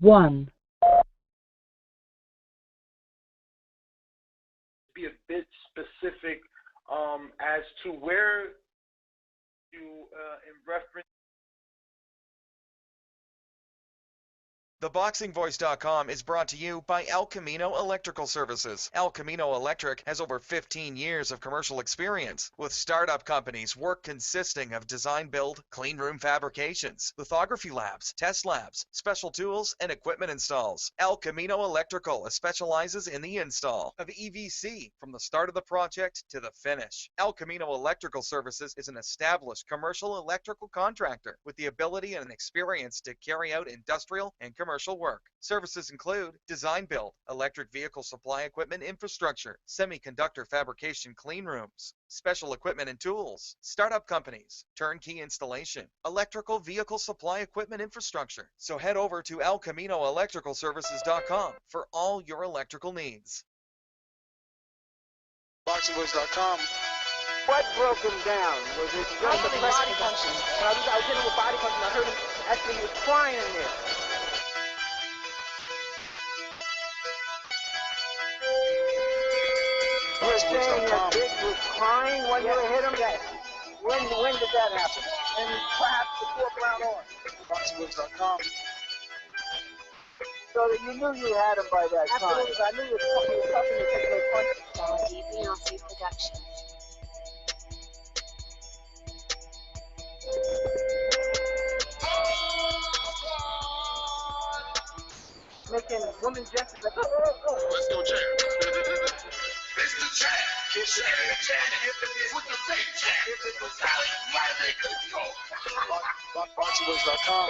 1. Be a bit specific as to where you in reference. Theboxingvoice.com is brought to you by El Camino Electrical Services. El Camino Electric has over 15 years of commercial experience with startup companies, work consisting of design build, clean room fabrications, lithography labs, test labs, special tools, and equipment installs. El Camino Electrical specializes in the install of EVC from the start of the project to the finish. El Camino Electrical Services is an established commercial electrical contractor with the ability and experience to carry out industrial and commercial work. Services include design build, electric vehicle supply equipment infrastructure, semiconductor fabrication clean rooms, special equipment and tools, startup companies, turnkey installation, electrical vehicle supply equipment infrastructure. So head over to ElCaminoElectricalServices.com for all your electrical needs. Boxingvoice.com. What broke him down? Was it just the body punches? I was hitting with body punches and I heard him actually he was crying in there. You're saying that Biggs was crying when you hit him? Yes. When did that happen? And perhaps the fourth round on. Boxingvoice.com. So that you knew you had him by that time. Absolutely. I knew you were tough and you took those punches. Danny Production. Making women gestures like, oh. Let's go, champ. It's the champ. It's the champ. With the fake champ. If it was out, my niggas go. Boxingvoice.com.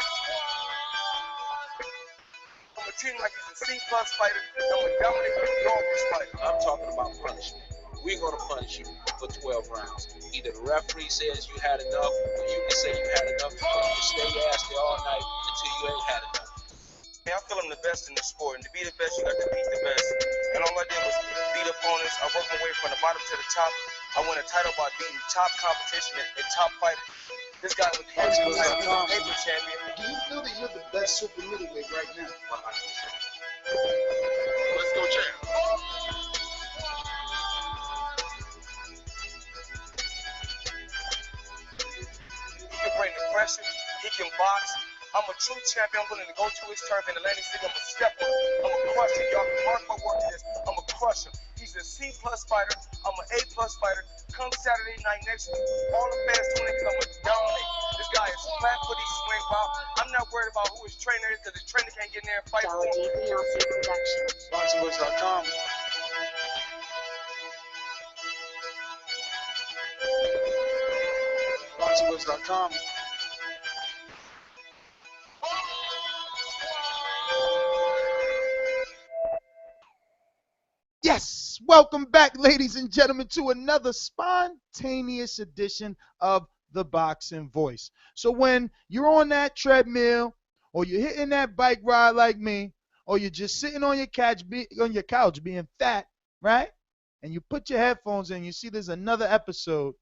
I'm a team like he's a C-plus fighter. I'm a dominant dog-fish fighter. I'm talking about punishment. We're going to punish you for 12 rounds. Either the referee says you had enough, or you can say you had enough, or you can stay your ass there all night until you ain't had enough. I feel I'm the best in the sport, and to be the best, you got to beat the best. And all I did was beat opponents. I worked my way from the bottom to the top. I won a title by beating top competition and top fighters. This guy was the paper champion. Do you feel that you're the best super middleweight right now? 100%. Let's go, champ. He can bring the pressure. He can box. I'm a true champion. I'm willing to go to his turf in Atlantic City. I'm a step on him. I'm a crusher. Y'all can mark my word to this. I'm a crusher. He's a C-plus fighter. I'm an A-plus fighter. Come Saturday night next week, all the fans tuning in because I'm going to dominate. This guy is flat footy, swing ball. I'm not worried about who his trainer is because his trainer can't get in there and fight for him. Boxingvoice.com. Boxingvoice.com. Yes, welcome back, ladies and gentlemen, to another spontaneous edition of The Boxing Voice. So when you're on that treadmill, or you're hitting that bike ride like me, or you're just sitting on your couch being fat, right? And you put your headphones in, you see there's another episode,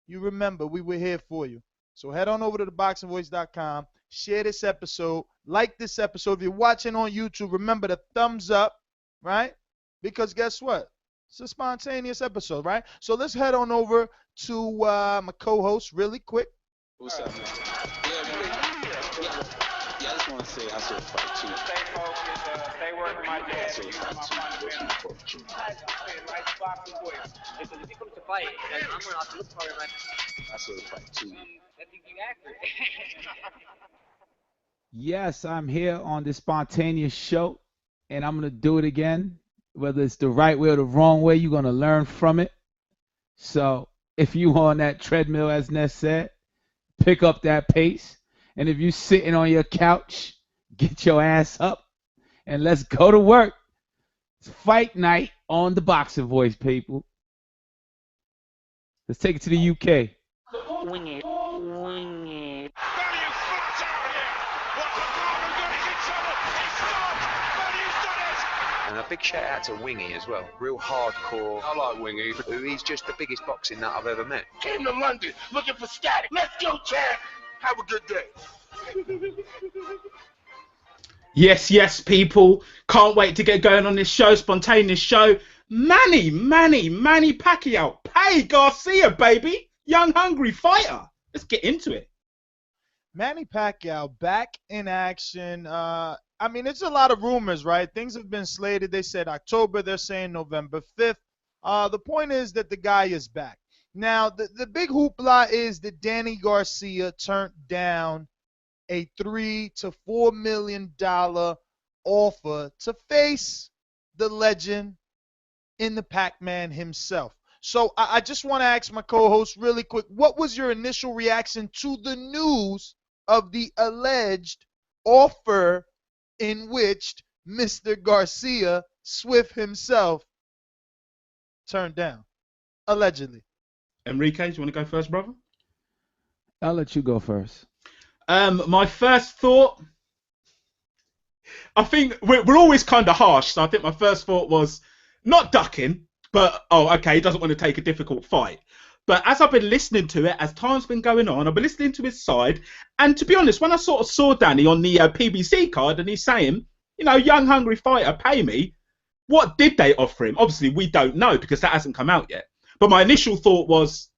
you remember we were here for you. So head on over to theboxingvoice.com, share this episode, like this episode. If you're watching on YouTube, remember the thumbs up, right? Because guess what? It's a spontaneous episode, right? So let's head on over to my co-host really quick. What's up, man? Yeah, I just want to say I saw the fight too. Stay focused, stay working my dad. I saw the fight too. If you come to fight, I'm going to have to look for it, man. I saw the fight too. I think you're accurate. Yes, I'm here on this spontaneous show, and I'm going to do it again. Whether it's the right way or the wrong way, you're going to learn from it. So if you on that treadmill, as Ness said, pick up that pace. And if you're sitting on your couch, get your ass up and let's go to work. It's fight night on the Boxing Voice, people. Let's take it to the UK. Wing it. Wing it. And a big shout out to Wingy as well. Real hardcore. I like Wingy. He's just the biggest boxing nut I've ever met. Came to London looking for static. Let's go, champ. Have a good day. Yes, people. Can't wait to get going on this show, spontaneous show. Manny Pacquiao. Pay Garcia, baby. Young, hungry fighter. Let's get into it. Manny Pacquiao back in action. I mean, it's a lot of rumors, right? Things have been slated. They said October. They're saying November 5th. The point is that the guy is back. Now, the big hoopla is that Danny Garcia turned down a $3 to $4 million offer to face the legend in the Pacman himself. So I just want to ask my co-host really quick, what was your initial reaction to the news of the alleged offer in which Mr. Garcia, Swift himself, turned down? Allegedly. Enrique, do you want to go first, brother? I'll let you go first. My first thought, I think we're always kind of harsh, so I think my first thought was not ducking, but, okay, he doesn't want to take a difficult fight. But as I've been listening to it, as time's been going on, I've been listening to his side, and to be honest, when I sort of saw Danny on the PBC card, and he's saying, young, hungry fighter, pay me, what did they offer him? Obviously, we don't know, because that hasn't come out yet. But my initial thought was,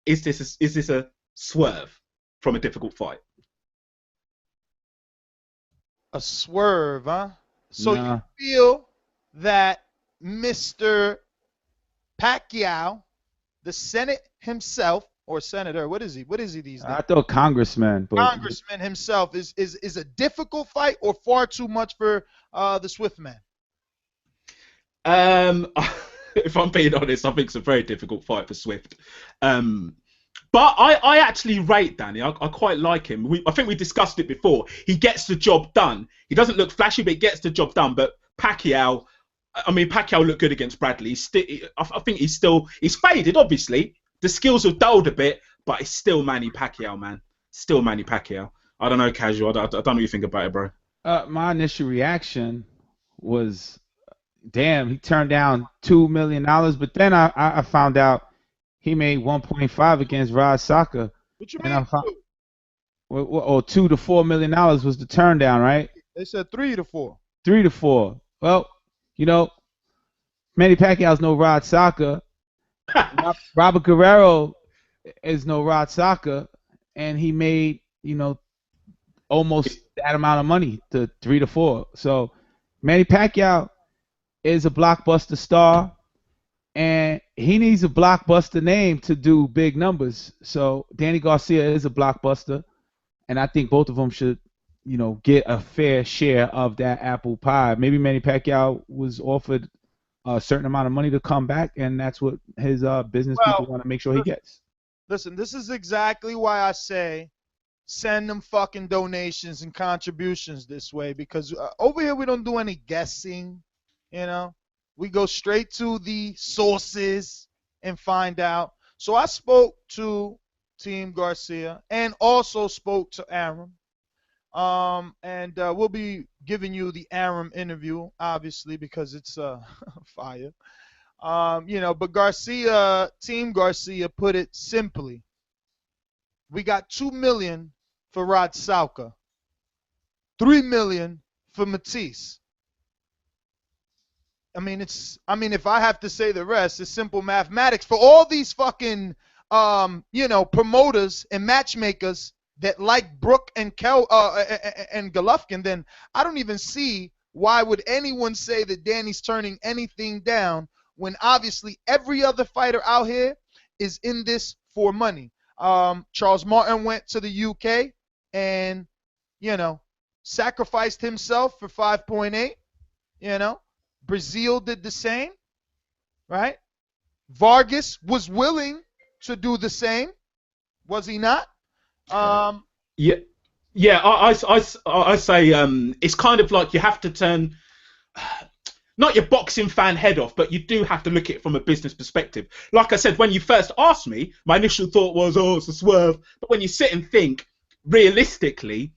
is this a swerve from a difficult fight? A swerve, huh? So Nah. you feel that Mr. Pacquiao, the Senate himself, or senator, what is he? What is he these days? I thought congressman, but Congressman himself is a difficult fight or far too much for the Swift man? If I'm being honest, I think it's a very difficult fight for Swift. But I actually rate Danny. I quite like him. I think we discussed it before. He gets the job done. He doesn't look flashy, but he gets the job done. But Pacquiao looked good against Bradley. I think he's faded, obviously. The skills have dulled a bit, but it's still Manny Pacquiao, man. Still Manny Pacquiao. I don't know, Casual. I don't know what you think about it, bro. my initial reaction was, damn, he turned down $2 million. But then I found out he made 1.5 against Rod Saka. What you And mean? $2 to $4 million was the turn down, right? They said 3 to 4. 3 to 4. Well, Manny Pacquiao's no Rod Saka. Robert Guerrero is no Rod Saka, and he made almost that amount of money, to 3 to 4. So Manny Pacquiao is a blockbuster star, and he needs a blockbuster name to do big numbers. So Danny Garcia is a blockbuster, and I think both of them should, get a fair share of that apple pie. Maybe Manny Pacquiao was offered a certain amount of money to come back, and that's what his business people want to make sure he gets. Listen, this is exactly why I say send them fucking donations and contributions this way, because over here we don't do any guessing, We go straight to the sources and find out. So I spoke to Team Garcia and also spoke to Arum. And we'll be giving you the Arum interview, obviously, because it's fire. But Team Garcia put it simply. We got $2 million for Rod Saka, $3 million for Matisse. If I have to say the rest, it's simple mathematics. For all these fucking, promoters and matchmakers that like Brooke and and Golovkin, then I don't even see why would anyone say that Danny's turning anything down when obviously every other fighter out here is in this for money. Charles Martin went to the UK and, sacrificed himself for 5.8, Brazil did the same, right? Vargas was willing to do the same, was he not? Yeah. I say it's kind of like you have to turn not your boxing fan head off, but you do have to look at it from a business perspective. Like I said, when you first asked me, my initial thought was, it's a swerve. But when you sit and think realistically,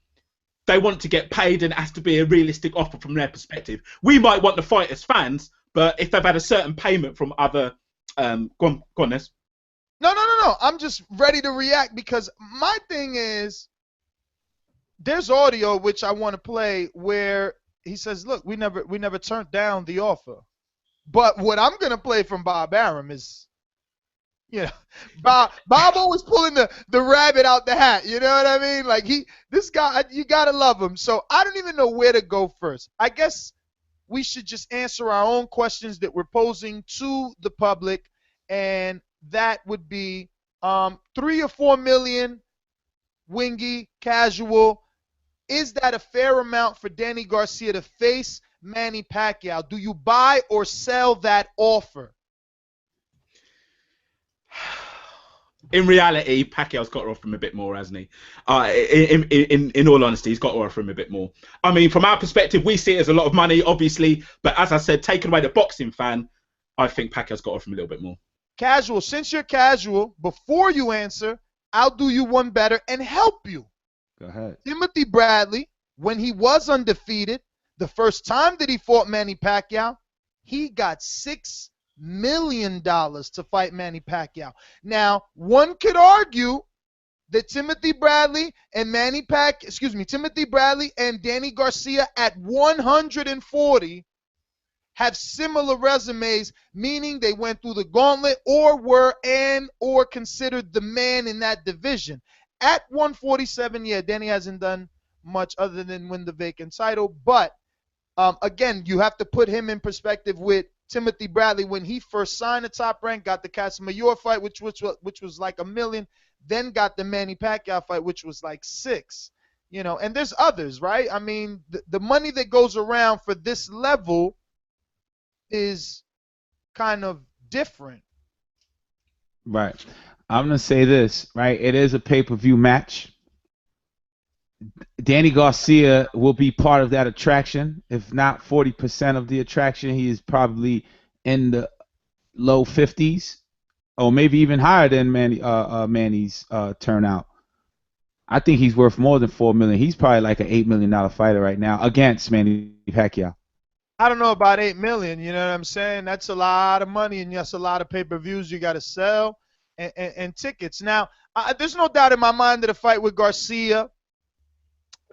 they want to get paid, and it has to be a realistic offer from their perspective. We might want to fight as fans, but if they've had a certain payment from other, go on, Ness. No. I'm just ready to react because my thing is, there's audio which I want to play where he says, "Look, we never turned down the offer." But what I'm gonna play from Bob Arum is, Bob always pulling the rabbit out the hat. You know what I mean? Like this guy, you gotta love him. So I don't even know where to go first. I guess we should just answer our own questions that we're posing to the public, and that would be 3 or 4 million, wingy, casual. Is that a fair amount for Danny Garcia to face Manny Pacquiao? Do you buy or sell that offer? In reality, Pacquiao's got to offer him a bit more, hasn't he? In all honesty, he's got to offer him a bit more. I mean, from our perspective, we see it as a lot of money, obviously. But as I said, taking away the boxing fan, I think Pacquiao's got to offer him a little bit more. Casual, since you're casual, before you answer, I'll do you one better and help you. Go ahead. Timothy Bradley, when he was undefeated, the first time that he fought Manny Pacquiao, he got $6 million to fight Manny Pacquiao. Now, one could argue that Timothy Bradley and Timothy Bradley and Danny Garcia at 140 have similar resumes, meaning they went through the gauntlet or were or considered the man in that division. At 147, yeah, Danny hasn't done much other than win the vacant title. But, again, you have to put him in perspective with Timothy Bradley when he first signed the Top Rank, got the Casamayor fight, which was like $1 million, then got the Manny Pacquiao fight, which was like $6 million. And there's others, right? I mean, the money that goes around for this level is kind of different. Right. I'm going to say this, right? It is a pay-per-view match. Danny Garcia will be part of that attraction. If not 40% of the attraction, he is probably in the low 50s or maybe even higher than Manny's turnout. I think he's worth more than $4 million. He's probably like an $8 million fighter right now against Manny Pacquiao. I don't know about $8 million, you know what I'm saying? That's a lot of money, and that's a lot of pay-per-views you got to sell and tickets. Now, there's no doubt in my mind that a fight with Garcia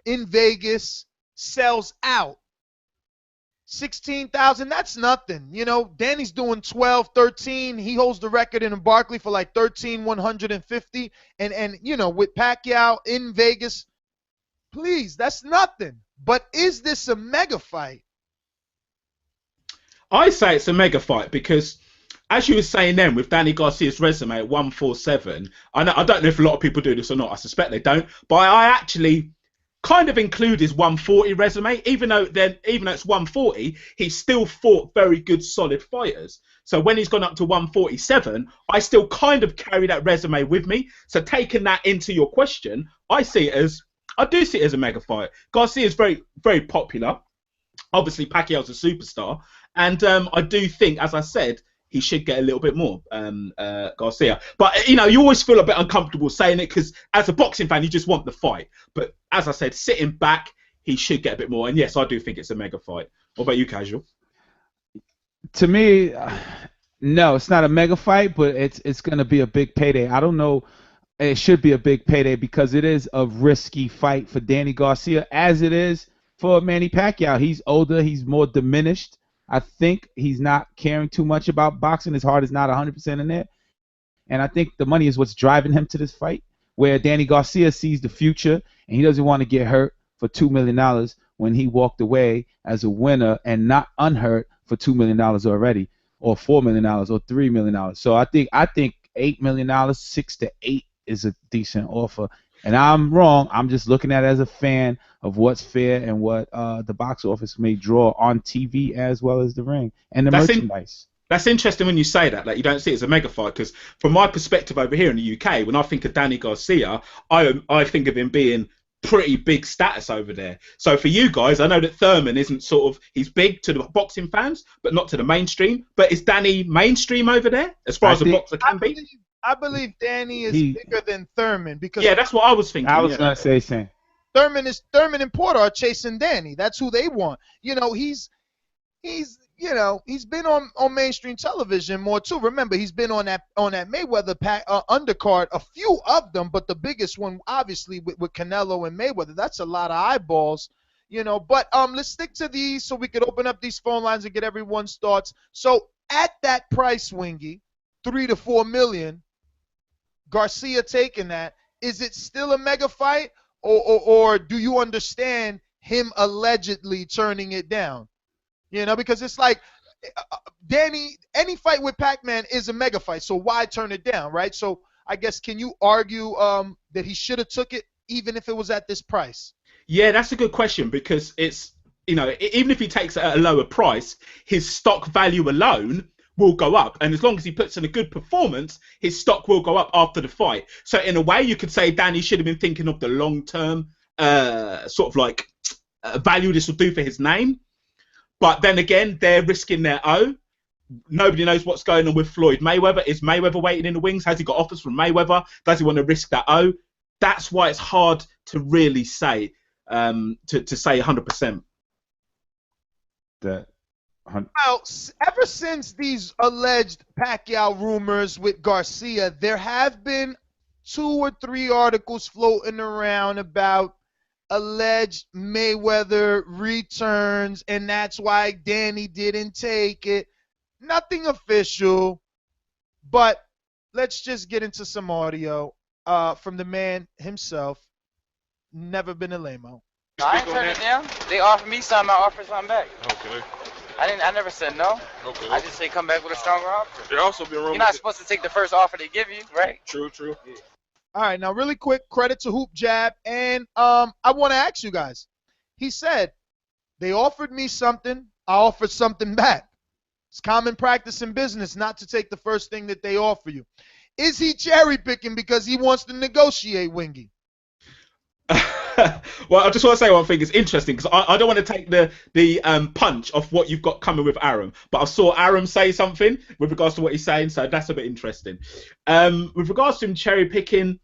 in Vegas sells out. 16,000, that's nothing. Danny's doing 12, 13. He holds the record in Barkley for like 13,150. And with Pacquiao in Vegas, please, that's nothing. But is this a mega fight? I say it's a mega fight because, as you were saying then, with Danny Garcia's resume at 147, I don't know if a lot of people do this or not. I suspect they don't. But I actually kind of include his 140 resume. Even though it's 140, he's still fought very good, solid fighters. So when he's gone up to 147, I still kind of carry that resume with me. So taking that into your question, I do see it as a mega fight. Garcia is very, very popular. Obviously, Pacquiao's a superstar. And I do think, as I said, he should get a little bit more, Garcia. But, you always feel a bit uncomfortable saying it because as a boxing fan, you just want the fight. But as I said, sitting back, he should get a bit more. And, yes, I do think it's a mega fight. What about you, Casual? To me, no, it's not a mega fight, but it's going to be a big payday. I don't know. It should be a big payday because it is a risky fight for Danny Garcia, as it is for Manny Pacquiao. He's older. He's more diminished. I think he's not caring too much about boxing. His heart is not 100% in there. And I think the money is what's driving him to this fight, where Danny Garcia sees the future and he doesn't want to get hurt for $2 million when he walked away as a winner and not unhurt for $2 million already, or $4 million or $3 million. So I think $8 million, 6 to 8 is a decent offer. And I'm wrong. I'm just looking at it as a fan of what's fair and what the box office may draw on TV as well as the ring and the merchandise. That's interesting when you say that. Like, you don't see it as a mega fight because from my perspective over here in the UK, when I think of Danny Garcia, I think of him being pretty big status over there. So for you guys, I know that Thurman isn't he's big to the boxing fans, but not to the mainstream. But is Danny mainstream over there as far as a boxer can be? I believe Danny is bigger than Thurman because that's what I was thinking. I was gonna say same. Thurman and Porter are chasing Danny. That's who they want. he's been on mainstream television more too. Remember, he's been on that Mayweather undercard, a few of them, but the biggest one obviously with Canelo and Mayweather. That's a lot of eyeballs, But let's stick to these so we could open up these phone lines and get everyone's thoughts. So at that price, Wingy, $3 to $4 million, Garcia taking that. Is it still a mega fight, or do you understand him allegedly turning it down? Because it's like Danny, any fight with Pacman is a mega fight, so why turn it down, right? So I guess, can you argue that he should have took it even if it was at this price? Yeah, that's a good question, because it's, even if he takes it at a lower price, his stock value alone will go up, and as long as he puts in a good performance, his stock will go up after the fight. So in a way, you could say Danny should have been thinking of the long-term sort of like value this will do for his name. But then again, they're risking their own. Nobody knows what's going on with Floyd Mayweather. Is Mayweather waiting in the wings? Has he got offers from Mayweather? Does he want to risk that O? That's why it's hard to really say, to say 100%. Well, ever since these alleged Pacquiao rumors with Garcia, there have been 2 or 3 articles floating around about alleged Mayweather returns, and that's why Danny didn't take it. Nothing official, but let's just get into some audio from the man himself. Never been a lame-o. I ain't turned it down. They offered me something, I offered something back. Okay. I never said no. Okay. I just say come back with a stronger offer. There also been rumors. You're not supposed to take the first offer they give you, right? True. Yeah. All right, now really quick, credit to Hoop Jab, and I want to ask you guys. He said, they offered me something, I offered something back. It's common practice in business not to take the first thing that they offer you. Is he cherry picking because he wants to negotiate, Wingy? Well, I just want to say one thing. It's interesting because I don't want to take the punch off what you've got coming with Arum, but I saw Arum say something with regards to what he's saying, so that's a bit interesting. With regards to him cherry picking,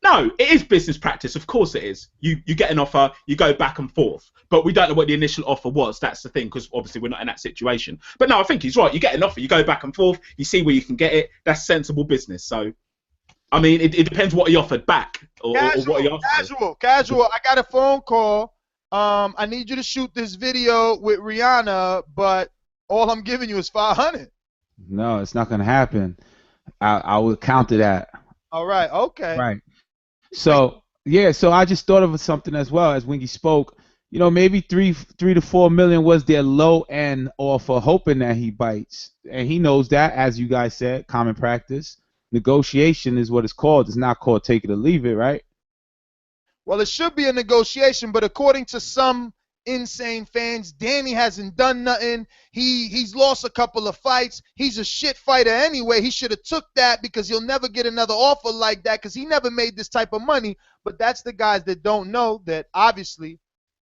no, it is business practice. Of course it is. You get an offer, you go back and forth, but we don't know what the initial offer was. That's the thing, because obviously we're not in that situation. But no, I think he's right. You get an offer, you go back and forth, you see where you can get it. That's sensible business. So, I mean, it depends what he offered back or what he offered. Casual. I got a phone call. I need you to shoot this video with Rihanna, but all I'm giving you is $500. No, it's not gonna happen. I would counter that. All right. Okay. Right. So yeah. So I just thought of something as well as Wingy spoke. Maybe $3 to $4 million was their low end offer, hoping that he bites, and he knows that, as you guys said, common practice. Negotiation is what it's called. It's not called take it or leave it, right? Well, it should be a negotiation, but according to some insane fans, Danny hasn't done nothing. He's lost a couple of fights. He's a shit fighter anyway. He should have took that because he'll never get another offer like that because he never made this type of money. But that's the guys that don't know that obviously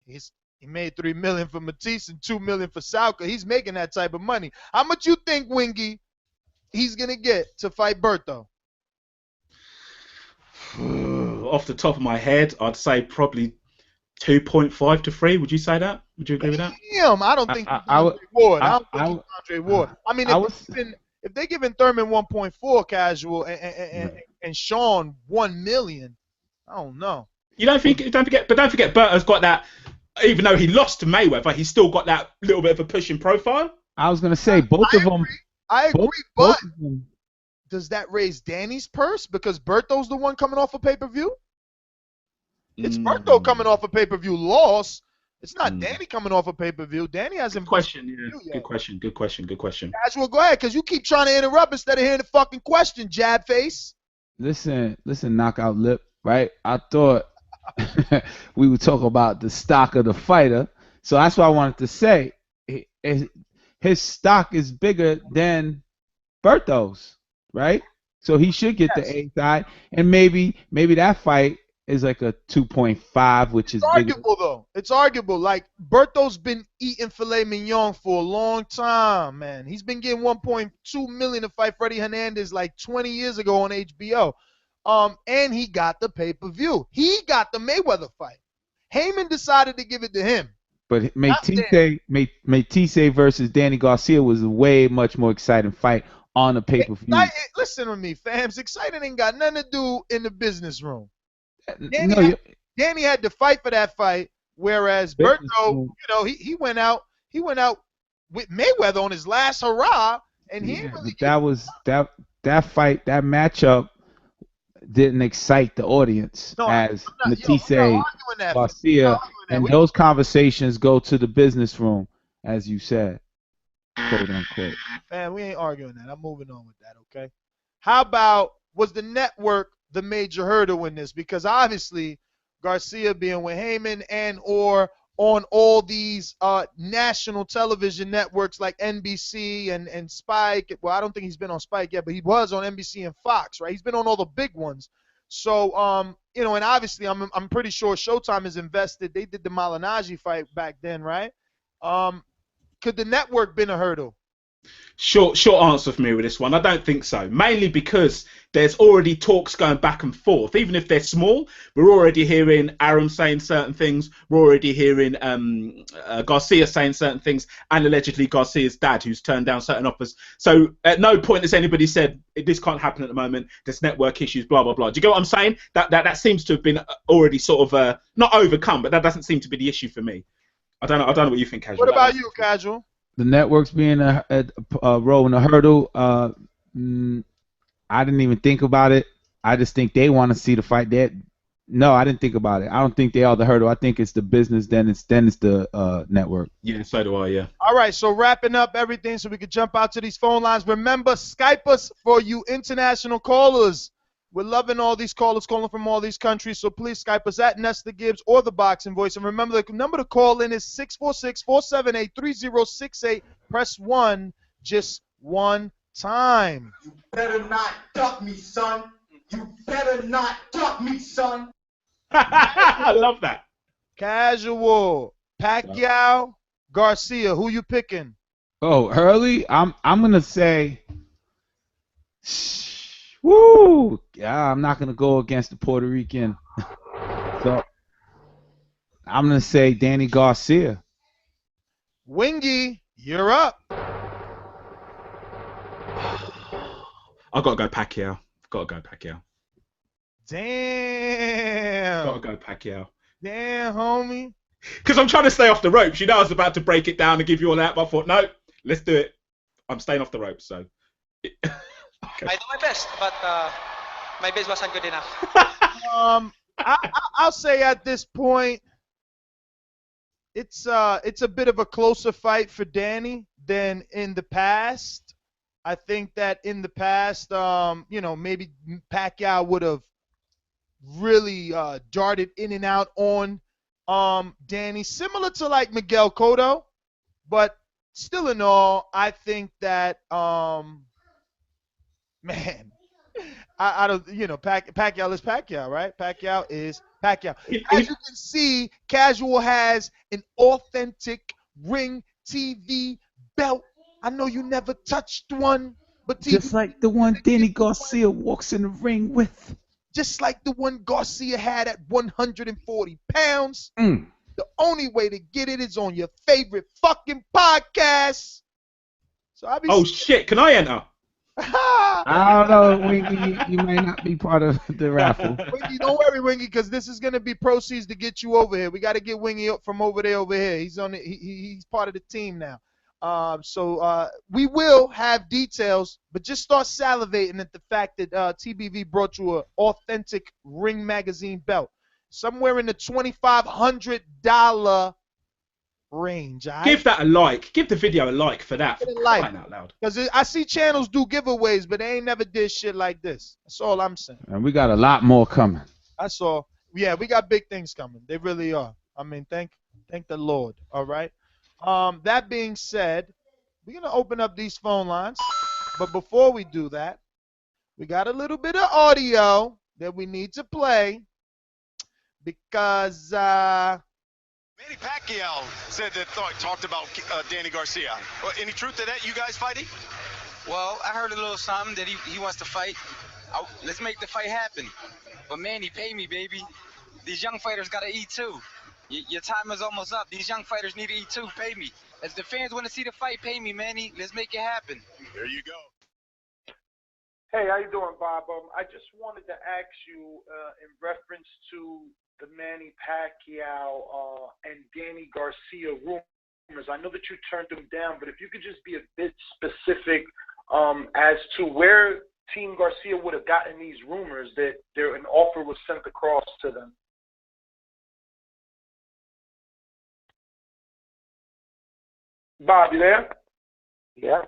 he made $3 million for Matisse and $2 million for Sauka. He's making that type of money. How much you think, Wingy, he's going to get to fight Berto? Off the top of my head, I'd say probably 2.5 to 3. Would you say that? Would you agree with that? Damn, I don't think Andre Ward. I don't think Andre Ward. I mean, if they're giving Thurman 1.4 casual and Sean 1 million, I don't know. Don't forget, Berto's got that. Even though he lost to Mayweather, he's still got that little bit of a pushing profile. I was gonna say both of them. I agree, but does that raise Danny's purse because Berto's the one coming off a pay-per-view? It's Berto coming off a pay-per-view loss. It's not Danny coming off a pay-per-view. Danny hasn't. Good question. Casual, go ahead, because you keep trying to interrupt instead of hearing the fucking question, jab face. Listen, knockout lip, right? I thought we would talk about the stock of the fighter, so that's what I wanted to say. His stock is bigger than Berto's, right? So he should get the A side, and maybe that fight is like a 2.5, which is arguable though. It's arguable. Like Berto's been eating filet mignon for a long time, man. He's been getting 1.2 million to fight Freddie Hernandez like 20 years ago on HBO. And he got the pay-per-view. He got the Mayweather fight. Heyman decided to give it to him. But Matisse versus Danny Garcia was a way much more exciting fight on the pay-per-view. Listen to me, fams. Exciting ain't got nothing to do in the business room. Danny had to fight for that fight, whereas Berto, he went out with Mayweather on his last hurrah, and that fight, that matchup didn't excite the audience as Matisse Garcia, and those conversations go to the business room, as you said, quote unquote. Man, we ain't arguing that. I'm moving on with that, okay? How about, was the network the major hurdle in this? Because obviously Garcia being with Heyman and or on all these national television networks like NBC and Spike. Well, I don't think he's been on Spike yet, but he was on NBC and Fox, right? He's been on all the big ones. So, and obviously I'm pretty sure Showtime is invested. They did the Malignaggi fight back then, right? Could the network been a hurdle? Short answer for me with this one. I don't think so. Mainly because there's already talks going back and forth. Even if they're small, we're already hearing Arum saying certain things. We're already hearing Garcia saying certain things, and allegedly Garcia's dad, who's turned down certain offers. So at no point has anybody said this can't happen at the moment. There's network issues, blah blah blah. Do you get what I'm saying? That seems to have been already sort of not overcome, but that doesn't seem to be the issue for me. I don't know what you think, Casual. What about you, Casual? The networks being a role in a hurdle, I didn't even think about it. I just think they want to see the fight. No, I didn't think about it. I don't think they are the hurdle. I think it's the business, then it's the network. Yeah, so do I, yeah. All right, so wrapping up everything so we can jump out to these phone lines. Remember, Skype us for you international callers. We're loving all these callers calling from all these countries, so please Skype us at Nestor Gibbs or the Boxing Voice. And remember, the number to call in is 646-478-3068. Press 1 just one time. You better not duck me, son. You better not duck me, son. I love that. Casual. Pacquiao, Garcia. Who you picking? Oh, early? I'm gonna say. Woo! Yeah, I'm not gonna go against the Puerto Rican. So I'm gonna say Danny Garcia. Wingy, you're up. I gotta go Pacquiao. Damn. Gotta go Pacquiao. Damn, homie. Because I'm trying to stay off the ropes. I was about to break it down and give you all that, but I thought, no, let's do it. I'm staying off the ropes, so. Okay. I do my best, but my best wasn't good enough. I'll say at this point, it's a bit of a closer fight for Danny than in the past. I think that in the past, maybe Pacquiao would have really darted in and out on Danny, similar to like Miguel Cotto, but still in all, I think that man, I don't, Pacquiao is Pacquiao, right? Pacquiao is Pacquiao. As you can see, Casual has an authentic ring TV belt. I know you never touched one, but TV, just like the one Danny Garcia walks in the ring with. Just like the one Garcia had at 140 pounds. The only way to get it is on your favorite fucking podcast. So shit, can I enter? I don't know, Wingy. You may not be part of the raffle. Wingy, don't worry, Wingy, because this is gonna be proceeds to get you over here. We got to get Wingy up from over here. He's on he's part of the team now. So we will have details, but just start salivating at the fact that TBV brought you an authentic Ring Magazine belt, somewhere in the $2,500 range. Right? Give that a like. Give the video a like for that. Give it a like. Out loud. Because I see channels do giveaways, but they ain't never did shit like this. That's all I'm saying. And we got a lot more coming. That's all. Yeah, we got big things coming. They really are. I mean, thank the Lord. All right. That being said, we're gonna open up these phone lines, but before we do that, we got a little bit of audio that we need to play because Manny Pacquiao said that talked about Danny Garcia. Any truth to that? You guys fighting? Well, I heard a little something that he wants to fight. Let's make the fight happen. But Manny, pay me, baby. These young fighters gotta eat too. Your time is almost up. These young fighters need to eat too. Pay me. As the fans want to see the fight, pay me, Manny. Let's make it happen. There you go. Hey, how you doing, Bob? I just wanted to ask you in reference to the Manny Pacquiao and Danny Garcia rumors. I know that you turned them down, but if you could just be a bit specific as to where Team Garcia would have gotten these rumors that an offer was sent across to them. Bob, you there? Yeah.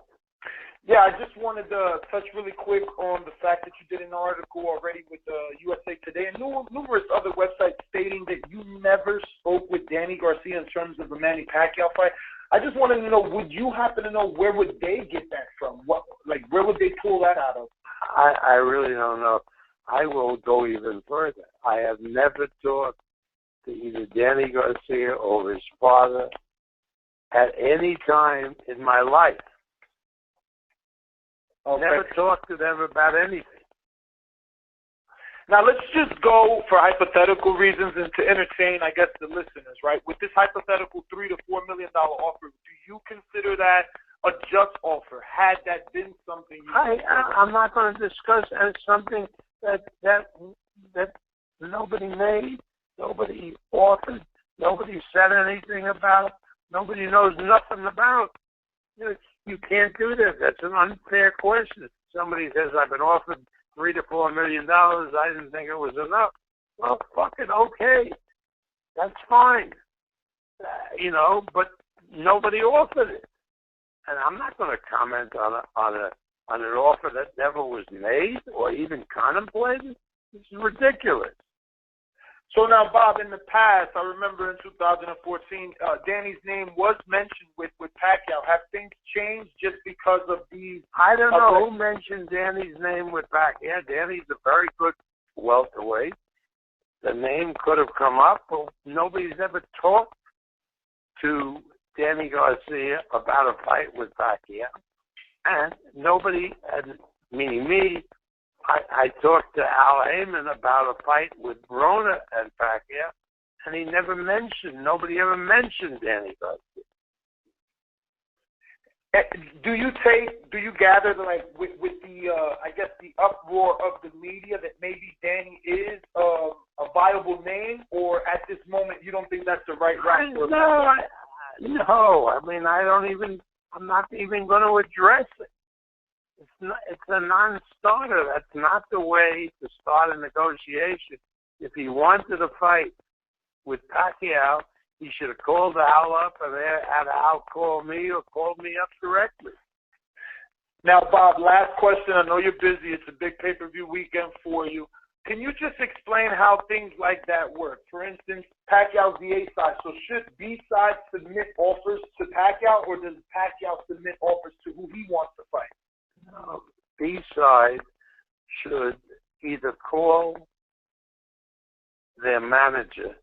Yeah, I just wanted to touch really quick on the fact that you did an article already with USA Today and numerous other websites stating that you never spoke with Danny Garcia in terms of the Manny Pacquiao fight. I just wanted to know, would you happen to know where would they get that from? Where would they pull that out of? I really don't know. I will go even further. I have never talked to either Danny Garcia or his father at any time in my life. Okay. Never talked to them about anything. Now, let's just go for hypothetical reasons and to entertain, I guess, the listeners, right? With this hypothetical $3 to $4 million offer, do you consider that a just offer? Had that been something I'm not going to discuss as something that nobody made, nobody offered, nobody said anything about, nobody knows nothing about. You can't do that. That's an unfair question. Somebody says, I've been offered $3 to $4 million. I didn't think it was enough. Well, fuck it. Okay. That's fine. But nobody offered it. And I'm not going to comment on an offer that never was made or even contemplated. It's ridiculous. So now, Bob, in the past, I remember in 2014, Danny's name was mentioned with Pacquiao. Have things changed just because of these? I don't know who mentioned Danny's name with Pacquiao. Danny's a very good welterweight. The name could have come up, but nobody's ever talked to Danny Garcia about a fight with Pacquiao. And nobody, meaning me, I talked to Al Heyman about a fight with Rona and Pacquiao, and nobody ever mentioned Danny Garcia. Do you gather that, with the, I guess, the uproar of the media that maybe Danny is a viable name, or at this moment you don't think that's the right route? No, I mean, I'm not even going to address it. It's a non-starter. That's not the way to start a negotiation. If he wanted a fight with Pacquiao, he should have called Al up and had Al call me or called me up directly. Now, Bob, last question. I know you're busy. It's a big pay-per-view weekend for you. Can you just explain how things like that work? For instance, Pacquiao's the A side. So should B side submit offers to Pacquiao, or does Pacquiao submit offers to who he wants to fight? No, B side should either call their manager,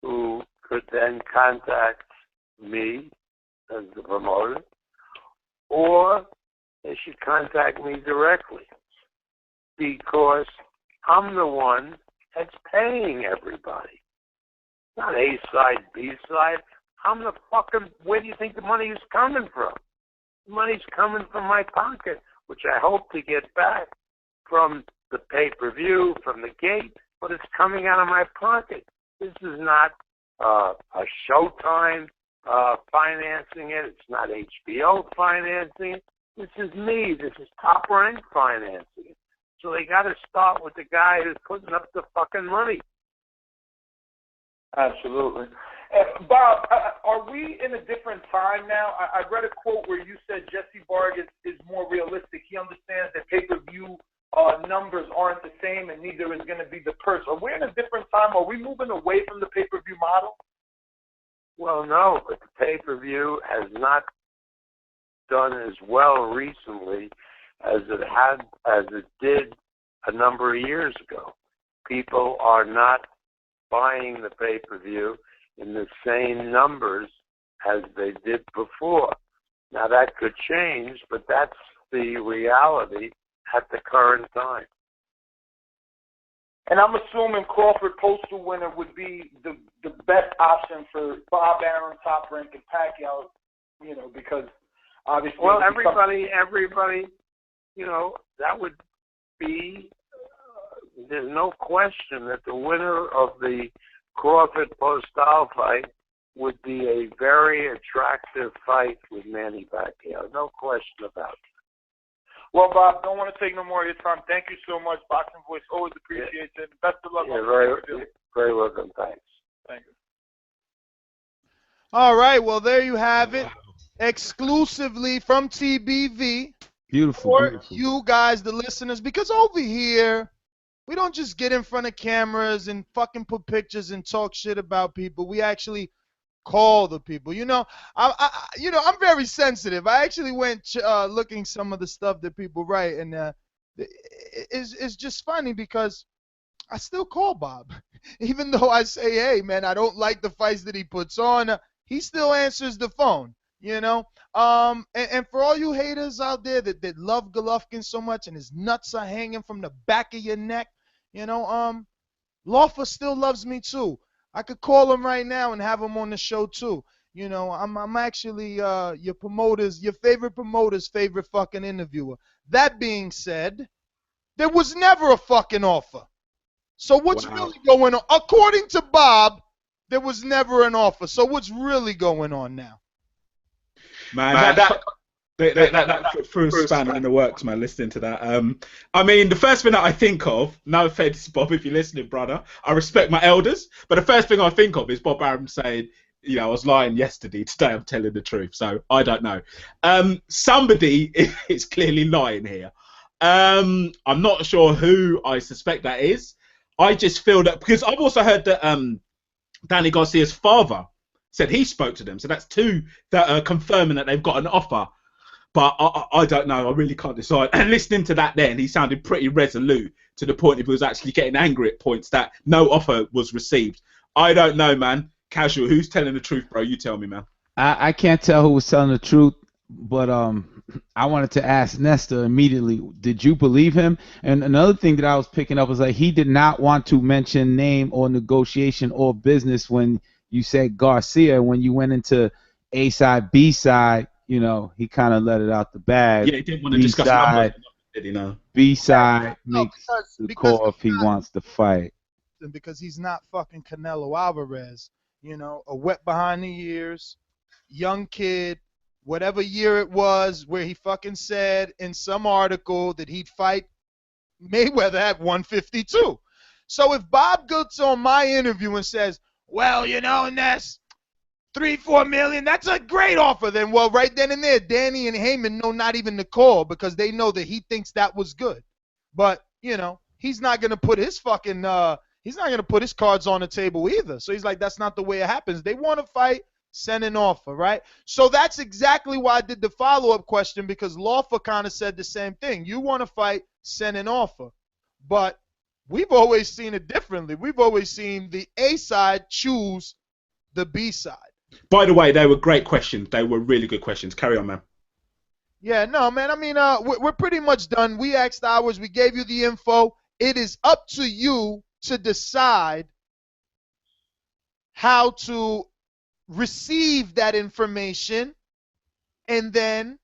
who could then contact me as the promoter, or they should contact me directly, because I'm the one that's paying everybody. Not A side, B side. I'm the fucking, where do you think the money is coming from? The money's coming from my pocket, which I hope to get back from the pay-per-view, from the gate, but it's coming out of my pocket. This is not a Showtime financing it. It's not HBO financing it. This is me. This is Top Rank financing it. So they got to start with the guy who's putting up the fucking money. Absolutely. Bob, are we in a different time now? I read a quote where you said Jesse Vargas is more realistic. He understands that pay-per-view numbers aren't the same, and neither is going to be the purse. Are we in a different time? Are we moving away from the pay-per-view model? Well, no, but the pay-per-view has not done as well recently as it did a number of years ago. People are not buying the pay-per-view in the same numbers as they did before. Now, that could change, but that's the reality at the current time. And I'm assuming Crawford postal winner would be the best option for Bob Arum, Top Rank, and Pacquiao, you know, because obviously. Well, everybody, you know, that would be. There's no question that the winner of the Crawford Postal fight would be a very attractive fight with Manny Pacquiao. No question about it. Well, Bob, don't want to take no more of your time. Thank you so much. Boxing Voice always appreciates it. Best of luck. Yeah, very welcome. Thanks. Thank you. All right, well, there you have it. Exclusively from TBV. Beautiful, For beautiful. you guys, the listeners, because over here, we don't just get in front of cameras and fucking put pictures and talk shit about people. We actually call the people. You know, I'm very sensitive. I actually went looking some of the stuff that people write, and it's just funny because I still call Bob, even though I say, hey man, I don't like the fights that he puts on. He still answers the phone. You know, and for all you haters out there that love Golovkin so much and his nuts are hanging from the back of your neck, you know, Lawfer still loves me too. I could call him right now and have him on the show too. You know, I'm actually your favorite promoter's favorite fucking interviewer. That being said, there was never a fucking offer. So what's really going on? According to Bob, there was never an offer. So what's really going on now? Man, that threw a spanner in the works, man, listening to that. I mean, the first thing that I think of, no offense, Bob, if you're listening, brother, I respect my elders, but the first thing I think of is Bob Arum saying, you know, I was lying yesterday, today I'm telling the truth, so I don't know. Somebody is clearly lying here. I'm not sure who I suspect that is. I just feel that, because I've also heard that Danny Garcia's father said he spoke to them, so that's two that are confirming that they've got an offer. But I don't know. I really can't decide. And listening to that then, he sounded pretty resolute to the point if he was actually getting angry at points that no offer was received. I don't know, man. Casual, who's telling the truth, bro? You tell me, man. I can't tell who was telling the truth, but I wanted to ask Nestor immediately, did you believe him? And another thing that I was picking up was like he did not want to mention name or negotiation or business when you said Garcia. When you went into A side, B side, you know, he kind of let it out the bag. Yeah, he didn't want to discuss numbers, did he? No. B side makes the call if he wants to fight. Because he's not fucking Canelo Alvarez, you know, a wet behind the ears, young kid, whatever year it was, where he fucking said in some article that he'd fight Mayweather at 152. So if Bob gets on my interview and says, well, you know, Ness, $3-4 million, that's a great offer. Then, well, right then and there, Danny and Heyman know not even to call because they know that he thinks that was good. But, you know, he's not going to put his fucking, he's not going to put his cards on the table either. So he's like, that's not the way it happens. They want to fight, send an offer, right? So that's exactly why I did the follow-up question, because Lawfer kind of said the same thing. You want to fight, send an offer. But we've always seen it differently. We've always seen the A side choose the B side. By the way, they were great questions. They were really good questions. Carry on, man. Yeah, no, man. I mean, we're pretty much done. We asked ours. We gave you the info. It is up to you to decide how to receive that information and then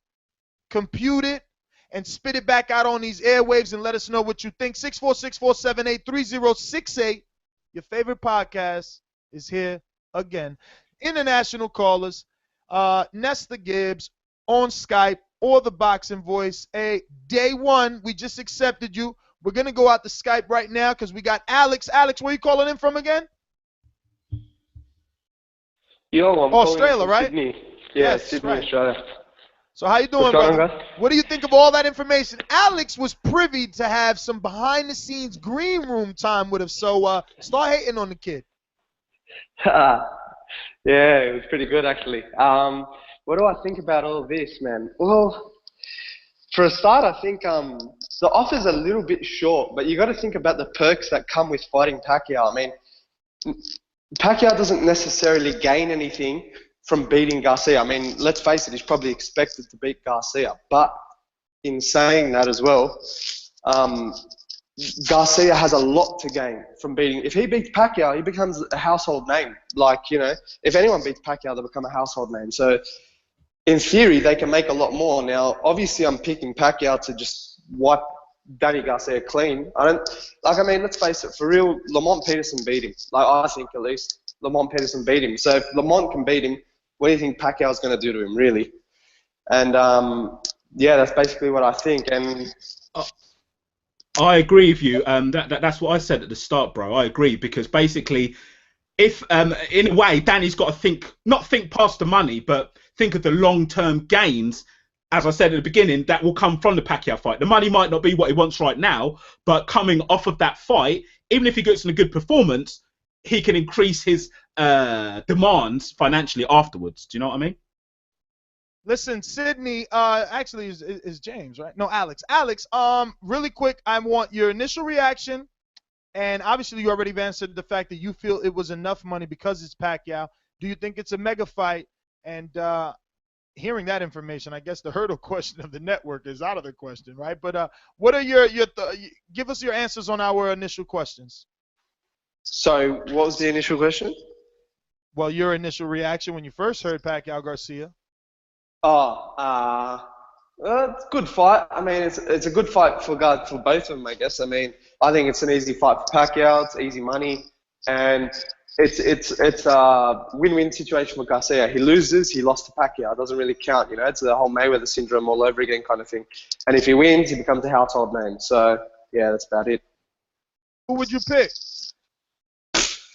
compute it and spit it back out on these airwaves and let us know what you think. 646-478-3068. Your favorite podcast is here again. International callers, Nestor Gibbs on Skype or the Boxing Voice. Hey, day one, we just accepted you. We're going to go out to Skype right now because we got Alex. Alex, where you calling in from again? Yo, I'm Australia, calling right? Sydney. Yeah, Yes, Sydney, right. Australia. So how you doing, What's going on, brother? guys? What do you think of all that information? Alex was privy to have some behind-the-scenes green room time with us, so start hating on the kid. Yeah, it was pretty good, actually. What do I think about all this, man? Well, for a start, I think the offer's a little bit short, but you got to think about the perks that come with fighting Pacquiao. I mean, Pacquiao doesn't necessarily gain anything from beating Garcia. I mean, let's face it, he's probably expected to beat Garcia. But in saying that as well, Garcia has a lot to gain from beating. If he beats Pacquiao, he becomes a household name. Like, if anyone beats Pacquiao, they become a household name. So in theory, they can make a lot more. Now, obviously, I'm picking Pacquiao to just wipe Danny Garcia clean. Let's face it, for real, Lamont Peterson beat him. I think at least Lamont Peterson beat him. So if Lamont can beat him, what do you think Pacquiao's going to do to him, really? And that's basically what I think. And I agree with you. That's what I said at the start, bro. I agree, because basically, if in a way, Danny's got to not think past the money, but think of the long-term gains. As I said at the beginning, that will come from the Pacquiao fight. The money might not be what he wants right now, but coming off of that fight, even if he gets in a good performance, he can increase his demands financially afterwards. Do you know what I mean? Listen, Sydney, actually is James, right? No, Alex. Alex, really quick, I want your initial reaction, and obviously you already answered the fact that you feel it was enough money because it's Pacquiao. Do you think it's a mega fight? And hearing that information, I guess the hurdle question of the network is out of the question, right? But what are your give us your answers on our initial questions. So what was the initial question? Well, your initial reaction when you first heard Pacquiao Garcia. It's a good fight. I mean, it's a good fight for both of them, I guess. I mean, I think it's an easy fight for Pacquiao. It's easy money, and it's a win-win situation for Garcia. He loses, he lost to Pacquiao. It doesn't really count, It's the whole Mayweather syndrome all over again kind of thing. And if he wins, he becomes a household name. So yeah, that's about it. Who would you pick?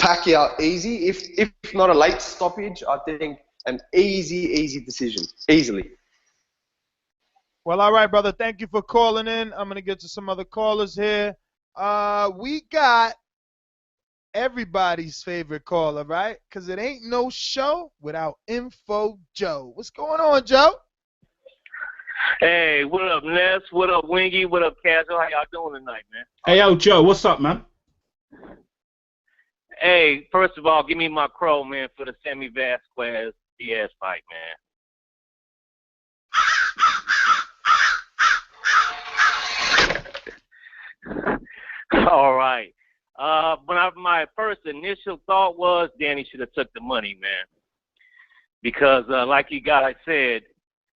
Pacquiao, easy. If not a late stoppage, I think an easy decision, easily. Well, all right, brother. Thank you for calling in. I'm going to get to some other callers here. We got everybody's favorite caller, right? Because it ain't no show without Info Joe. What's going on, Joe? Hey, what up, Ness? What up, Wingy? What up, Casual? How y'all doing tonight, man? Hey, yo, Joe, what's up, man? Hey, first of all, give me my crow, man, for the Sammy Vasquez Diaz fight, man. All right. My first initial thought was Danny should have took the money, man. Because like you guys said,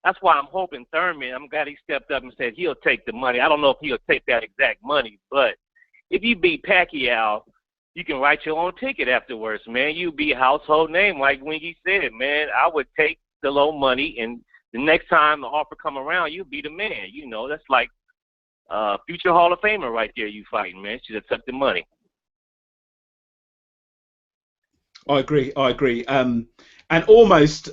that's why I'm hoping Thurman, I'm glad he stepped up and said he'll take the money. I don't know if he'll take that exact money, but if you beat Pacquiao, you can write your own ticket afterwards, man. You be a household name, like Wingy said, man. I would take the low money, and the next time the offer come around, you'll be the man. That's like future Hall of Famer right there you fighting, man. Should have took the money. I agree. And almost,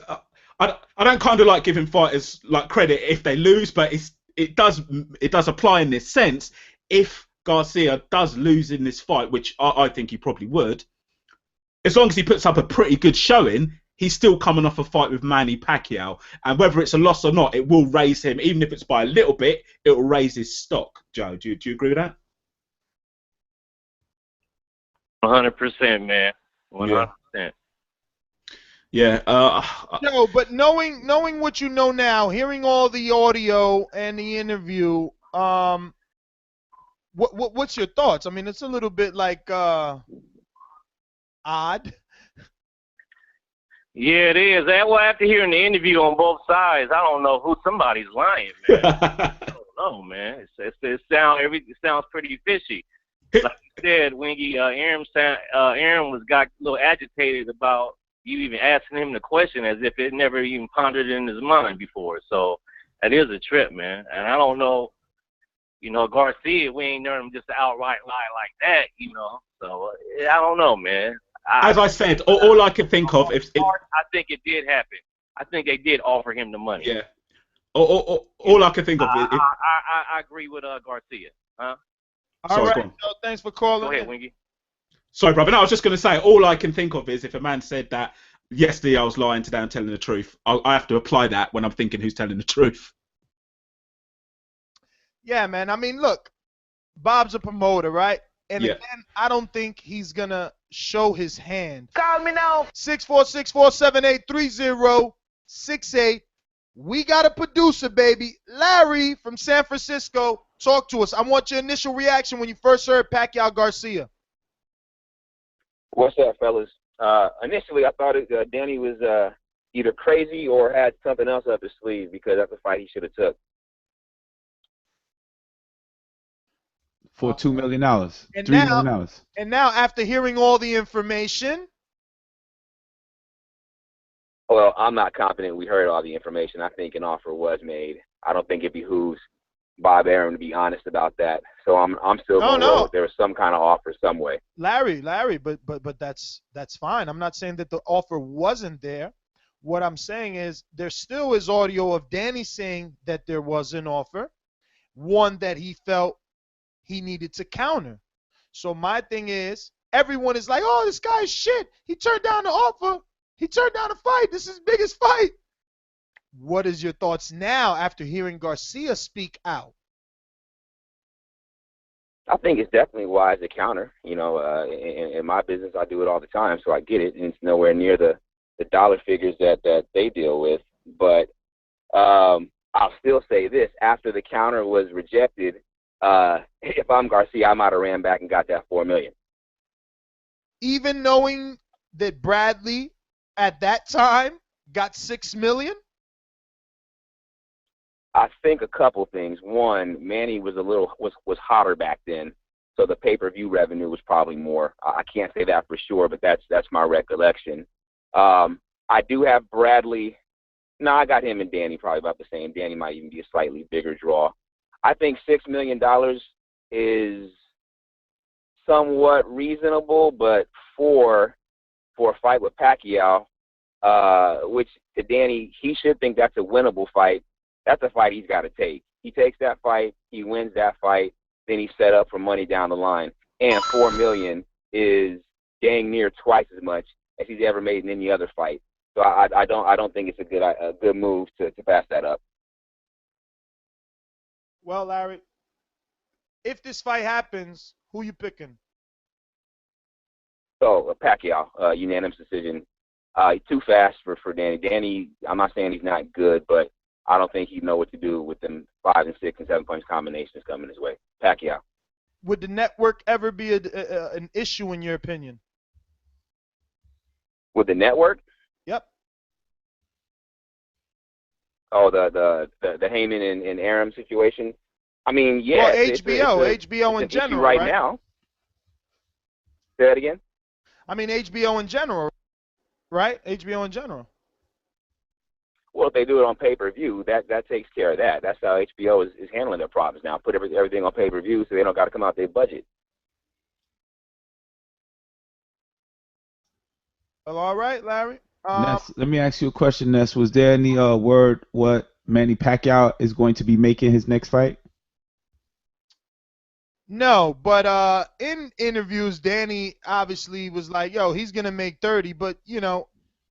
I don't kind of like giving fighters like credit if they lose, but it does apply in this sense. If Garcia does lose in this fight, which I think he probably would, as long as he puts up a pretty good showing, he's still coming off a fight with Manny Pacquiao. And whether it's a loss or not, it will raise him, even if it's by a little bit, it will raise his stock. Joe, do you agree with that? 100%, man. 100%. Yeah. No, but knowing what you know now, hearing all the audio and the interview, what's your thoughts? I mean, it's a little bit like odd. Yeah, it is. Well, after hearing the interview on both sides, I don't know who somebody's lying, man. I don't know, man. It sounds pretty fishy. Like you said, Wingy, Arum got a little agitated about you even asking him the question as if it never even pondered in his mind before. So that is a trip, man. And I don't know, Garcia, we ain't known him just to outright lie like that, So I don't know, man. As I said, all I can think of, if I think it did happen. I think they did offer him the money. Yeah. All I can think of. I agree with Garcia. Huh? All right, so thanks for calling. Go ahead, Wingy. Sorry, brother. No, I was just going to say, all I can think of is if a man said that yesterday I was lying, today I'm telling the truth. I have to apply that when I'm thinking who's telling the truth. Yeah, man. I mean, look, Bob's a promoter, right? And again, I don't think he's going to show his hand. Call me now. 646-478-3068. We got a producer, baby. Larry from San Francisco, talk to us. I want your initial reaction when you first heard Pacquiao Garcia. What's up, fellas? Initially, I thought Danny was either crazy or had something else up his sleeve because that's a fight he should have took. For $2 million, And $3 million. And now, after hearing all the information, Well, I'm not confident we heard all the information. I think an offer was made. I don't think it behooves Bob Arum to be honest about that. So I'm still going to roll with there was some kind of offer some way. Larry, but that's fine. I'm not saying that the offer wasn't there. What I'm saying is there still is audio of Danny saying that there was an offer, one that he felt he needed to counter. So my thing is, everyone is like, oh, this guy's shit. He turned down the offer. He turned down a fight. This is his biggest fight. What is your thoughts now after hearing Garcia speak out? I think it's definitely wise to counter. You know, in my business, I do it all the time, so I get it. And it's nowhere near the dollar figures that they deal with. But I'll still say this. After the counter was rejected, if I'm Garcia, I might have ran back and got that $4 million. Even knowing that Bradley at that time got $6 million? I think a couple things. One, Manny was was hotter back then, so the pay-per-view revenue was probably more. I can't say that for sure, but that's my recollection. I do have Bradley. No, I got him and Danny probably about the same. Danny might even be a slightly bigger draw. I think $6 million is somewhat reasonable, but for a fight with Pacquiao, which to Danny, he should think that's a winnable fight. That's a fight he's got to take. He takes that fight, he wins that fight, then he's set up for money down the line. And $4 million is dang near twice as much as he's ever made in any other fight. So I don't think it's a good move to pass that up. Well, Larry, if this fight happens, who you picking? So Pacquiao, unanimous decision. Too fast for Danny. Danny, I'm not saying he's not good, but I don't think he'd know what to do with them 5 and 6 and 7 punch combinations coming his way. Pacquiao. Would the network ever be an issue in your opinion? With the network? Yep. Oh, the Heyman and Arum situation. I mean, yeah. Well, HBO in general, right now. Say that again. I mean, HBO in general, right? HBO in general. Well, if they do it on pay-per-view, that takes care of that. That's how HBO is handling their problems now. Put everything on pay-per-view so they don't got to come out their budget. Well, all right, Larry. Ness, let me ask you a question, Ness. Was there any word what Manny Pacquiao is going to be making his next fight? No, but in interviews, Danny obviously was like, yo, he's going to make 30, but, you know,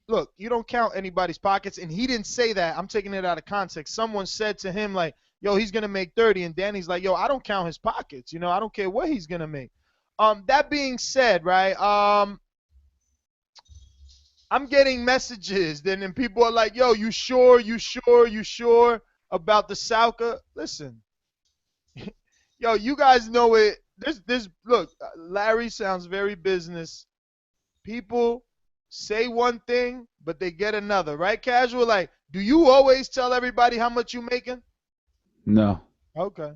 look, you don't count anybody's pockets, and he didn't say that. I'm taking it out of context. Someone said to him, like, yo, he's going to make 30, and Danny's like, yo, I don't count his pockets. You know, I don't care what he's going to make. That being said, right, I'm getting messages, then people are like, yo, you sure about the Sauka? Listen, yo, you guys know it. Look, Larry sounds very business. People say one thing, but they get another, right? Casual, like, do you always tell everybody how much you making? No. Okay.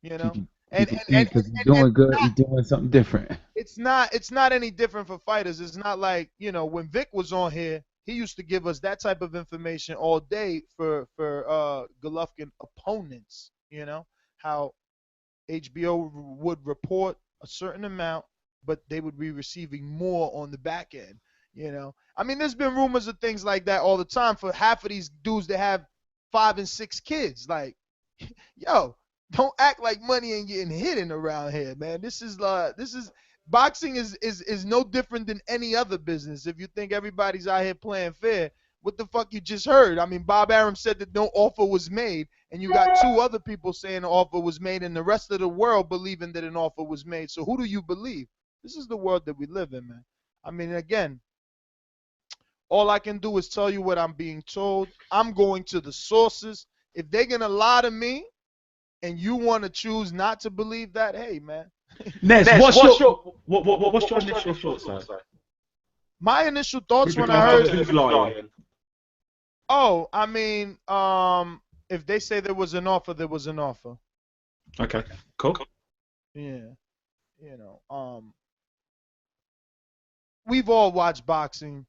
You know? People think because he's doing good, he's doing something different. It's not any different for fighters. It's not like, you know, when Vic was on here, he used to give us that type of information all day for Golovkin opponents, you know, how HBO would report a certain amount, but they would be receiving more on the back end, you know. I mean, there's been rumors of things like that all the time for half of these dudes that have 5 and 6 kids. Like, yo, don't act like money ain't getting hidden around here, man. This is boxing is no different than any other business. If you think everybody's out here playing fair, what the fuck you just heard? I mean, Bob Arum said that no offer was made, and you got 2 other people saying an offer was made, and the rest of the world believing that an offer was made. So who do you believe? This is the world that we live in, man. I mean, again, All I can do is tell you what I'm being told. I'm going to the sources. If they're going to lie to me and you want to choose not to believe that, hey, man. Nez, what's your initial thoughts, though? My initial thoughts when I heard who's lying. Oh, I mean, if they say there was an offer, there was an offer. Okay, cool. Yeah, we've all watched boxing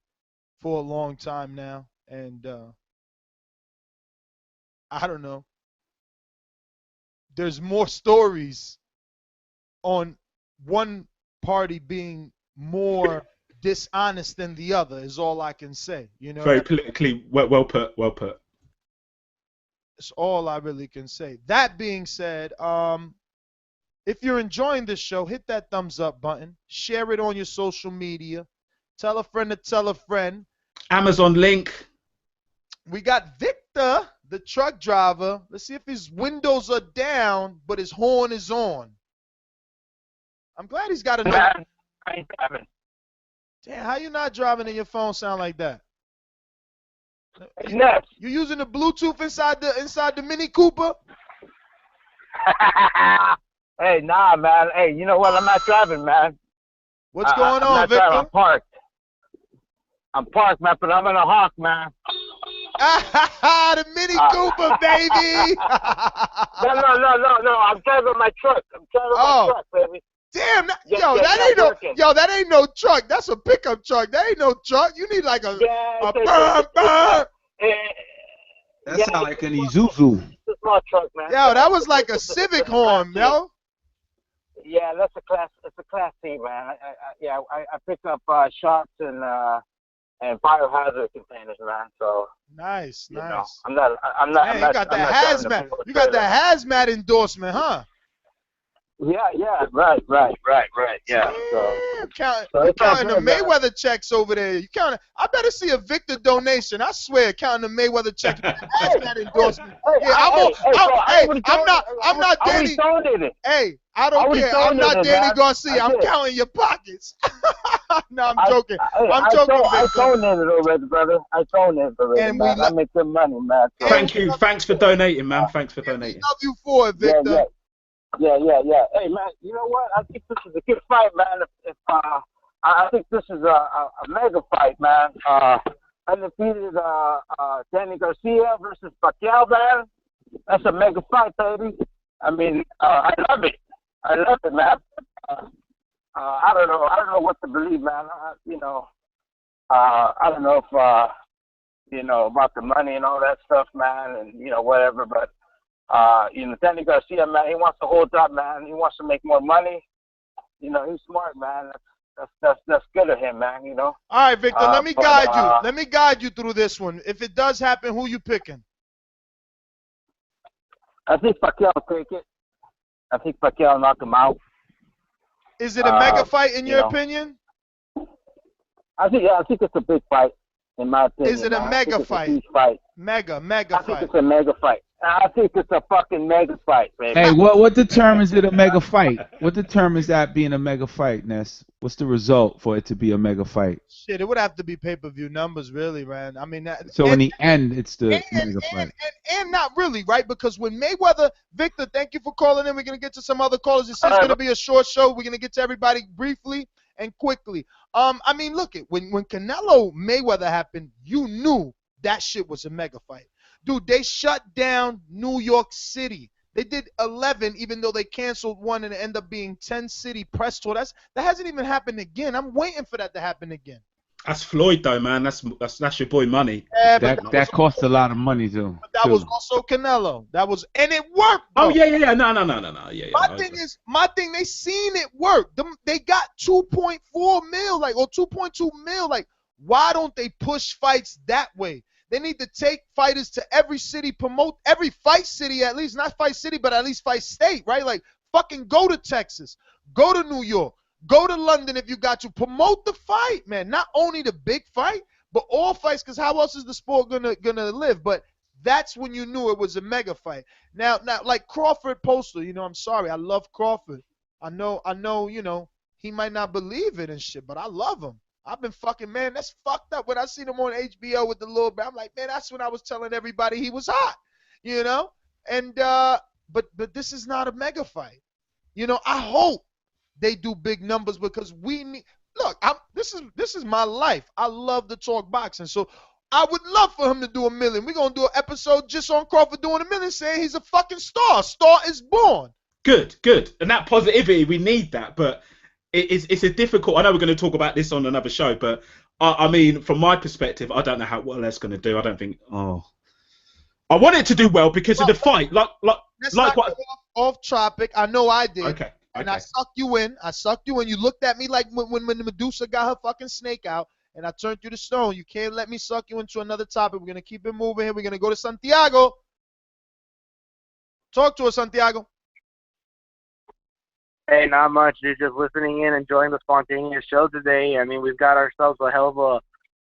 for a long time now, and I don't know. There's more stories on one party being more dishonest than the other is all I can say. Very politically well put. It's all I really can say. That being said, if you're enjoying this show, hit that thumbs up button. Share it on your social media. Tell a friend to tell a friend. Amazon link. We got Victor, the truck driver. Let's see if his windows are down, but his horn is on. I'm glad he's got enough. I ain't driving. Damn, how you not driving and your phone sound like that? It's nuts. You using the Bluetooth inside the Mini Cooper? Hey, nah, man. Hey, you know what? I'm not driving, man. What's going on, not Victor? Driving. I'm parked, man, but I'm in a Hawk, man. The Mini Cooper, baby. No. I'm driving my truck. My truck, baby. Damn, that ain't no truck. That's a pickup truck. That ain't no truck. You need like a burn. That sound like an Isuzu. It's a small truck, man. Yo, that was like a Civic horn, yo. Yeah, that's a class. It's a class C, man. I pick up shots and biohazard containers, man. So nice. I'm not. Hey, you got the hazmat. You got the hazmat endorsement, huh? Yeah, right. Yeah. You counting the Mayweather checks over there. You counting? I better see a Victor donation. I swear, counting the Mayweather check. Hazmat endorsement. I'm not Danny. Hey, I don't care. I'm not Danny Garcia. I'm counting your pockets. No, I'm joking. I'm joking, Victor. I donated already, brother. And I make good money, man. So. Thank you. Thanks for donating, man. Thanks for donating. Love you for it, Victor. Yeah. Hey, man, you know what? I think this is a good fight, man. I think this is a mega fight, man. Undefeated Danny Garcia versus Pacquiao, man. That's a mega fight, baby. I mean, I love it, man. I don't know what to believe, man. I don't know if about the money and all that stuff, man, and whatever, but. Danny Garcia, man, he wants to hold up, man. He wants to make more money. He's smart, man. That's good of him, man. All right, Victor, let me guide you. Let me guide you through this one. If it does happen, who you picking? I think Pacquiao will take it. I think Pacquiao will knock him out. Is it a mega fight in your opinion? I think it's a big fight, in my opinion. Is it a mega fight? Mega fight. I think it's a mega fight. I think it's a fucking mega fight, baby. Hey, what determines it a mega fight? What determines that being a mega fight, Ness? What's the result for it to be a mega fight? Shit, it would have to be pay-per-view numbers, really, man. I mean, in the end, it's the mega fight. And not really, right? Because when Mayweather, Victor, thank you for calling in. We're gonna get to some other callers. It's gonna be a short show. We're gonna get to everybody briefly and quickly. I mean, look it when Canelo Mayweather happened, you knew that shit was a mega fight. Dude, they shut down New York City. They did 11, even though they canceled one, and it ended up being 10-city press tour. That hasn't even happened again. I'm waiting for that to happen again. That's Floyd, though, man. That's your boy money. Yeah, that costs a lot of money, too. But that was also Canelo. And it worked. Bro. Oh yeah. No. Yeah. My thing, they seen it work. They got 2.4 mil, or 2.2 mil. Like, why don't they push fights that way? They need to take fighters to every city, promote every fight city at least, not fight city, but at least fight state, right? Like, fucking go to Texas, go to New York, go to London if you got to. Promote the fight, man. Not only the big fight, but all fights, because how else is the sport gonna live? But that's when you knew it was a mega fight. Now, like Crawford Postal, I'm sorry, I love Crawford. I know, he might not believe it and shit, but I love him. I've been fucking, man, that's fucked up. When I seen him on HBO with the little bit, I'm like, man, that's when I was telling everybody he was hot, you know? And but this is not a mega fight. You know, I hope they do big numbers because we need. Look, this is my life. I love to talk boxing, so I would love for him to do $1 million. We're gonna do an episode just on Crawford doing $1 million, saying he's a fucking star. Star is born. Good, and that positivity, we need that. But it's a difficult. I know we're going to talk about this on another show, but I mean, from my perspective, I don't know how well that's going to do. I don't think. Oh, I want it to do well because of the fight. Like what? Off topic. I know I did. Okay. And I sucked you in. You looked at me like when Medusa got her fucking snake out, and I turned you to stone. You can't let me suck you into another topic. We're gonna keep it moving here. We're gonna go to Santiago. Talk to us, Santiago. Hey, not much, dude. Just listening in, enjoying the spontaneous show today. I mean, we've got ourselves a hell of a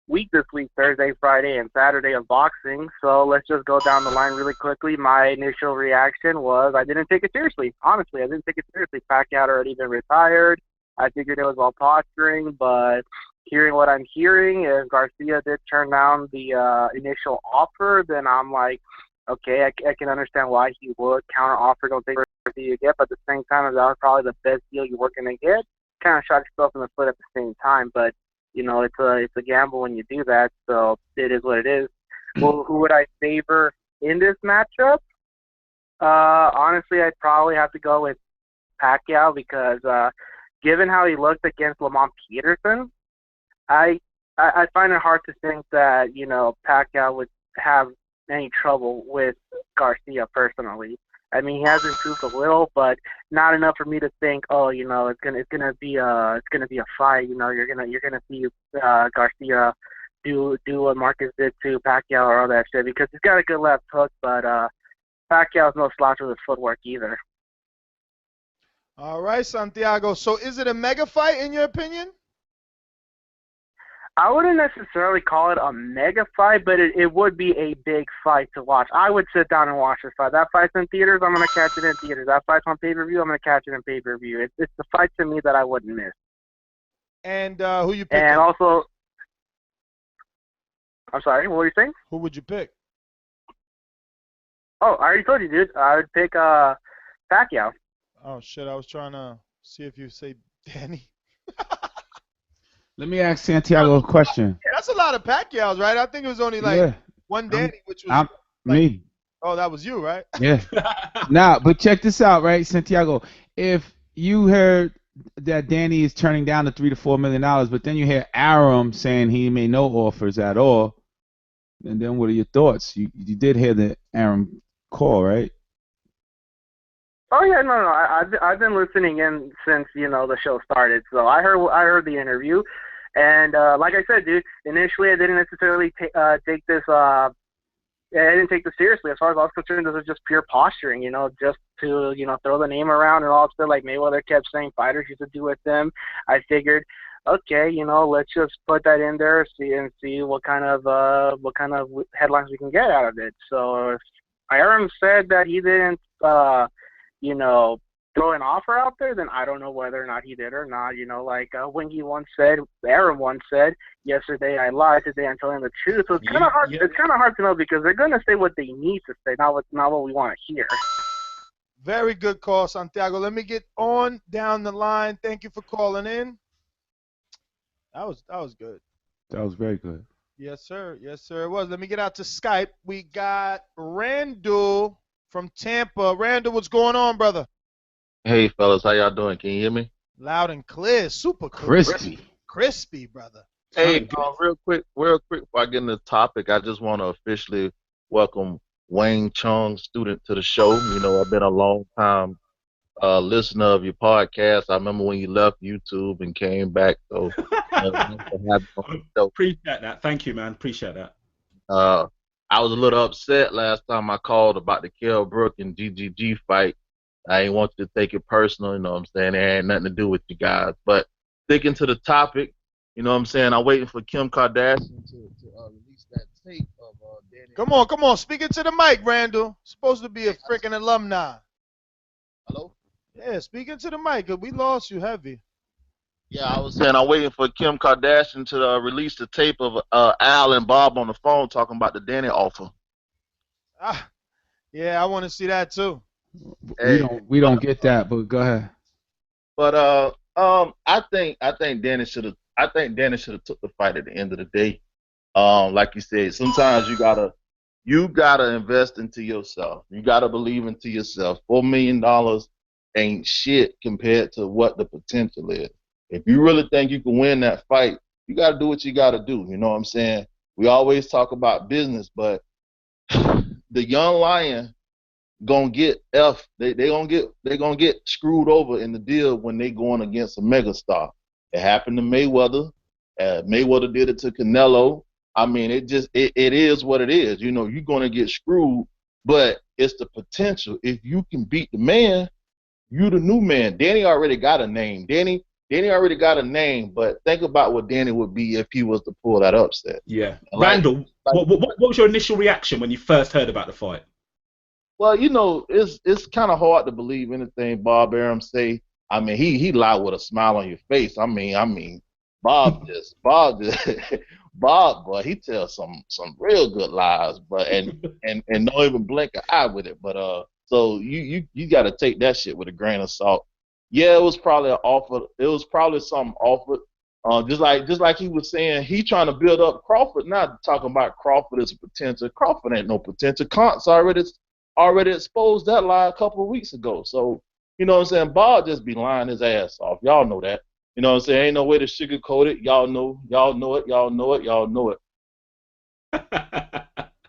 week this week, Thursday, Friday, and Saturday of boxing. So let's just go down the line really quickly. My initial reaction was I didn't take it seriously. Honestly, I didn't take it seriously. Pacquiao had already been retired. I figured it was all posturing, but hearing what I'm hearing, if Garcia did turn down the initial offer, then I'm like, okay, I can understand why he would counter offer. Don't think you get, but at the same time, that was probably the best deal you were going to get. Kind of shot yourself in the foot at the same time, but you know, it's a gamble when you do that, so it is what it is. Well, who would I favor in this matchup? Honestly, I'd probably have to go with Pacquiao because given how he looked against Lamont Peterson, I find it hard to think that, you know, Pacquiao would have any trouble with Garcia personally. I mean, he has improved a little, but not enough for me to think, oh, you know, it's gonna be a fight. You know, you're gonna see Garcia do what Marcus did to Pacquiao or all that shit because he's got a good left hook, but Pacquiao's no slouch with his footwork either. All right, Santiago. So is it a mega fight in your opinion? I wouldn't necessarily call it a mega fight, but it would be a big fight to watch. I would sit down and watch this fight. That fight's in theaters, I'm going to catch it in theaters. That fight's on pay-per-view, I'm going to catch it in pay-per-view. It's a fight to me that I wouldn't miss. And who you pick? And also, I'm sorry, what were you saying? Who would you pick? Oh, I already told you, dude. I would pick Pacquiao. Oh, shit, I was trying to see if you say Danny. Let me ask Santiago a question. That's a lot of Pacquiaos, right? I think it was only like one Danny, which was me. Oh, that was you, right? Yeah. Nah, but check this out, right, Santiago. If you heard that Danny is turning down the $3 to $4 million, but then you hear Arum saying he made no offers at all, and then what are your thoughts? You did hear the Arum call, right? Oh yeah, no. I've been listening in since, you know, the show started. So I heard the interview, and like I said, dude, initially I didn't necessarily take this. I didn't take this seriously. As far as I was concerned, this was just pure posturing, you know, just to, you know, throw the name around and all that. Like Mayweather kept saying fighters used to do with them. I figured, okay, you know, let's just put that in there, see what kind of headlines we can get out of it. So if Aaron said that he didn't, you know, throw an offer out there, then I don't know whether or not he did or not. You know, like Wingy once said, Aaron once said, yesterday I lied, today I'm telling the truth. So it's kind of hard. It's kind of hard to know because they're gonna say what they need to say, not what we want to hear. Very good call, Santiago. Let me get on down the line. Thank you for calling in. That was good. That was very good. Yes, sir. Yes, sir. It was. Let me get out to Skype. We got Randall from Tampa. Randall, what's going on, brother? Hey, fellas, how y'all doing? Can you hear me? Loud and clear. Super clear. Crispy, brother. Hey, real quick, before I get into the topic, I just want to officially welcome Wayne Chung, student, to the show. You know, I've been a long time listener of your podcast. I remember when you left YouTube and came back. So, appreciate that. Thank you, man. Appreciate that. I was a little upset last time I called about the Kell Brook and GGG fight. I didn't want you to take it personal, you know what I'm saying? It had nothing to do with you guys. But sticking to the topic, you know what I'm saying? I'm waiting for Kim Kardashian to release that tape of Danny. Come on. Speak into the mic, Randall. Supposed to be a freaking alumni. Hello? Yeah, speak into the mic, because we lost you heavy. Yeah, I was saying I'm waiting for Kim Kardashian to release the tape of Al and Bob on the phone talking about the Danny offer. Yeah, I want to see that too. Hey, We don't get that, but go ahead. but I think Danny should have took the fight at the end of the day. Like you said, sometimes you gotta invest into yourself. You gotta believe into yourself. $4 million ain't shit compared to what the potential is. If you really think you can win that fight, you gotta do what you gotta do. You know what I'm saying? We always talk about business, but the young lion gonna get they gonna get screwed over in the deal when they going against a megastar. It happened to Mayweather. Mayweather did it to Canelo. I mean, it is what it is. You know, you're gonna get screwed, but it's the potential. If you can beat the man, you the new man. Danny already got a name. Danny already got a name, but think about what Danny would be if he was to pull that upset. Yeah. Randall, what was your initial reaction when you first heard about the fight? Well, you know, it's kind of hard to believe anything Bob Arum say. I mean, he lied with a smile on your face. I mean, Bob Bob, boy, he tells some real good lies, but and don't even blink an eye with it. But so you got to take that shit with a grain of salt. Yeah, it was probably an offer. It was probably something offered. Just like he was saying, he trying to build up Crawford. Not talking about Crawford as a potential. Crawford ain't no potential. Kant's already exposed that lie a couple of weeks ago. So, you know what I'm saying? Bob just be lying his ass off. Y'all know that. You know what I'm saying? Ain't no way to sugarcoat it. Y'all know it.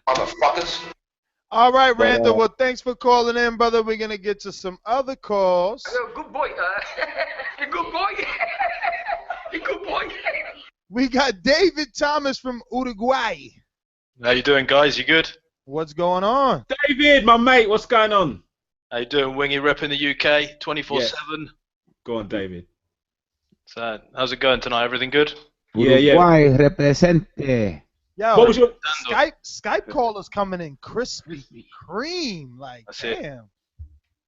Motherfuckers. All right, Randall. Well, thanks for calling in, brother. We're going to get to some other calls. Good boy. Good boy. Good boy. We got David Thomas from Uruguay. How you doing, guys? You good? What's going on? David, my mate, what's going on? How you doing, Wingy? Rep in the UK, 24/7. Go on, David. So, how's it going tonight? Everything good? Uruguay represente. Yo, what was your Skype callers coming in crispy cream? Like, That's damn. it.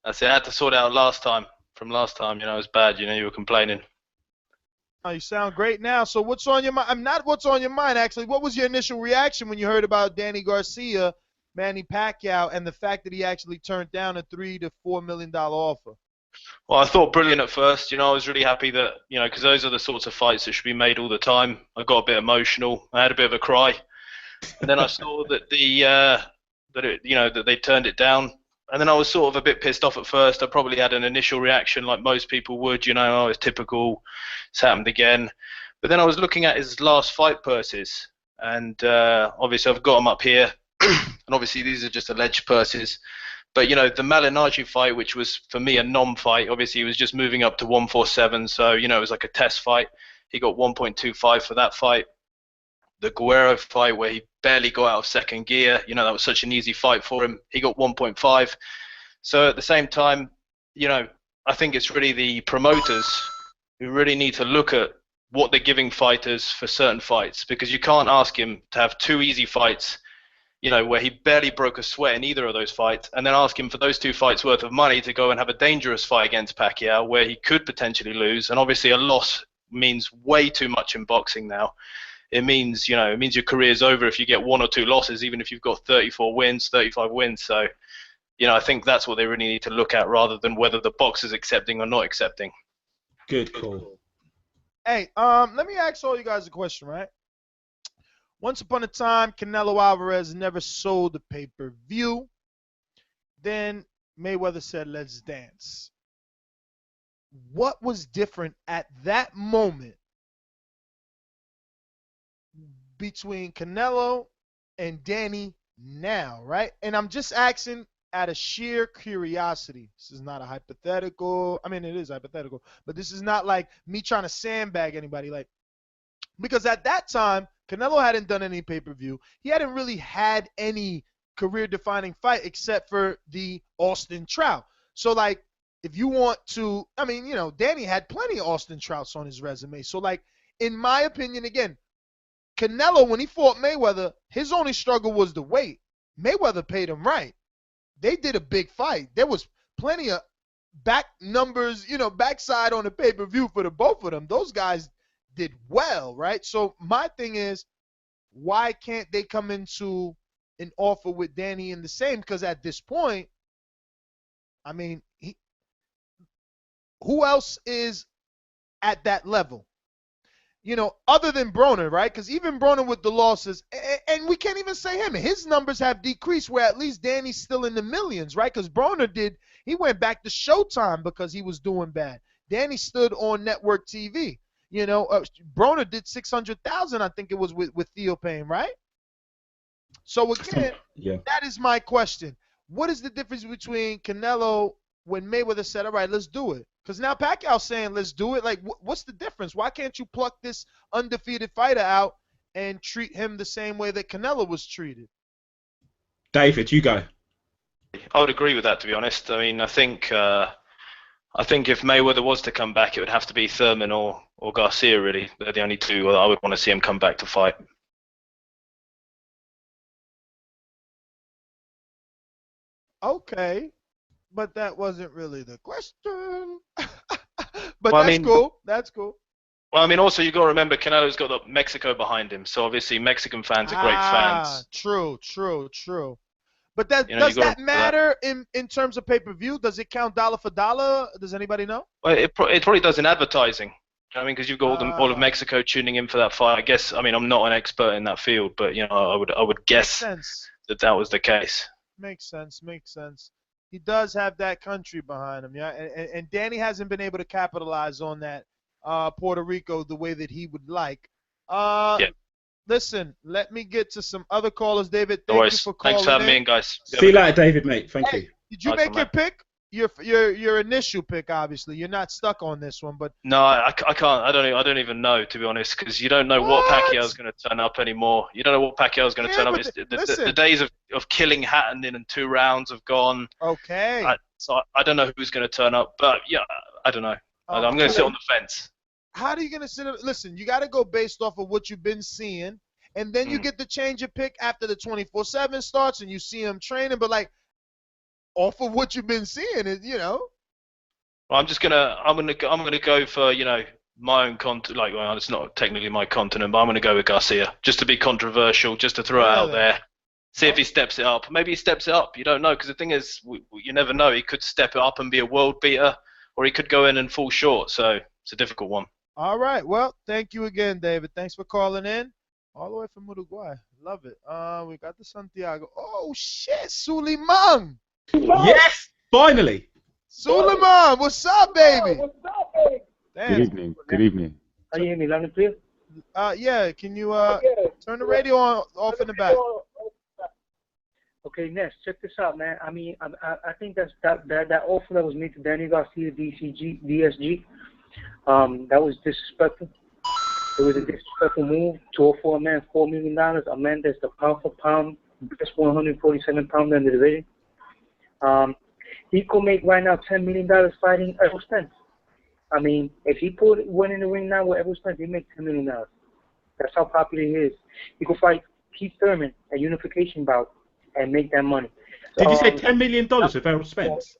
That's it. I had to sort it out last time. From last time, you know, it was bad. You know, you were complaining. Oh, you sound great now. So what's on your mind? I'm not what's on your mind, actually. What was your initial reaction when you heard about Danny Garcia, Manny Pacquiao, and the fact that he actually turned down a $3 to $4 million offer? Well, I thought brilliant at first. You know, I was really happy that, you know, because those are the sorts of fights that should be made all the time. I got a bit emotional. I had a bit of a cry. And then I saw that that they turned it down. And then I was sort of a bit pissed off at first. I probably had an initial reaction like most people would, you know, oh, it's typical, it's happened again. But then I was looking at his last fight purses, and obviously I've got them up here, and obviously these are just alleged purses. But, you know, the Malignaggi fight, which was, for me, a non-fight, obviously he was just moving up to 147, so, you know, it was like a test fight. He got 1.25 for that fight. The Guerrero fight, where he barely got out of second gear, you know, that was such an easy fight for him. He got 1.5. So at the same time, you know, I think it's really the promoters who really need to look at what they're giving fighters for certain fights, because you can't ask him to have two easy fights, you know, where he barely broke a sweat in either of those fights, and then ask him for those 2 fights worth of money to go and have a dangerous fight against Pacquiao where he could potentially lose. And obviously a loss means way too much in boxing now. It means, you know, it means your career's over if you get 1 or 2 losses, even if you've got 34 wins, 35 wins. So, you know, I think that's what they really need to look at rather than whether the boxer's accepting or not accepting. Good call. Hey, let me ask all you guys a question, right? Once upon a time, Canelo Alvarez never sold a pay-per-view. Then Mayweather said, let's dance. What was different at that moment between Canelo and Danny now, right? And I'm just asking out of sheer curiosity. This is not a hypothetical. I mean, it is hypothetical, but this is not like me trying to sandbag anybody. Like, because at that time, Canelo hadn't done any pay-per-view. He hadn't really had any career-defining fight except for the Austin Trout. So, like, if you want to, I mean, you know, Danny had plenty of Austin Trouts on his resume. So, like, in my opinion, again, Canelo, when he fought Mayweather, his only struggle was the weight. Mayweather paid him right. They did a big fight. There was plenty of back numbers, backside on the pay-per-view for the both of them. Those guys did well, right? So my thing is, why can't they come into an offer with Danny in the same? Because at this point, I mean, who else is at that level? Other than Broner, right? Because even Broner with the losses, and we can't even say him. His numbers have decreased where at least Danny's still in the millions, right? Because Broner he went back to Showtime because he was doing bad. Danny stood on network TV. Broner did 600,000, I think it was with Theo Payne, right? So again, that is my question. What is the difference between Canelo when Mayweather said, all right, let's do it? Because now Pacquiao's saying, let's do it. Like, what's the difference? Why can't you pluck this undefeated fighter out and treat him the same way that Canelo was treated? David, you go. I would agree with that, to be honest. I mean, I think if Mayweather was to come back, it would have to be Thurman or Garcia, really. They're the only two I would want to see him come back to fight. Okay, but that wasn't really the question. But well, cool. That's cool. Well, I mean, also you got to remember Canelo's got Mexico behind him, so obviously Mexican fans are great fans. True. But does that matter in terms of pay-per-view? Does it count dollar for dollar? Does anybody know? Well, it probably does in advertising. I mean, because you've got all of Mexico tuning in for that fight. I guess. I mean, I'm not an expert in that field, but I would guess that was the case. Makes sense. He does have that country behind him, yeah. And Danny hasn't been able to capitalize on that Puerto Rico the way that he would like. Listen, let me get to some other callers. David, thank you for calling. Thanks for having me in, guys. See you later, David, mate. Thank you. Did you make your pick? Your initial pick, obviously. You're not stuck on this one, but no, I can't. I don't even know, to be honest, because you don't know what Pacquiao's going to turn up anymore. You don't know what Pacquiao's going to turn up. The days of killing Hatton in 2 rounds have gone. Okay. So I don't know who's going to turn up, but yeah, I don't know. I'm going to sit on the fence. How are you going to sit? Listen, you got to go based off of what you've been seeing, and then you get to change your pick after the 24/7 starts, and you see him training. But off of what you've been seeing, Well, I'm gonna go for my own continent. Well, it's not technically my continent, but I'm gonna go with Garcia just to be controversial, just to throw it out there. See if he steps it up. Maybe he steps it up. You don't know, because the thing is, you never know. He could step it up and be a world beater, or he could go in and fall short. So it's a difficult one. All right. Well, thank you again, David. Thanks for calling in. All the way from Uruguay. Love it. We got the Santiago. Oh shit, Suleiman. Yes, finally. Suleiman, what's up, baby? Damn. Good evening. Are you hearing me loud and clear? Yeah. Can you turn the radio off in the back? Okay, Ness, check this out, man. I mean, I think that offer that was made to Danny Garcia, DSG, that was disrespectful. It was a disrespectful move to offer a man $4 million, a man that's the pound for pound, best 147 pounder in the division. He could make right now $10 million fighting Errol Spence. I mean, if he went in the ring now with Errol Spence, he'd make $10 million. That's how popular he is. He could fight Keith Thurman at unification bout and make that money. Did you say $10 million with Errol Spence?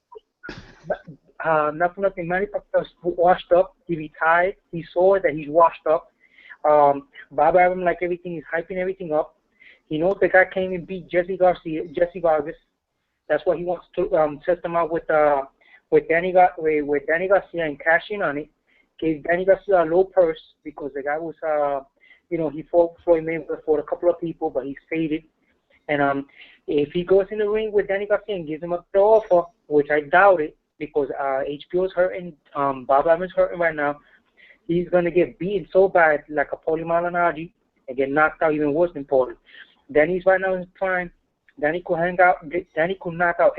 Not for nothing. Manny Pacquiao's washed up. He retired. He saw that he's washed up. Bob Arum, like everything, he's hyping everything up. He knows the guy came and beat Jesse Vargas. That's why he wants to test him out with Danny Garcia and cash in on it. Gave Danny Garcia a low purse because the guy was, he fought Floyd Mayweather for a couple of people, but he's faded. And if he goes in the ring with Danny Garcia and gives him a throw offer, which I doubt it, because HBO's hurting, Bob Arum's hurting right now, he's gonna get beaten so bad like a Paulie Malignaggi and get knocked out even worse than Paulie. Danny's right now in his prime. Danny could knock out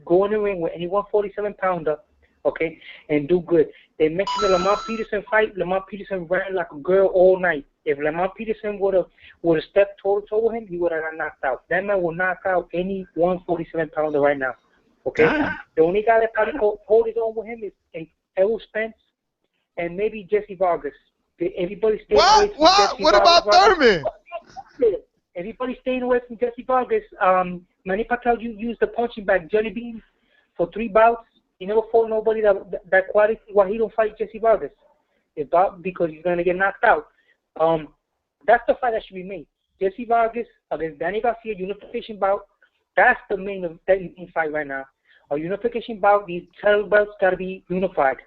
go in the ring with any 147 pounder, okay, and do good. They mentioned the Lamar Peterson fight. Lamar Peterson ran like a girl all night. If Lamar Peterson would have stepped toe to toe with him, he would have got knocked out. That man will knock out any 147 pounder right now. Okay, the only guy that probably hold his own with him is Errol Spence and maybe Jesse Vargas. Everybody stay away from Jesse What about Thurman? Everybody staying away from Jesse Vargas. Manny Pacquiao used the punching bag jelly beans for 3 bouts. He never fought nobody that quality. Why he don't fight Jesse Vargas? Because he's gonna get knocked out. That's the fight that should be made. Jesse Vargas against Danny Garcia, unification bout. That's the main fight right now. A unification bout. These title belts gotta be unified.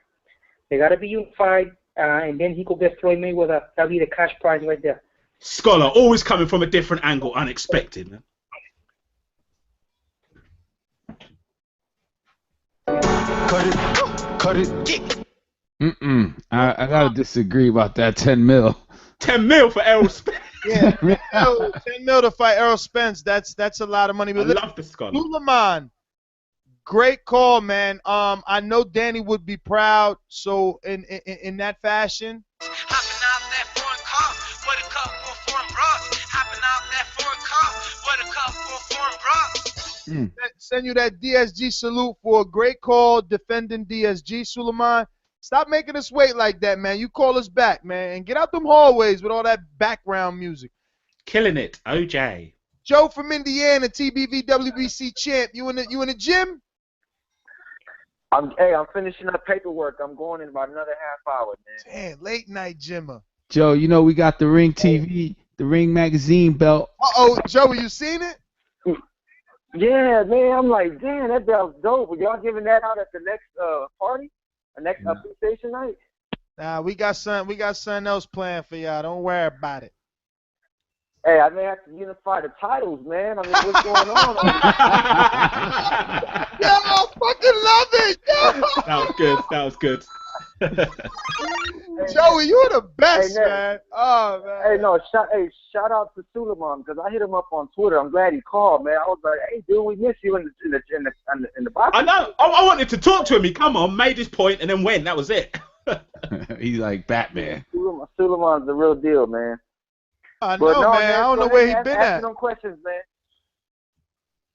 They gotta be unified, and then he could get Floyd Mayweather. That'll be the cash prize right there. Scholar, always coming from a different angle, unexpected, man. Cut it. I gotta disagree about that 10 mil. 10 mil for Errol Spence. Yeah, 10 mil to fight Errol Spence. That's a lot of money. But I love the Scholar. Suleiman, great call, man. I know Danny would be proud. So in that fashion. Send you that DSG salute for a great call defending DSG, Suleiman. Stop making us wait like that, man. You call us back, man, and get out them hallways with all that background music. Killing it, OJ. Joe from Indiana, TBV WBC champ. You in the gym? I'm finishing up paperwork. I'm going in about another half hour, man. Damn, late night gymmer. Joe, you know we got the Ring TV, the Ring magazine belt. Joe, you seen it? Yeah, man. I'm like, damn, that belt's dope. Are y'all giving that out at the next party? The next appreciation night? Nah, we got something else planned for y'all. Don't worry about it. Hey, I may have to unify the titles, man. I mean, what's going on? Yo, I fucking love it. Yo. That was good. Joey, you're the best, Hey, man. Oh, man. Hey, no, shout out to Suleiman because I hit him up on Twitter. I'm glad he called, man. I was like, hey, dude, we miss you in the box. I know. I wanted to talk to him. He come on, made his point, and then went. That was it. He's like Batman. Suleiman's the real deal, man. I know, man. I don't know where he been at. Ask them questions, man.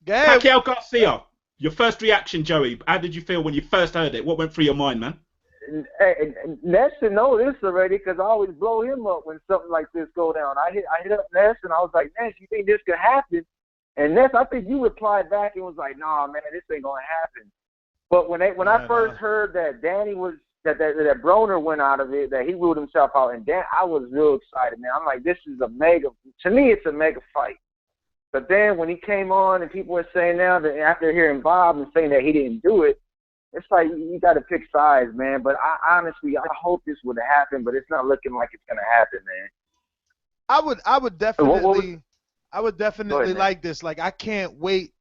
Pacquiao Garcia, your first reaction, Joey. How did you feel when you first heard it? What went through your mind, man? Hey, Ness should know this already because I always blow him up when something like this go down. I hit up Ness and I was like, Ness, you think this could happen? And Ness, I think you replied back and was like, nah, man, this ain't gonna happen. But when I first heard that Danny was that Broner went out of it, that he ruled himself out, and I was real excited, man. I'm like, this is a mega. To me, it's a mega fight. But then when he came on and people were saying now that after hearing Bob and saying that he didn't do it, it's like you got to pick sides, man. But I honestly hope this would have happened, but it's not looking like it's gonna happen, man. I would definitely ahead, like this. Like I can't wait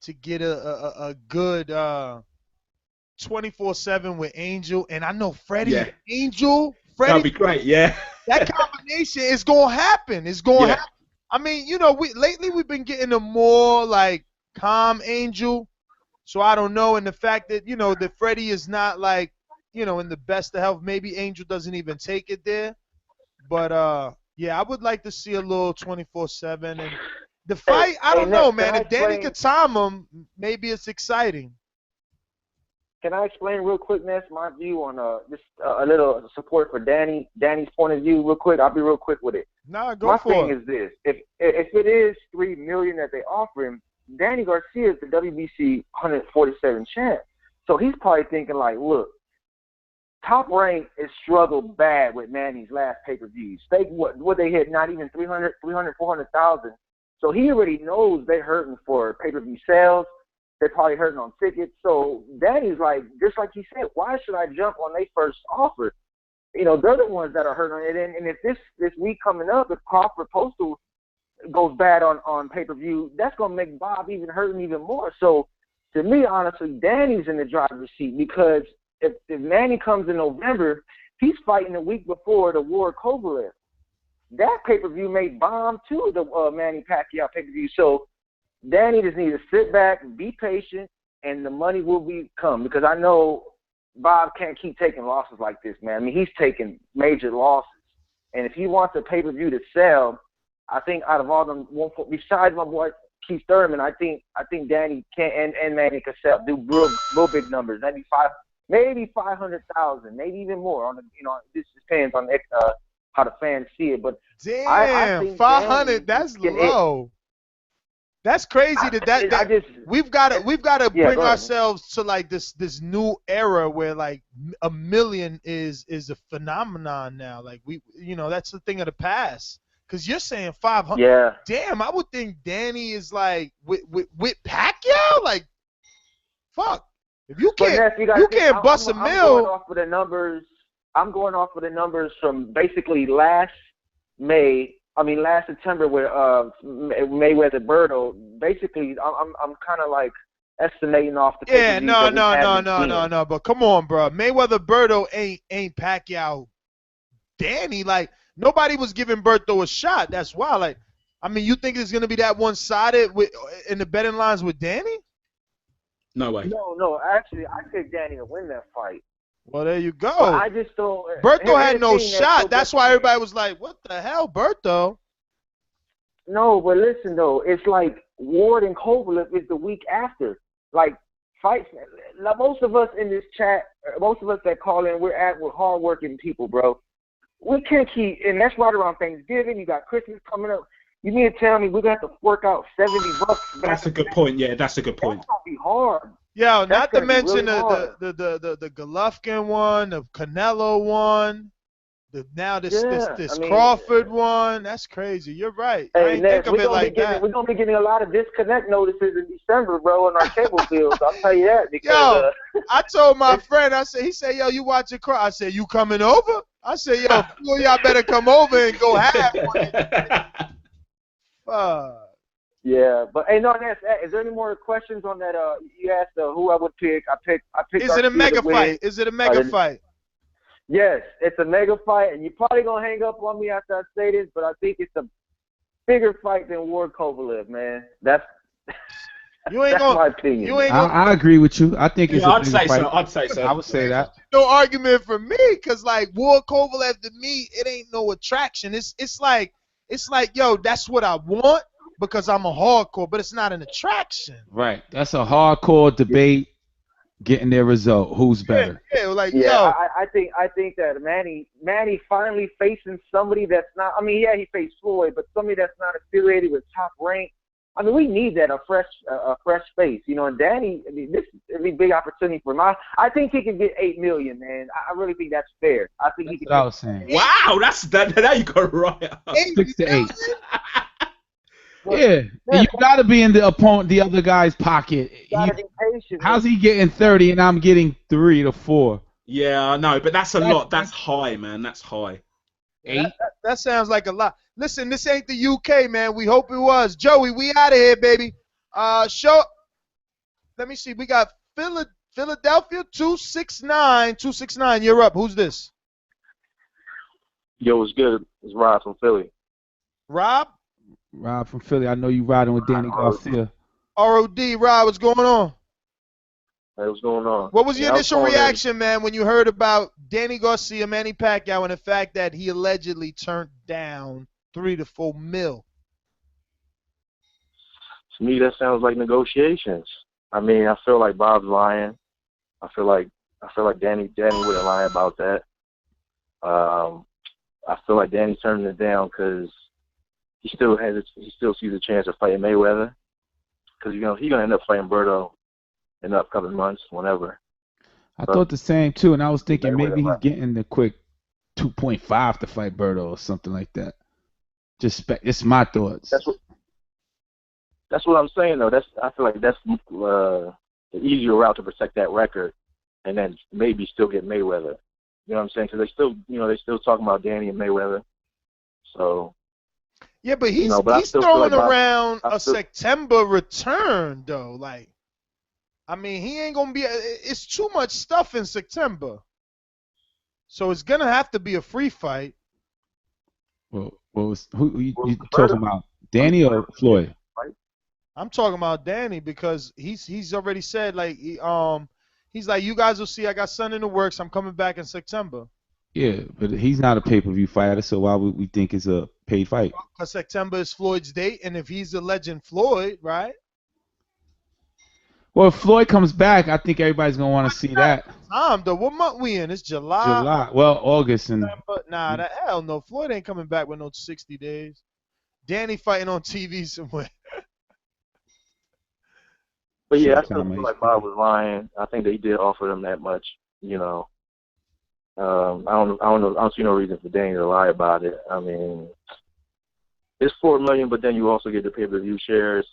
to get a good 24/7 with Angel, and I know Freddie and Angel. That'd be great, yeah. That combination is gonna happen. It's gonna happen. I mean, you know, lately we've been getting a more like calm Angel. So I don't know, and the fact that that Freddie is not like in the best of health, maybe Angel doesn't even take it there. But yeah, I would like to see a little 24/7 and the fight. I don't know, man. If Danny could time him, maybe it's exciting. Can I explain real quick, Ness, my view on just a little support for Danny's point of view, real quick? I'll be real quick with it. Nah, go my for it. My thing is this: if it is $3 million that they offer him, Danny Garcia is the WBC 147 champ. So he's probably thinking like, look, Top Rank has struggled bad with Manny's last pay-per-views. What they hit, not even 300, 400,000. So he already knows they're hurting for pay-per-view sales. They're probably hurting on tickets. So Danny's like, just like he said, why should I jump on their first offer? They're the ones that are hurting on it. And if this week coming up, if Crawford Postal goes bad on pay-per-view, that's going to make Bob even hurting even more. So, to me, honestly, Danny's in the driver's seat because if Manny comes in November, he's fighting the week before the War Kovalev. That pay-per-view may bomb, too, the Manny Pacquiao pay-per-view. So, Danny just needs to sit back and be patient, and the money will come because I know Bob can't keep taking losses like this, man. I mean, he's taking major losses. And if he wants a pay-per-view to sell, I think out of all them, besides my boy Keith Thurman, I think Danny can and Manny can do real big numbers. Maybe 500,000, maybe even more. On this depends on how the fans see it. But damn, I think 500, that's low. That's crazy we've got to bring go ahead. ourselves to like this new era where like a million is a phenomenon now. Like that's the thing of the past. Cause you're saying 500. Yeah. Damn, I would think Danny is like with Pacquiao. Like, fuck. If you can't bust a I'm mill. going off of the numbers. I'm going off of the numbers from basically last September with Mayweather Berto. Basically, I'm kind of like estimating off the pay-per-views that we haven't seen. No. But come on, bro. Mayweather Berto ain't Pacquiao. Danny, like nobody was giving Berto a shot. That's why. Like, I mean, you think it's gonna be that one-sided in the betting lines with Danny? No way. No. Actually, I picked Danny to win that fight. Well, there you go. But I just don't. Berto had no shot. That's why everybody was like, "What the hell, Berto?" No, but listen though, it's like Ward and Kovalev is the week after. Like fights. Like most of us in this chat, most of us that call in, we're hardworking people, bro. We can't keep, and that's right around Thanksgiving. You got Christmas coming up. You mean to tell me we're gonna have to fork out $70? That's a good point. Yeah, that's a good point. That's gonna be hard. Yo, not to be mention really hard. the Golovkin one, the Canelo one, this I mean, Crawford one. That's crazy. You're right. I Hey, ain't Ness, think of it like that. we're gonna be getting a lot of disconnect notices in December, bro, on our cable bills. I'll tell you that because. I told my friend, he said, yo, you watching Crawford? I said, you coming over? I said, yo, y'all better come over and go half on it. Fuck. Yeah, but hey, no, Ness, is there any more questions on that? You asked who I would pick. I picked. Is it a mega fight? Is it a mega fight? Yes, it's a mega fight, and you're probably gonna hang up on me after I say this, but I think it's a bigger fight than Ward Kovalev, man. That's my opinion. I agree with you. I think it's a I'd bigger say fight. so. I'd say so. I would say that. No argument for me, cause like Ward Kovalev to me, it ain't no attraction. It's like yo, that's what I want because I'm a hardcore, but it's not an attraction. Right. That's a hardcore debate. Getting their result. Who's better? I think that Manny finally facing somebody that's not. I mean, yeah, he faced Floyd, but somebody that's not affiliated with Top Rank. I mean, we need that a fresh face, And Danny, I mean, this is a big opportunity for him. I think he can get $8 million, man. I really think that's fair. I think he can. That's what I was saying. Wow, that's that. Now you got it right. 6 to 8. Yeah, you gotta be in the other guy's pocket. How's he getting 30 and I'm getting 3 to 4? Yeah, I know, but that's a lot. That's high, man. That's high. 8. That sounds like a lot. Listen, this ain't the UK, man. We hope it was. Joey, we out of here, baby. Let me see. We got Philadelphia 269. You're up. Who's this? Yo, what's good? It's Rob from Philly. Rob from Philly. I know you riding with Danny Garcia. ROD, Rob, what's going on? Hey, what's going on? What was your initial reaction, man, when you heard about Danny Garcia, Manny Pacquiao, and the fact that he allegedly turned down $3 to $4 million? To me, that sounds like negotiations. I mean, I feel like Bob's lying. I feel like Danny wouldn't lie about that. I feel like Danny turned it down because he still sees a chance of fighting Mayweather. Because he's gonna end up fighting Berto in the upcoming months, whenever. I thought the same too, and I was thinking maybe he's getting the quick 2.5 to fight Berto or something like that. It's my thoughts. That's what I'm saying though. I feel like that's the easier route to protect that record, and then maybe still get Mayweather. You know what I'm saying? Because they still talking about Danny and Mayweather. So. Yeah, but he's throwing around a September return though. Like, I mean, he ain't gonna be. It's too much stuff in September, so it's gonna have to be a free fight. Well, who you talking about? Danny or Floyd? I'm talking about Danny because he's already said like he's like, you guys will see I got something in the works. I'm coming back in September. Yeah, but he's not a pay-per-view fighter, so why would we think it's a paid fight? Because September is Floyd's date, and if he's the legend Floyd, right? Well, if Floyd comes back, I think everybody's gonna want to see that. Though, what month we in? It's July. July. Well, August and. Nah, hell no. Floyd ain't coming back with no 60 days. Danny fighting on TV somewhere. But yeah, I still Showtime feel like HD. Bob was lying. I think they did offer them that much. You know, I don't see no reason for Danny to lie about it. I mean, it's $4 million, but then you also get the pay-per-view shares.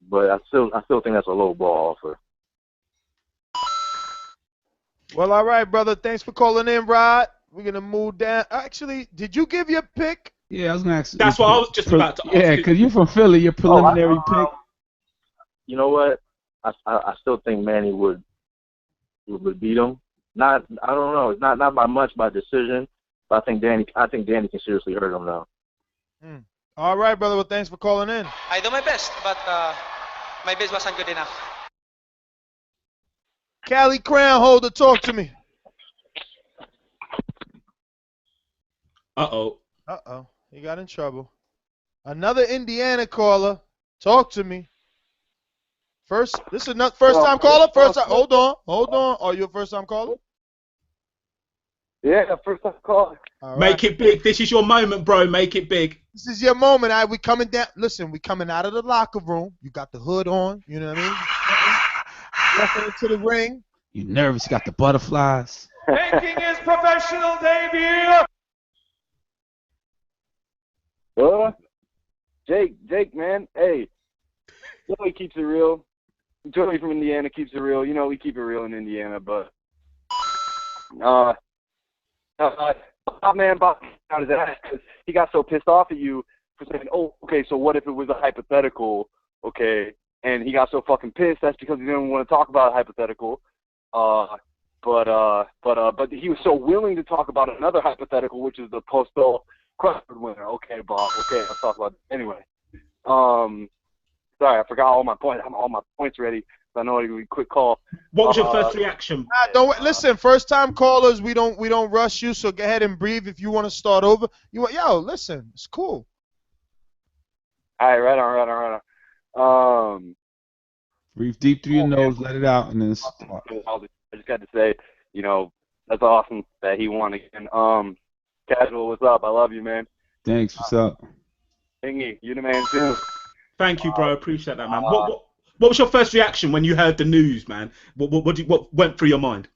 But I still think that's a low ball offer. Well, all right, brother. Thanks for calling in, Rod. We're gonna move down. Actually, did you give your pick? Yeah, I was gonna ask. That's what I was just about to ask. Yeah, because you're from Philly. Your preliminary pick. You know what? I still think Manny would beat him. Not, I don't know. It's not by much by decision, but I think Danny can seriously hurt him now. All right, brother. Well, thanks for calling in. I do my best, but my best wasn't good enough. Cali Crown Holder, talk to me. Uh-oh. He got in trouble. Another Indiana caller, talk to me. This is not first time caller. Hold on. Are you a first time caller? Yeah, first time caller. All right. Make it big. This is your moment, bro. Make it big. This is your moment. We coming down. Listen, we coming out of the locker room. You got the hood on. You know what I mean? Walking into the ring. You nervous? You got the butterflies. Making his professional debut. Jake, man, hey, Joey keeps it real. Joey from Indiana keeps it real. You know, we keep it real in Indiana, but Bob out his ass because he got so pissed off at you for saying, oh, okay, so what if it was a hypothetical, okay? And he got so fucking pissed. That's because he didn't want to talk about a hypothetical. But he was so willing to talk about another hypothetical, which is the postal Crawford winner. Okay, Bob. Okay, let's talk about it. Anyway. Sorry, I forgot all my points. I have all my points ready. I know it'll be a quick call. What was your first reaction? Listen, first time callers, we don't rush you, so go ahead and breathe if you want to start over. Listen, it's cool. All right, right on. Breathe deep through your nose, let it out, and then start. I just got to say, that's awesome that he won again. Casual, what's up? I love you, man. Thanks. What's up? Thingy, you the man too. Thank you, bro. Appreciate that, man. What was your first reaction when you heard the news, man? What went through your mind?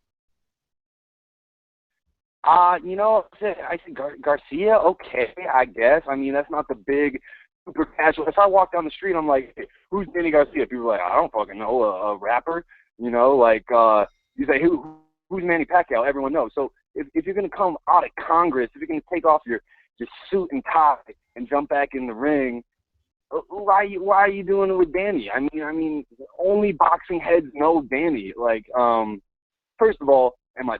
I think Garcia, okay, I guess. I mean, that's not the big, super casual. If I walk down the street, I'm like, hey, who's Danny Garcia? People are like, I don't fucking know, a rapper. You say, who's Manny Pacquiao? Everyone knows. So if you're going to come out of Congress, if you're going to take off your suit and tie and jump back in the ring, why are you doing it with Danny? I mean, only boxing heads know Danny. First of all, and my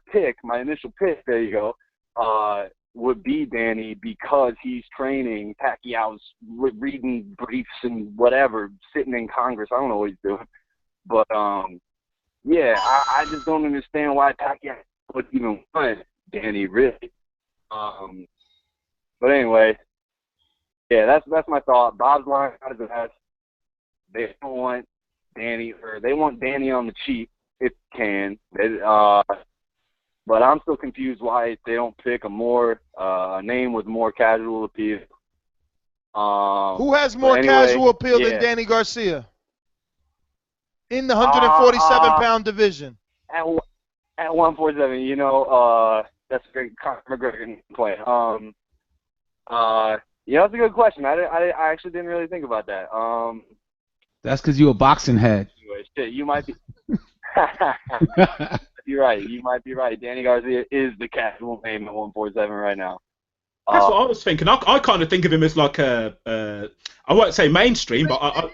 initial pick, there you go, would be Danny because he's training Pacquiao's reading briefs and whatever, sitting in Congress. I don't know what he's doing, but yeah, I just don't understand why Pacquiao would even want Danny really. But anyway. Yeah, that's my thought. Bob's lying out of his ass. They don't want Danny, or they want Danny on the cheap if they can. But I'm still confused why they don't pick a name with more casual appeal. Who has more casual appeal than Danny Garcia in the 147-pound division? At 147, that's a great Conor McGregor play. That's a good question. I actually didn't really think about that. That's because you're a boxing head. Anyway, shit, you might be. You're right. You might be right. Danny Garcia is the casual name at 147 right now. That's what I was thinking. I kind of think of him as like I won't say mainstream, but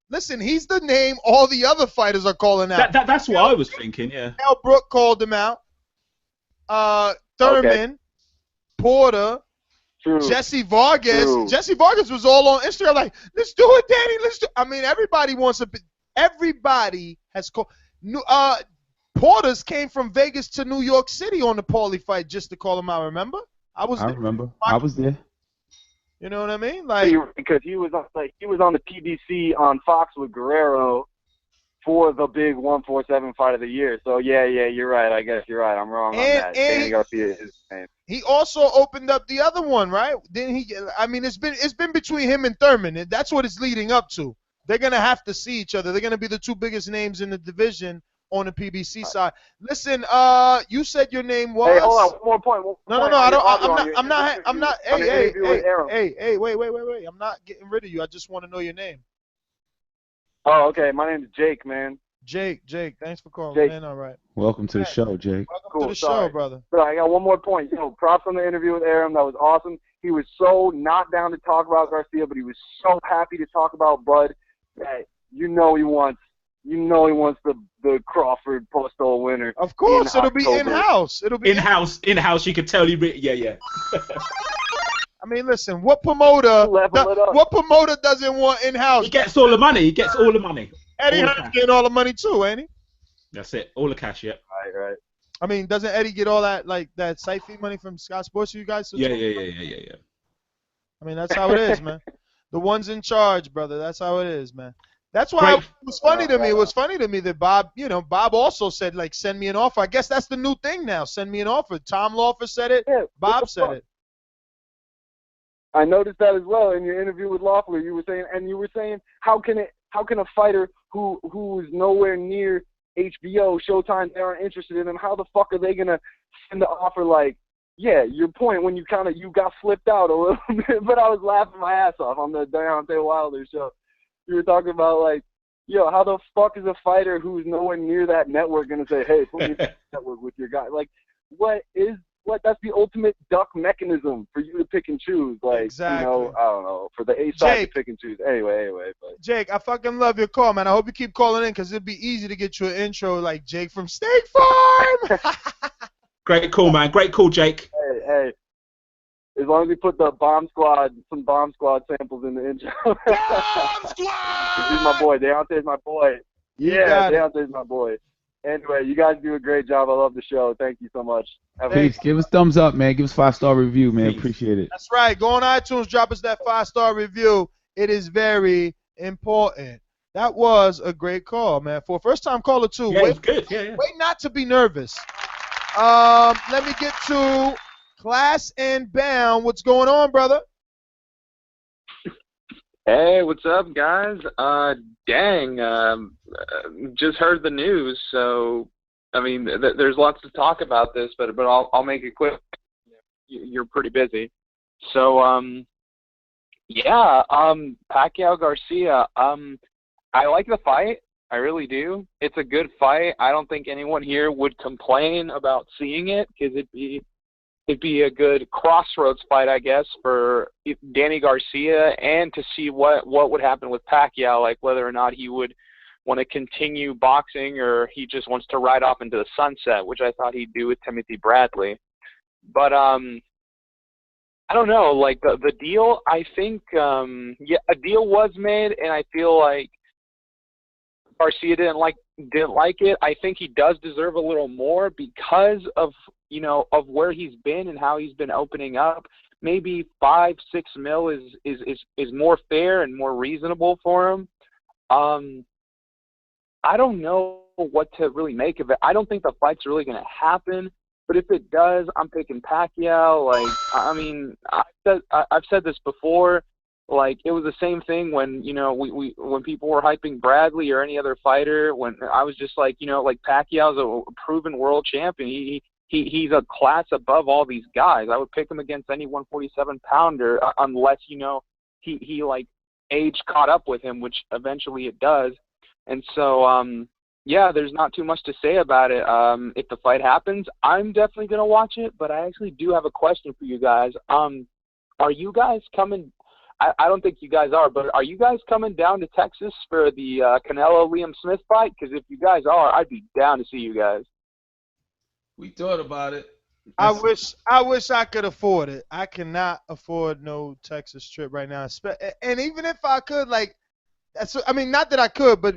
listen, he's the name all the other fighters are calling out. That's what I was thinking. Yeah. Al Brook called him out. Thurman, Porter. True. Jesse Vargas. True. Jesse Vargas was all on Instagram like, let's do it, Danny. Let's do. I mean, everybody has called. Porter's came from Vegas to New York City on the Paulie fight just to call him out. Remember? I remember. I was there. You know what I mean? Because he was on the PBC on Fox with Guerrero for the big 147 fight of the year. So yeah, you're right. I guess you're right. I'm wrong on that. Danny Garcia is his name. He also opened up the other one, right? Didn't he? I mean, it's been between him and Thurman. That's what it's leading up to. they're gonna have to see each other. They're gonna be the two biggest names in the division on the PBC side. Listen, you said your name was. Hey, hold on. One more point. No, I don't. I'm not. Hey, wait. I'm not getting rid of you. I just want to know your name. Oh, okay. My name is Jake, man. Jake, thanks for calling, Jake. man. All right. Welcome to the show, Jake. Welcome to the show, brother. So I got one more point. Props on the interview with Arum. That was awesome. He was so not down to talk about Garcia, but he was so happy to talk about Bud that he wants the Crawford Postol winner. Of course, it'll be in-house. In-house. You could tell he. Yeah. I mean, listen. What promoter doesn't want in-house? He gets all the money. Eddie Hearn's getting all the money too, ain't he? That's it. All the cash, yeah. Right. I mean, doesn't Eddie get all that that site fee money from Sky Sports for you guys? Yeah. I mean, that's how it is, man. The one's in charge, brother. That's how it is, man. That's why it was funny to me. It was funny to me that Bob also said, like, send me an offer. I guess that's the new thing now. Send me an offer. Tom Lawfer said it. Yeah, Bob said it. I noticed that as well in your interview with Loeffler. You were saying, how can a fighter who's nowhere near HBO, Showtime, they aren't interested in him, how the fuck are they gonna send the offer? Like, yeah, your point when you got flipped out a little bit, but I was laughing my ass off on the Deontay Wilder show. You were talking about, like, how the fuck is a fighter who's nowhere near that network gonna say, hey, put me in that network with your guy? Like, that's the ultimate duck mechanism for you to pick and choose. Like, exactly. I don't know, for the A side to pick and choose. Anyway. But. Jake, I fucking love your call, man. I hope you keep calling in because it'd be easy to get you an intro like Jake from State Farm. Great call, man. Great call, Jake. Hey. As long as we put some Bomb Squad samples in the intro. Bomb Squad! He's my boy. Deontay's my boy. Deontay's my boy. Anyway, you guys do a great job. I love the show. Thank you so much. Peace. Give us thumbs up, man. Give us 5-star review, man. Appreciate it. That's right. Go on iTunes. Drop us that 5-star review. It is very important. That was a great call, man. For a first-time caller, too. Yeah, it's good. Yeah. Wait not to be nervous. Let me get to Class and Bound. What's going on, brother? Hey, what's up, guys? Just heard the news, so I mean, there's lots to talk about this, but I'll make it quick. You're pretty busy, so Pacquiao Garcia. I like the fight. I really do. It's a good fight. I don't think anyone here would complain about seeing it because it'd be a good crossroads fight, I guess, for Danny Garcia and to see what would happen with Pacquiao, like whether or not he would want to continue boxing or he just wants to ride off into the sunset, which I thought he'd do with Timothy Bradley. But I don't know, like the deal, I think, a deal was made, and I feel like Garcia didn't like it. I think he does deserve a little more because of where he's been and how he's been opening up. Maybe 5-6 mil is more fair and more reasonable for him. I don't know what to really make of it. I don't think the fight's really going to happen, but if it does, I'm picking Pacquiao. Like, I mean, I've said this before. Like, it was the same thing when, when people were hyping Bradley or any other fighter, when I was just like, like Pacquiao's a proven world champion. He's a class above all these guys. I would pick him against any 147-pounder unless, he like age caught up with him, which eventually it does. And so, there's not too much to say about it. If the fight happens, I'm definitely going to watch it, but I actually do have a question for you guys. Are you guys coming – I don't think you guys are, but are you guys coming down to Texas for the Canelo-Liam Smith fight? Because if you guys are, I'd be down to see you guys. We thought about it. I wish I could afford it. I cannot afford no Texas trip right now. And even if I could, like – not that I could, but,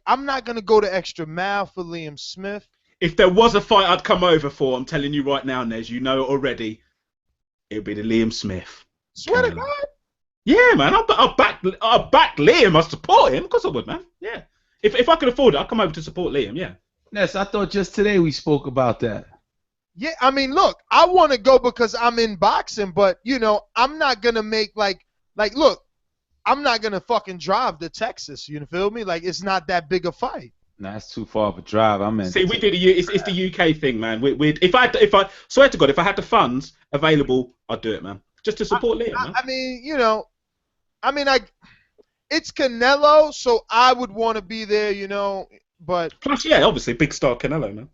I'm not going to go the extra mile for Liam Smith. If there was a fight I'd come over for, I'm telling you right now, Nez, you know it already, it would be the Liam Smith. Swear to God? Yeah, man. I'll back Liam. I'll support him. Of course I would, man. Yeah. If I could afford it, I'd come over to support Liam, yeah. Ness, I thought just today we spoke about that. Yeah, I mean, look, I want to go because I'm in boxing, but, I'm not going to make, look, I'm not gonna fucking drive to Texas. You feel me? Like it's not that big a fight. Nah, that's too far of a drive. I'm in. See, we do it's the UK thing, man. If I swear to God, if I had the funds available, I'd do it, man. Just to support Liam, man. I mean, you know, it's Canelo, so I would want to be there, you know. But plus, yeah, obviously, big star Canelo, man.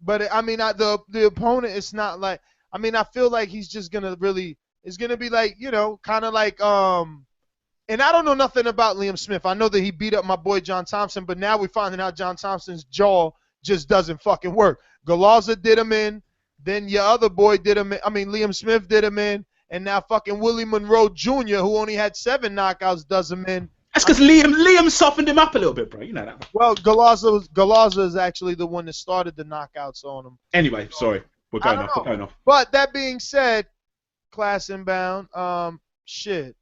But I mean, the opponent, it's not like. I mean, I feel like he's just gonna really. It's gonna be like, you know, kind of like And I don't know nothing about Liam Smith. I know that he beat up my boy John Thompson, but now we're finding out John Thompson's jaw just doesn't fucking work. Galaza did him in, then your other boy did him in. I mean, Liam Smith did him in, and now fucking Willie Monroe Jr., who only had 7 knockouts, does him in. That's because Liam softened him up a little bit, bro. You know that. Well, Galaza is actually the one that started the knockouts on him. Anyway, sorry. We're going off. But that being said, class inbound, shit.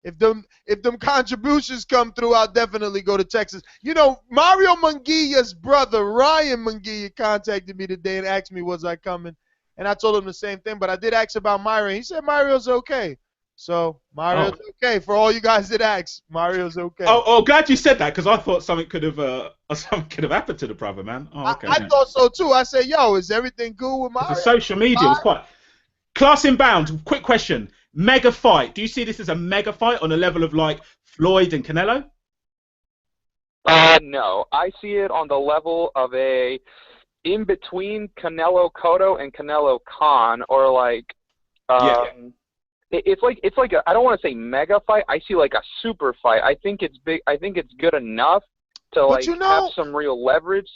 If them contributions come through, I'll definitely go to Texas. You know, Mario Munguia's brother, Ryan Munguia, contacted me today and asked me, was I coming? And I told him the same thing, but I did ask about Mario. He said Mario's okay. So, Mario's okay. For all you guys that asked, Mario's okay. Oh, glad you said that, because I thought something could have happened to the brother, man. Oh, okay. I thought so, too. I said, yo, is everything good with Mario? The social media was quite... Class inbound, quick question. Mega fight. Do you see this as a mega fight on a level of like Floyd and Canelo? No, I see it on the level of a in between Canelo Cotto and Canelo Khan, or like it's like a, I don't want to say mega fight. I see like a super fight. I think it's big. I think it's good enough to like have some real leverage,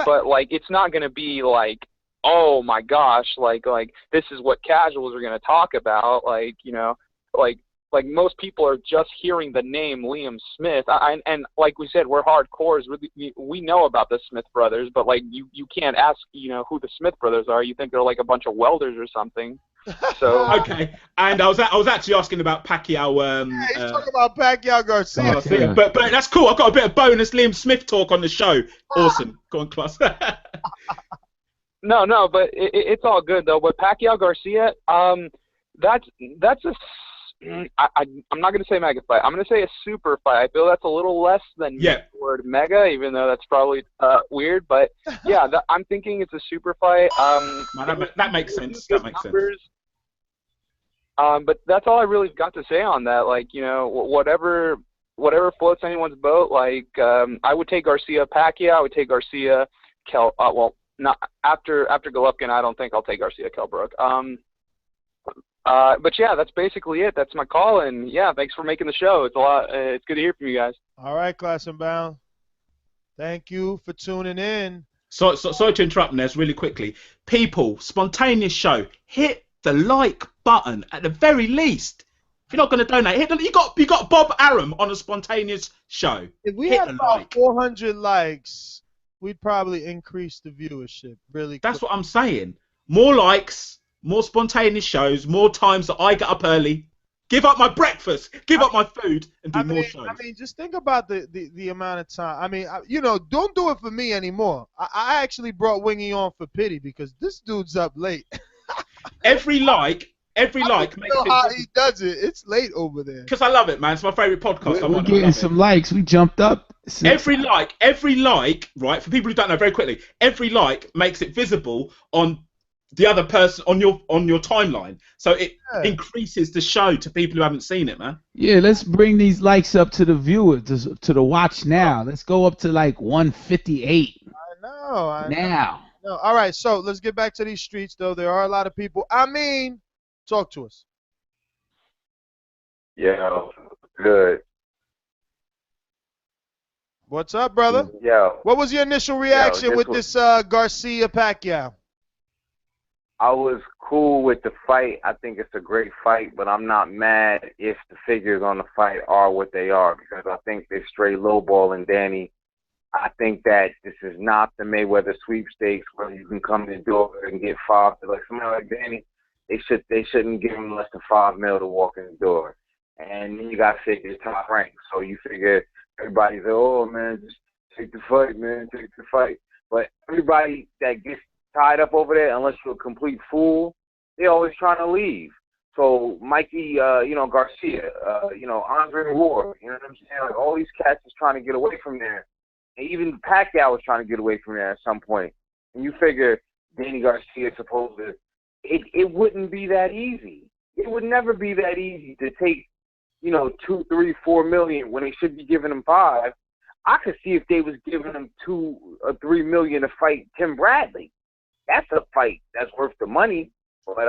but like it's not gonna be like, oh my gosh, like this is what casuals are gonna talk about, like, you know, like most people are just hearing the name Liam Smith, and like we said, we're hardcores. We know about the Smith brothers, but like you can't ask, you know, who the Smith brothers are. You think they're like a bunch of welders or something. So okay, and I was actually asking about Pacquiao. He's talking about Pacquiao Garcia. But that's cool. I've got a bit of bonus Liam Smith talk on the show. Awesome. Go on, class. No, but it's all good though. But Pacquiao Garcia, that's a. I'm not gonna say mega fight. I'm gonna say a super fight. I feel that's a little less than the word mega, even though that's probably weird. But yeah, I'm thinking it's a super fight. That makes sense. That makes sense. But that's all I really got to say on that. Like, you know, whatever floats anyone's boat. Like, I would take Garcia Pacquiao. I would take Garcia well, not after Golovkin. I don't think I'll take Garcia Kelbrook. But yeah, that's basically it. That's my call, and yeah, thanks for making the show. It's a lot. It's good to hear from you guys. All right, Class and Bound. Thank you for tuning in. So sorry to interrupt, Nez, really quickly. People, spontaneous show. Hit the like button at the very least. If you're not going to donate, you got Bob Arum on a spontaneous show. If we had about 400 likes, we'd probably increase the viewership. Really. That's what I'm saying. More likes. More spontaneous shows, more times that I get up early, give up my breakfast, give up my food, and do more shows. I mean, just think about the amount of time. I mean, you know, don't do it for me anymore. I actually brought Wingy on for pity because this dude's up late. Every like I makes know how he does it. It's late over there. Because I love it, man. It's my favorite podcast. We're getting some likes. We jumped up. Every like, right? For people who don't know, very quickly, every like makes it visible on the other person on your timeline, so it increases the show to people who haven't seen it, man. Yeah, let's bring these likes up to the viewers, to the watch now. Let's go up to like 158. I know. Now. No, all right, so let's get back to these streets, though. There are a lot of people. I mean, talk to us. Yeah, good. What's up, brother? Yeah. What was your initial reaction with this Garcia Pacquiao? I was cool with the fight. I think it's a great fight, but I'm not mad if the figures on the fight are what they are, because I think they're straight lowballing Danny. I think that this is not the Mayweather sweepstakes where you can come in the door and get $5. Like somebody like Danny, they shouldn't give him less than $5 million to walk in the door. And then you got to figure top rank. So you figure everybody's like, oh man, just take the fight, man, take the fight. But everybody that gets tied up over there, unless you're a complete fool, they're always trying to leave. So Mikey, Garcia, Andre Ward, you know what I'm saying? Like all these cats is trying to get away from there. And even Pacquiao was trying to get away from there at some point. And you figure Danny Garcia is supposed to, it wouldn't be that easy. It would never be that easy to take, 2, 3, 4 million when they should be giving him 5. I could see if they was giving him 2 or 3 million to fight Tim Bradley. That's a fight that's worth the money. But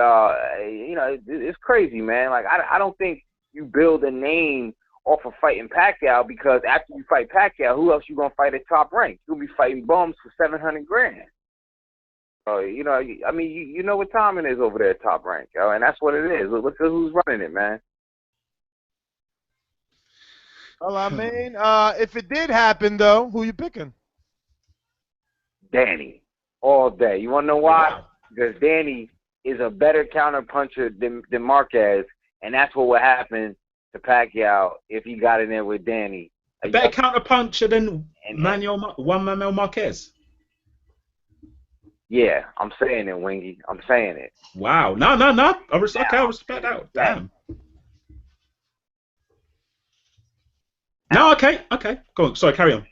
it's crazy, man. Like I don't think you build a name off of fighting Pacquiao, because after you fight Pacquiao, who else you gonna fight at top rank? You'll be fighting bums for $700,000. You know what time it is over there at top rank, and that's what it is. Look at who's running it, man. Well, I mean, if it did happen though, who you picking? Danny, all day. You wanna know why? Because Danny is a better counterpuncher than Marquez, and that's what would happen to Pacquiao if he got in there with Danny. A better counterpuncher than Manuel Marquez. Yeah, I'm saying it, Wingy. I'm saying it. Wow. No. I respect that. Damn. No, okay. Go on. Sorry, carry on.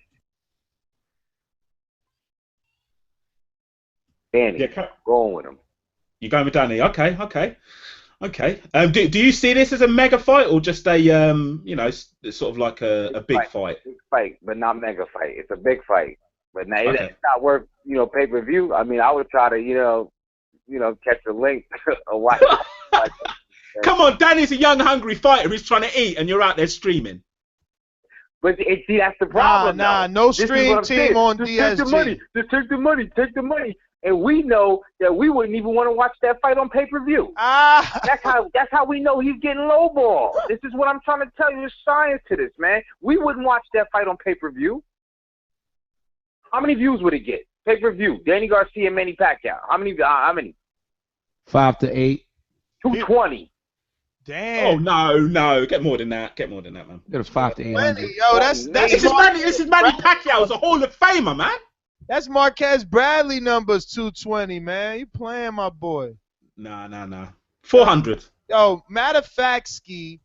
Danny, going with him. You're going with Danny. Okay. Do you see this as a mega fight or just a sort of like a big fight? Big fight, but not mega fight. It's a big fight, but now it's not worth pay-per-view. I mean, I would try to catch a link or watch. Come on, Danny's a young, hungry fighter. He's trying to eat, and you're out there streaming. But see, that's the problem. No stream team on DSG. Take the money. And we know that we wouldn't even want to watch that fight on pay-per-view. That's how we know he's getting lowballed. This is what I'm trying to tell you. There's science to this, man. We wouldn't watch that fight on pay-per-view. How many views would it get? Pay-per-view. Danny Garcia and Manny Pacquiao. How many? 5 to 8. 220. Damn. Oh no. Get more than that, man. It was 5 to 800. Yo, this is Manny Pacquiao as a Hall of Famer, man. That's Marquez Bradley numbers, 220, man. You playing, my boy. Nah. 400. Yo, matter of fact, Ski,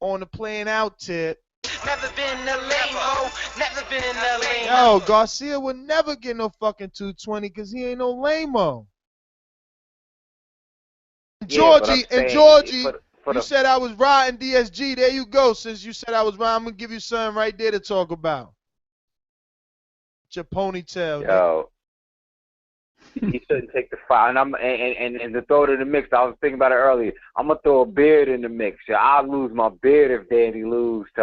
on the playing out tip. Never been in LA, never been in LA. Yo, Garcia would never get no fucking 220 because he ain't no lame-o. Georgie, you said I was riding DSG. There you go. Since you said I was riding, I'm going to give you something right there to talk about. Your ponytail. Yo, he shouldn't take the fight. And to throw it in the mix, I was thinking about it earlier. I'm gonna throw a beard in the mix. I'll lose my beard if Danny lose to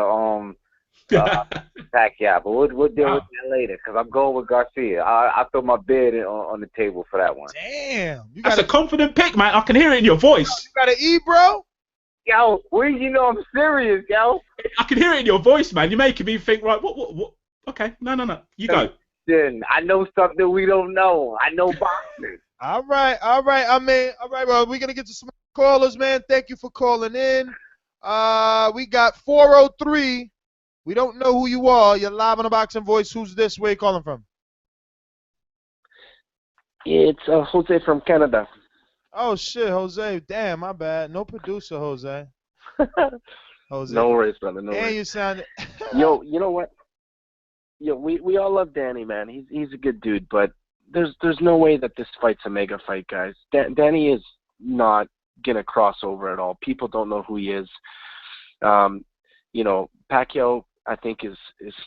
Pacquiao. But we'll deal with that later because I'm going with Garcia. I'll throw my beard on the table for that one. Damn, that's a confident pick, man. I can hear it in your voice. You got an E, bro? Yo, I'm serious, yo. I can hear it in your voice, man. You're making me think. Right, what? Okay, no. You go. I know something we don't know. I know boxing. All right. Well, we're gonna get to some callers, man. Thank you for calling in. We got 403. We don't know who you are. You're live on the Boxing Voice. Who's this? Where you calling from? It's Jose from Canada. Oh shit, Jose. Damn, my bad. No producer, Jose. Jose. No worries, brother. No and worries. You sounded. Yo, you know what? Yo, we all love Danny, man. He's a good dude, but there's no way that this fight's a mega fight, guys. Danny is not gonna cross over at all. People don't know who he is. Pacquiao, I think, is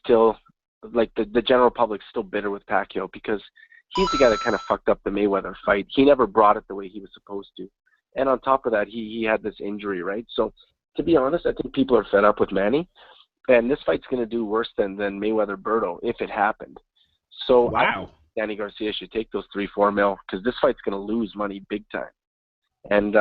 still like the general public's still bitter with Pacquiao because he's the guy that kind of fucked up the Mayweather fight. He never brought it the way he was supposed to, and on top of that, he had this injury, right? So, to be honest, I think people are fed up with Manny. And this fight's going to do worse than Mayweather-Berto if it happened. So wow. I think Danny Garcia should take those 3-4 mil because this fight's going to lose money big time. And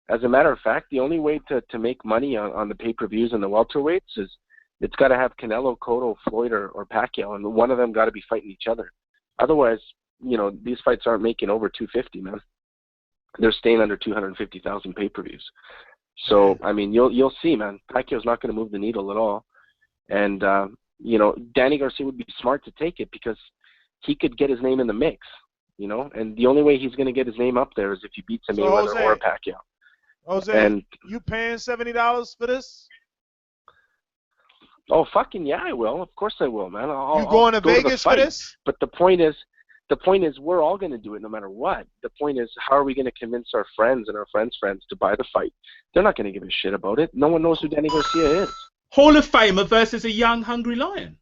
as a matter of fact, the only way to make money on the pay-per-views and the welterweights is it's got to have Canelo, Cotto, Floyd, or Pacquiao, and one of them got to be fighting each other. Otherwise, these fights aren't making over 250, man. They're staying under 250,000 pay-per-views. So, I mean, you'll see, man. Pacquiao's not going to move the needle at all. And, Danny Garcia would be smart to take it because he could get his name in the mix, and the only way he's going to get his name up there is if he beats a Mayweather or a Pacquiao. Jose, And you paying $70 for this? oh, fucking yeah, I will. Of course I will, man. You going to I'll go to the Vegas for fight. this? But the point is, we're all going to do it no matter what. The point is, how are we going to convince our friends and our friends' friends to buy the fight? They're not going to give a shit about it. No one knows who Danny Garcia is. Hall of Famer versus a young, hungry lion.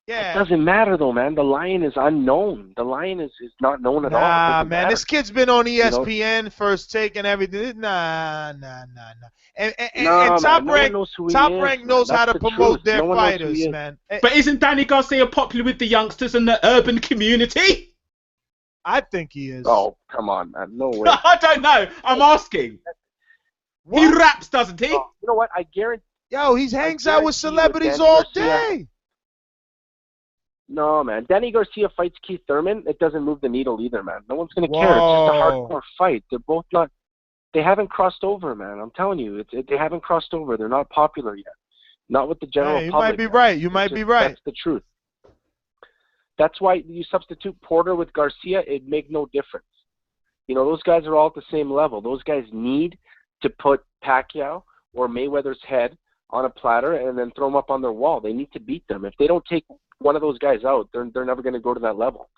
Yeah. It doesn't matter though, man. The lion is unknown. The lion is not known at all. It Nah, doesn't man, matter. this kid's been on You know? ESPN, First Take, and everything. Nah. And No, Top man, no one Rank, knows who he Top is, Rank man. knows how That's to the promote truth. their No one knows who he fighters, is. man. But isn't Danny Garcia popular with the youngsters and the urban community? I think he is. Oh, come on, man. No way. I don't know. I'm asking. He raps, doesn't he? You know what? I guarantee. Yo, he hangs out with celebrities Danny all Garcia- day. No, man. Danny Garcia fights Keith Thurman. It doesn't move the needle either, man. No one's going to care. It's just a Whoa. hardcore fight. They're both not. They haven't crossed over, man. I'm telling you, they haven't crossed over. They're not popular yet. Not with the general Hey, you public. might be yet. right. You It's might just- be right. That's the truth. That's why you substitute Porter with Garcia, it'd make no difference. You know, those guys are all at the same level. Those guys need to put Pacquiao or Mayweather's head on a platter and then throw them up on their wall. They need to beat them. If they don't take one of those guys out, they're never going to go to that level.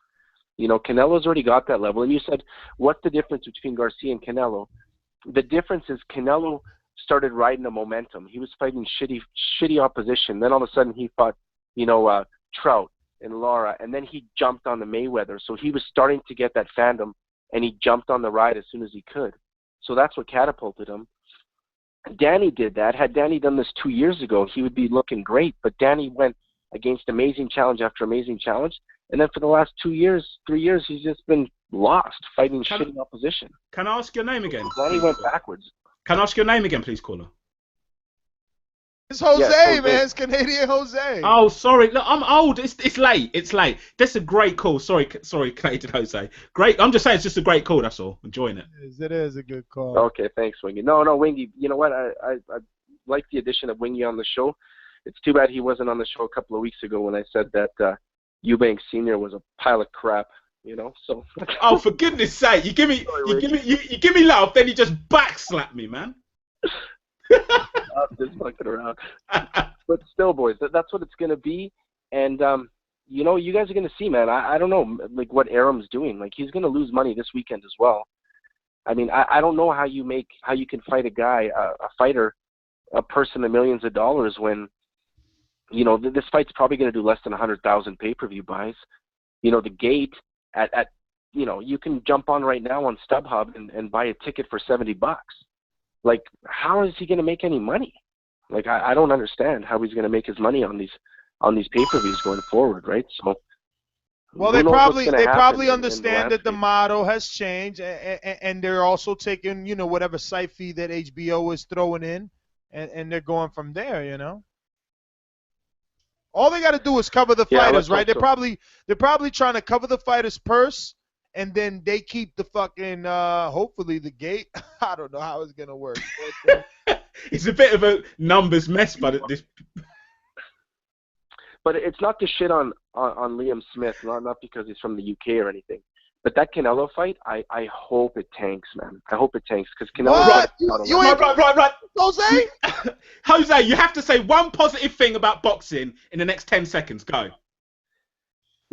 You know, Canelo's already got that level. And you said, what's the difference between Garcia and Canelo? The difference is Canelo started riding the momentum. He was fighting shitty opposition. Then all of a sudden he fought, Trout and Lara, and then he jumped on the Mayweather. So he was starting to get that fandom, and he jumped on the ride as soon as he could. So that's what catapulted him. Danny did that. Had Danny done this 2 years ago, he would be looking great. But Danny went against amazing challenge after amazing challenge, and then for the last 2 years, 3 years, he's just been lost fighting shitty opposition. Can I ask your name again? Danny went backwards. Can I ask your name again, please, caller? It's Jose, Yes, Jose. man. It's Canadian Jose. Oh, sorry. Look, I'm old. It's late. It's late. That's a great call. Sorry, Canadian Jose. Great. I'm just saying it's just a great call. That's all. Enjoying it. It is a good call. Okay, thanks, Wingy. No, Wingy. You know what? I like the addition of Wingy on the show. It's too bad he wasn't on the show a couple of weeks ago when I said that Eubanks Senior was a pile of crap. You know, so. Oh, for goodness' sake! You give me love, then you just backslap me, man. I'm just fucking around. But still, boys, that's what it's gonna be. And you guys are gonna see, man. I don't know, like what Arum's doing. Like he's gonna lose money this weekend as well. I mean, I don't know how you can fight a person of millions of dollars when, this fight's probably gonna do less than 100,000 pay-per-view buys. The gate at you can jump on right now on StubHub and buy a ticket for $70. Like, how is he going to make any money? Like, I don't understand how he's going to make his money on these pay-per-views going forward, right? So, well, they probably understand that the model has changed, and they're also taking whatever site fee that HBO is throwing in, and they're going from there. All they got to do is cover the fighters, right? They're probably trying to cover the fighters' purse. And then they keep the fucking, hopefully the gate. I don't know how it's going to work. It's a bit of a numbers mess, but it's not to shit on Liam Smith, not because he's from the UK or anything. But that Canelo fight, I hope it tanks, man. I hope it tanks because Canelo. Right. Jose? Jose, you have to say one positive thing about boxing in the next 10 seconds. Go.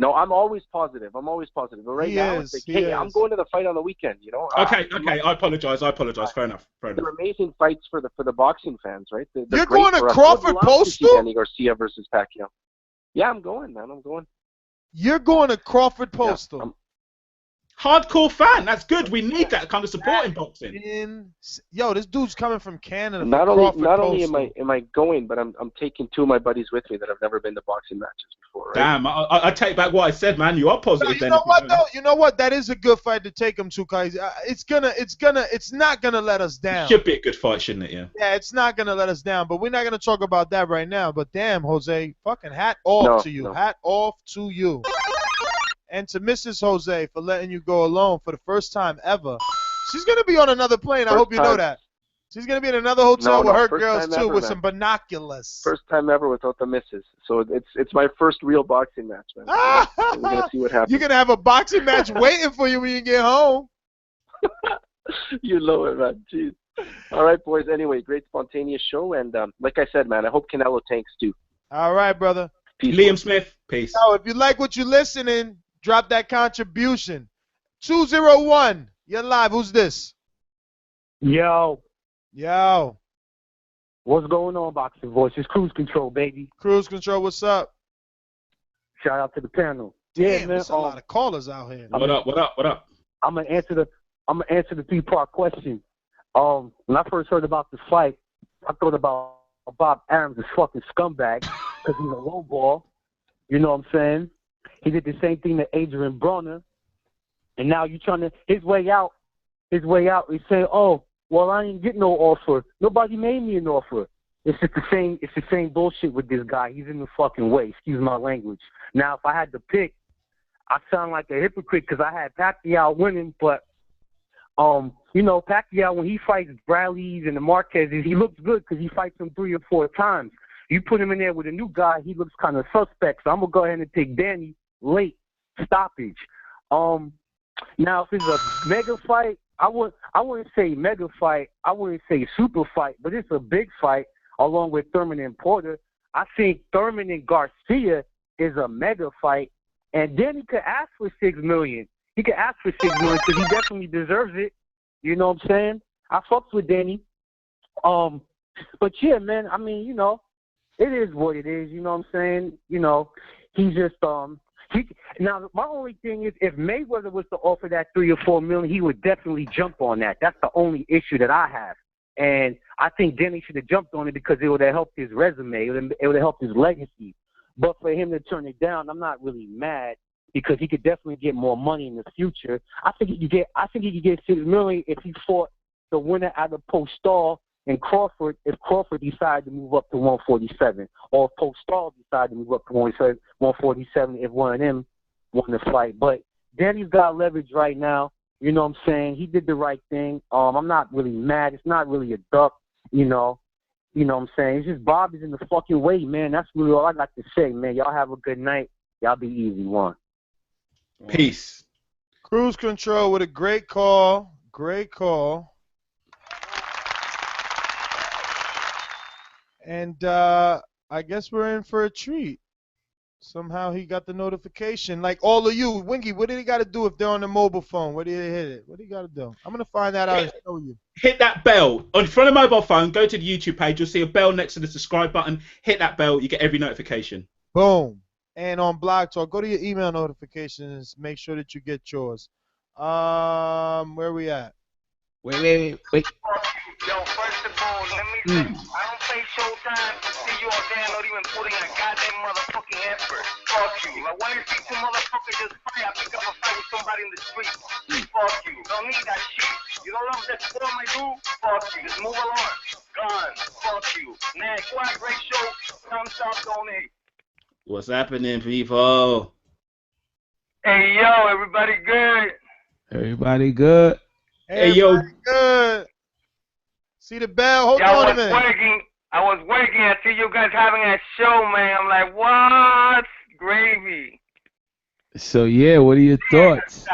No, I'm always positive. But right now, it's like, hey, I'm going to the fight on the weekend. Okay. I apologize. Fair enough. They're amazing fights for the boxing fans, right? You're going to Crawford Postal? Danny Garcia versus Pacquiao. Yeah, I'm going, man. I'm going. You're going to Crawford Postal. Yeah, hardcore fan. That's good. We need that kind of support in boxing. Yo, this dude's coming from Canada. Not only am I going, but I'm taking two of my buddies with me that have never been to boxing matches before. Right? Damn, I take back what I said, man. You are positive. You know what though? You know what? That is a good fight to take him to, guys. It's not gonna let us down. Should be a good fight, shouldn't it? Yeah. Yeah, it's not gonna let us down. But we're not gonna talk about that right now. But damn, Jose, fucking hat off to you. No. Hat off to you. And to Mrs. Jose for letting you go alone for the first time ever. She's going to be on another plane. I hope you know that. She's going to be in another hotel with her girls, too, with some binoculars. First time ever without the missus. So it's my first real boxing match, man. We're going to see what happens. You're going to have a boxing match waiting for you when you get home. You know it, man. Jeez. All right, boys. Anyway, great spontaneous show, and like I said, man, I hope Canelo tanks too. All right, brother. Peace. Liam Smith, peace. Yo, if you like what you're listening, drop that contribution. 201, you're live. Who's this? Yo. Yo. What's going on, Boxing Voice? It's Cruise Control, baby. Cruise Control, what's up? Shout out to the panel. Damn, Yeah, man. there's a lot of callers out here. What up? I'm gonna answer the 3-part question. When I first heard about this fight, I thought about Bob Arum's a fucking scumbag because he's a low ball. You know what I'm saying? He did the same thing to Adrian Broner, and now you trying to his way out. He's saying, "Oh, well, I didn't get no offer. Nobody made me an offer." It's just the same. It's the same bullshit with this guy. He's in the fucking way. Excuse my language. Now, if I had to pick, I sound like a hypocrite because I had Pacquiao winning, but you know, Pacquiao, when he fights Bradley's and the Marquez's, he looks good because he fights them 3 or 4 times. You put him in there with a new guy, he looks kind of suspect. So I'm gonna go ahead and take Danny late stoppage. Now if it's a mega fight, I wouldn't say mega fight. I wouldn't say super fight, but it's a big fight along with Thurman and Porter. I think Thurman and Garcia is a mega fight, and Danny could ask for $6 million. He could ask for $6 million because he definitely deserves it. You know what I'm saying? I fucks with Danny. But yeah, man, I mean, you know, it is what it is. You know what I'm saying? You know, he's just now my only thing is if Mayweather was to offer that $3 or $4 million, he would definitely jump on that. That's the only issue that I have. And I think Danny should have jumped on it because it would have helped his resume. It would have helped his legacy. But for him to turn it down, I'm not really mad because he could definitely get more money in the future. I think he could get $6 million if he fought the winner out of Postall and Crawford if Crawford decided to move up to 147, or if Postall decided to move up to 147 if one of them won the fight. But Danny's got leverage right now. You know what I'm saying? He did the right thing. I'm not really mad. It's not really a duck, you know. You know what I'm saying? It's just Bob is in the fucking way, man. That's really all I'd like to say, man. Y'all have a good night. Y'all be easy, one. Peace. Cruise Control with a great call. Great call. And I guess we're in for a treat. Somehow he got the notification. Like all of you, Wingy, what do they got to do if they're on the mobile phone? What do they hit it? What do you got to do? I'm going to find that out and show you. Hit that bell. On front of mobile phone, go to the YouTube page. You'll see a bell next to the subscribe button. Hit that bell. You get every notification. Boom. And on Blog Talk, go to your email notifications. Make sure that you get yours. Where we at? Wait. Yo, first of all, let me say, I don't play Showtime to see you all there not even putting a goddamn motherfucking effort. Fuck you. Like, when I see 2 motherfuckers just fight, I pick up a fight with somebody in the street. Fuck you. Don't need that shit. You don't love that form I do? Fuck you. Just move along. Gone. Fuck you. Next, what a great show. Thumbs up, donate. What's happening, people? Hey, yo, everybody good? Everybody good? Hey, yo. Good. See the bell? Hold Yeah, on a minute. I was working. I see you guys having a show, man. I'm like, what? Gravy. So yeah, what are your thoughts?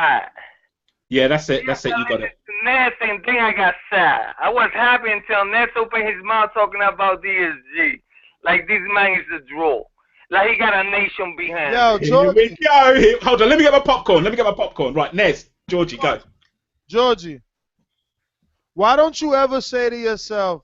Yeah, that's it. That's it. You got it. Ness, same thing. I got sad. I was happy until Ness opened his mouth talking about DSG. Like this man is a draw. Like he got a nation behind. Yo, Georgie. Hold on. Let me get my popcorn. Right, Nez, Georgie, go. Georgie, why don't you ever say to yourself,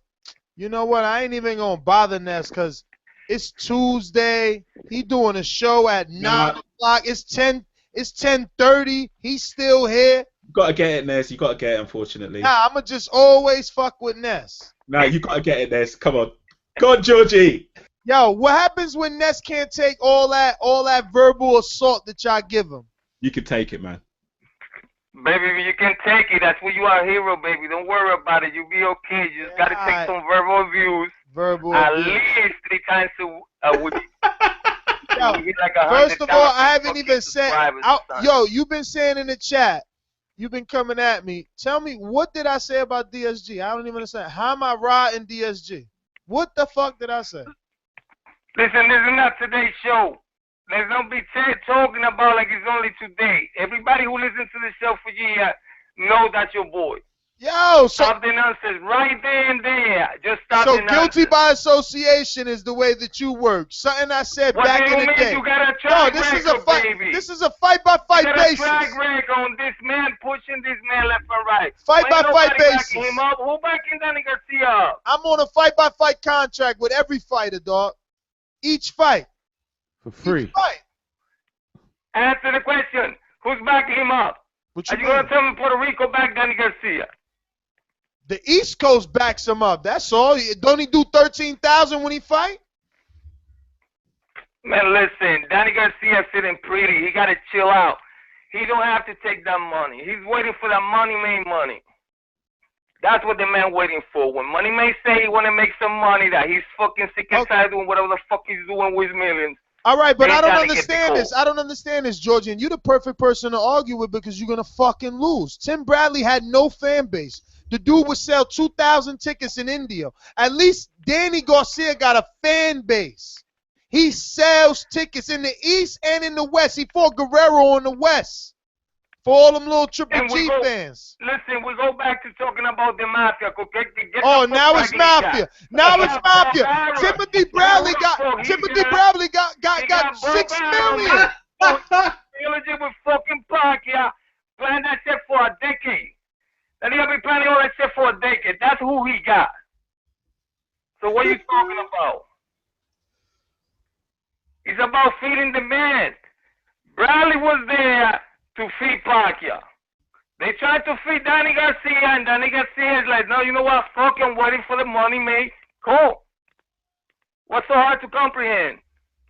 you know what, I ain't even going to bother Ness because it's Tuesday. He doing a show at 9 o'clock. It's 10:30. He's still here. You got to get it, Nez. You got to get it, unfortunately. Nah, I'm going to just always fuck with Ness. Nah, you got to get it, Nez. Come on. Go on, Georgie. Yo, what happens when Ness can't take all that verbal assault that y'all give him? You can take it, man. Baby, you can take it. That's why you are a hero, baby. Don't worry about it. You'll be okay. You just got to take some verbal abuse. At least 3 times a week. Yo, first of all, I haven't even said. Yo, you've been saying in the chat. You've been coming at me. Tell me, what did I say about DSG? I don't even understand. How am I riding DSG? What the fuck did I say? Listen, this is not today's show. Let's not be talking about like it's only today. Everybody who listens to the show for years know that's your boy. Yo, so Stop the nonsense right there and there. Just stop so the nonsense. guilty by association is the way that you work. Something I said What back do in you the mean? day. You got a No, track this is record, a fight. baby. This is a fight-by-fight You got basis. a track record on this man pushing this man left and right. Fight-by-fight Ain't nobody basis. backing him up. Who backing Danny Garcia up? I'm on a fight-by-fight contract with every fighter, dog. Each fight. For free. Each fight. Answer the question. Who's backing him up? What Are you you going mean? to tell me Puerto Rico back Danny Garcia? The East Coast backs him up. That's all. Don't he do 13,000 when he fight? Man, listen. Danny Garcia sitting pretty. He got to chill out. He don't have to take that money. He's waiting for that money-made money. That's what the man waiting for. When Money May say he want to make some money, that he's fucking sick and tired of doing whatever the fuck he's doing with his millions. All right, but They I don't gotta get the understand this. call. I don't understand this, Georgie. And you're the perfect person to argue with because you're going to fucking lose. Tim Bradley had no fan base. The dude would sell 2,000 tickets in India. At least Danny Garcia got a fan base. He sells tickets in the East and in the West. He fought Guerrero in the West. For all them little Triple And we G go- fans. Listen, we go back to talking about the mafia. Okay? Get Oh, the now fuck it's back in mafia. the Now chat. it's mafia. Barra. Timothy Bradley He got $6 million. Trilogy with fucking Pacquiao. Planned that shit for a decade. And he'll be planning all that shit for a decade. That's who he got. So what are you talking about? It's about feeding the man. Bradley was there to feed Pacquiao. They tried to feed Danny Garcia, and Danny Garcia is like, no, you know what? Fuck, I'm waiting for the money made. Cool. What's so hard to comprehend?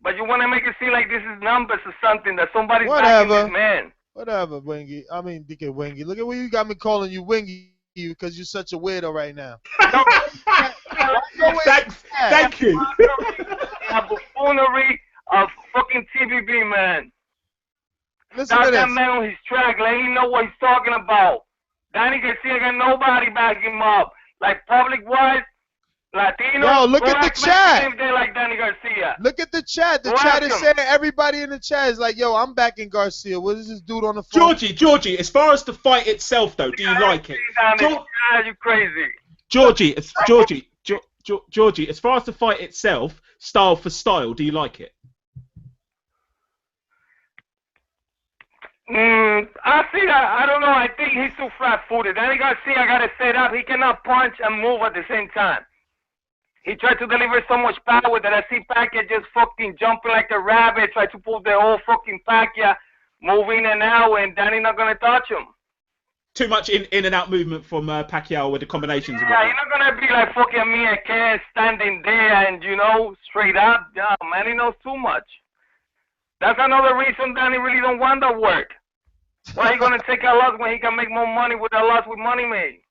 But you want to make it seem like this is numbers or something, that somebody's backing Whatever. this man. Whatever, Wingy. I mean, DK Wingy. Look at where you got me calling you Wingy because you're such a weirdo right now. Thank you. A buffoonery of fucking TBB, man. Listen Stop to that this. man on his track. Let him know what he's talking about. Danny Garcia got nobody backing him up. Like public-wise, Latino. Yo, look at the chat. If they like Danny Garcia. Look at the chat. The Go chat ask is him. saying everybody in the chat is like, yo, I'm backing Garcia. What is this dude on the phone? Georgie, as far as the fight itself, though, do you like it? You crazy. Georgie, as far as the fight itself, style for style, do you like it? I see that. I don't know. I think he's too flat-footed. Danny Garcia got it set up. He cannot punch and move at the same time. He tried to deliver so much power that I see Pacquiao just fucking jumping like a rabbit, try to pull the whole fucking Pacquiao, moving and out, and Danny not gonna touch him. Too much in and out movement from Pacquiao with the combinations. and Yeah, whatnot. he's not gonna be like fucking me and Ken standing there and straight up. Yeah, man, he knows too much. That's another reason Danny really don't want that work. Why he gonna take a loss when he can make more money with a loss with money made?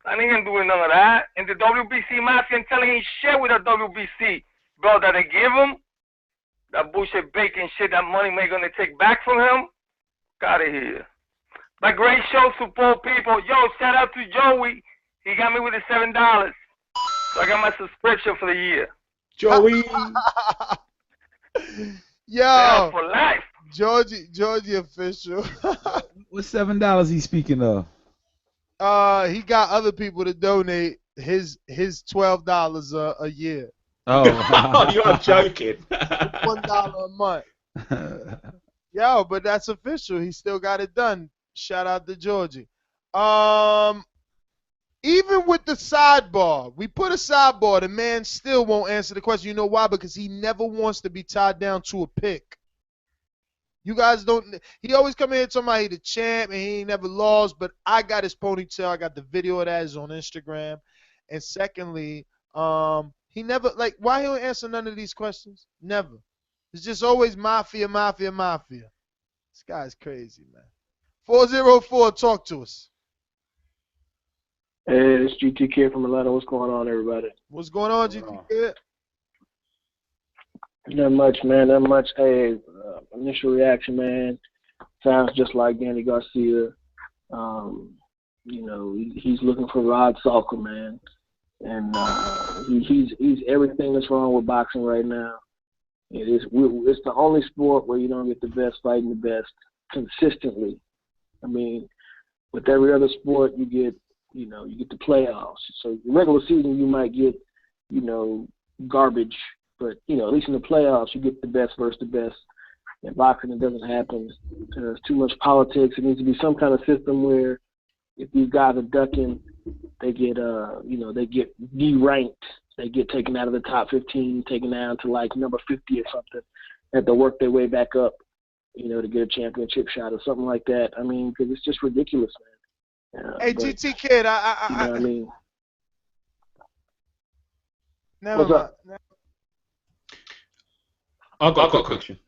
And he ain't doing none of that. And the WBC mafia ain't telling him shit with the WBC. Bro, that they give him, that bullshit bacon shit that money made gonna take back from him, out of here. But great show, support people. Yo, shout out to Joey. He got me with the $7. So I got my subscription for the year. Joey. Yo. For life. Georgie official. What's $7 he speaking of? He got other people to donate his $12 a year. Oh, you're joking. $1 a month. Yo, but that's official. He still got it done. Shout out to Georgie. Even with the sidebar, we put a sidebar, the man still won't answer the question. You know why? Because he never wants to be tied down to a pick. You guys don't. He always come in here talking about he the champ and he ain't never lost. But I got his ponytail. I got the video of that. It's on Instagram. And secondly, he never why he don't answer none of these questions? Never. It's just always mafia. This guy's crazy, man. 404, talk to us. Hey, it's GT Kid from Atlanta. What's going on, everybody? What's going on, GT Kid? Not much, man. Not much. Hey, initial reaction, man. Sounds just like Danny Garcia. He's looking for Rod Salker, man, and he's everything that's wrong with boxing right now. It's the only sport where you don't get the best fighting the best consistently. I mean, With every other sport, you get the playoffs. So the regular season, you might get, garbage. But, at least in the playoffs, you get the best versus the best. In boxing, it doesn't happen. There's too much politics. It needs to be some kind of system where if these guys are ducking, they get, they get de-ranked. They get taken out of the top 15, taken down to like number 50 or something. They have to work their way back up, to get a championship shot or something like that. I mean, because it's just ridiculous, man. Hey, but, GT Kid, you know what I mean? Never What's up? mind. I've got a question.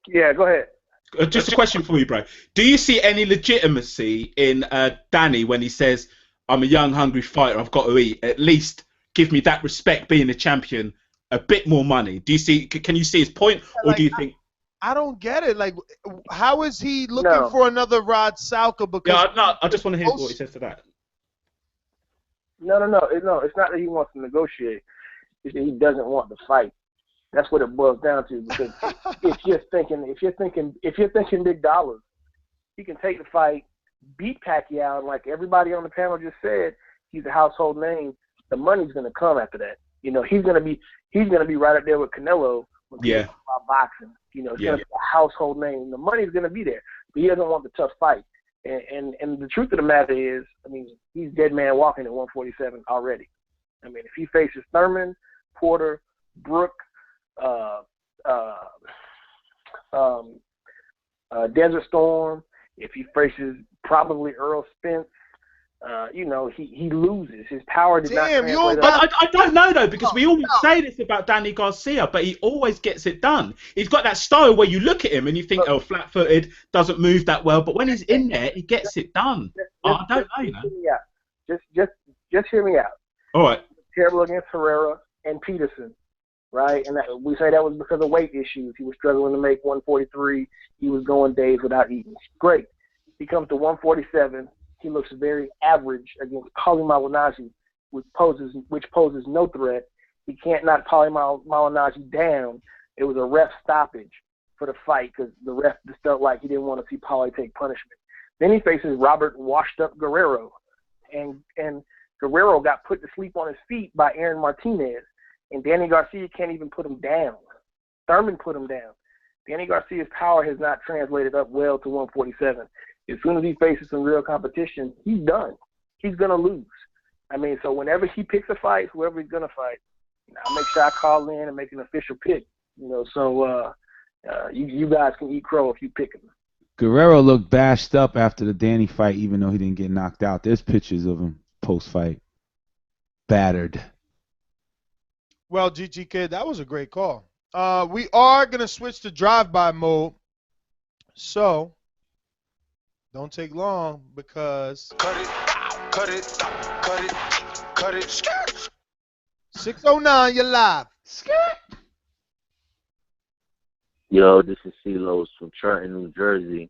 Yeah, go ahead. Just a question for you, bro. Do you see any legitimacy in Danny when he says, I'm a young, hungry fighter, I've got to eat? At least give me that respect being a champion, a bit more money. Do you see? Can you see his point, or do you think? I don't get it. Like, how is he looking for another Rod Salka? Because I just want to hear what he says to that. No. It's not that he wants to negotiate. It's that he doesn't want to fight. That's what it boils down to. Because if you're thinking big dollars, he can take the fight, beat Pacquiao, and like everybody on the panel just said, he's a household name. The money's going to come after that. He's going to be right up there with Canelo when people talk about boxing. It's going to be a household name. The money's going to be there, but he doesn't want the tough fight. And the truth of the matter is, I mean, he's dead man walking at 147 already. I mean, if he faces Thurman, Porter, Brook, Desert Storm, if he faces probably Earl Spence, he loses. His power did not translate. I don't know though, because we always say this about Danny Garcia, but he always gets it done. He's got that style where you look at him and you think, flat-footed, doesn't move that well, but when he's in there, he gets it done. I don't know. Just hear me out. All right. Terrible against Herrera and Peterson, right? And we say that was because of weight issues. He was struggling to make 143. He was going days without eating. Great. He comes to 147. He looks very average against Paulie Malignaggi, which poses no threat. He can't knock Paulie Malignaggi down. It was a ref stoppage for the fight because the ref just felt like he didn't want to see Paulie take punishment. Then he faces Robert washed-up Guerrero, and Guerrero got put to sleep on his feet by Aaron Martinez, and Danny Garcia can't even put him down. Thurman put him down. Danny Garcia's power has not translated up well to 147. As soon as he faces some real competition, he's done. He's going to lose. I mean, so whenever he picks a fight, whoever he's going to fight, I'll make sure I call in and make an official pick. So you guys can eat crow if you pick him. Guerrero looked bashed up after the Danny fight, even though he didn't get knocked out. There's pictures of him post-fight. Battered. Well, GG Kid, that was a great call. We are going to switch to drive-by mode. So don't take long because cut it. 609, you're live. Yo, this is CeeLo's from Trenton, New Jersey.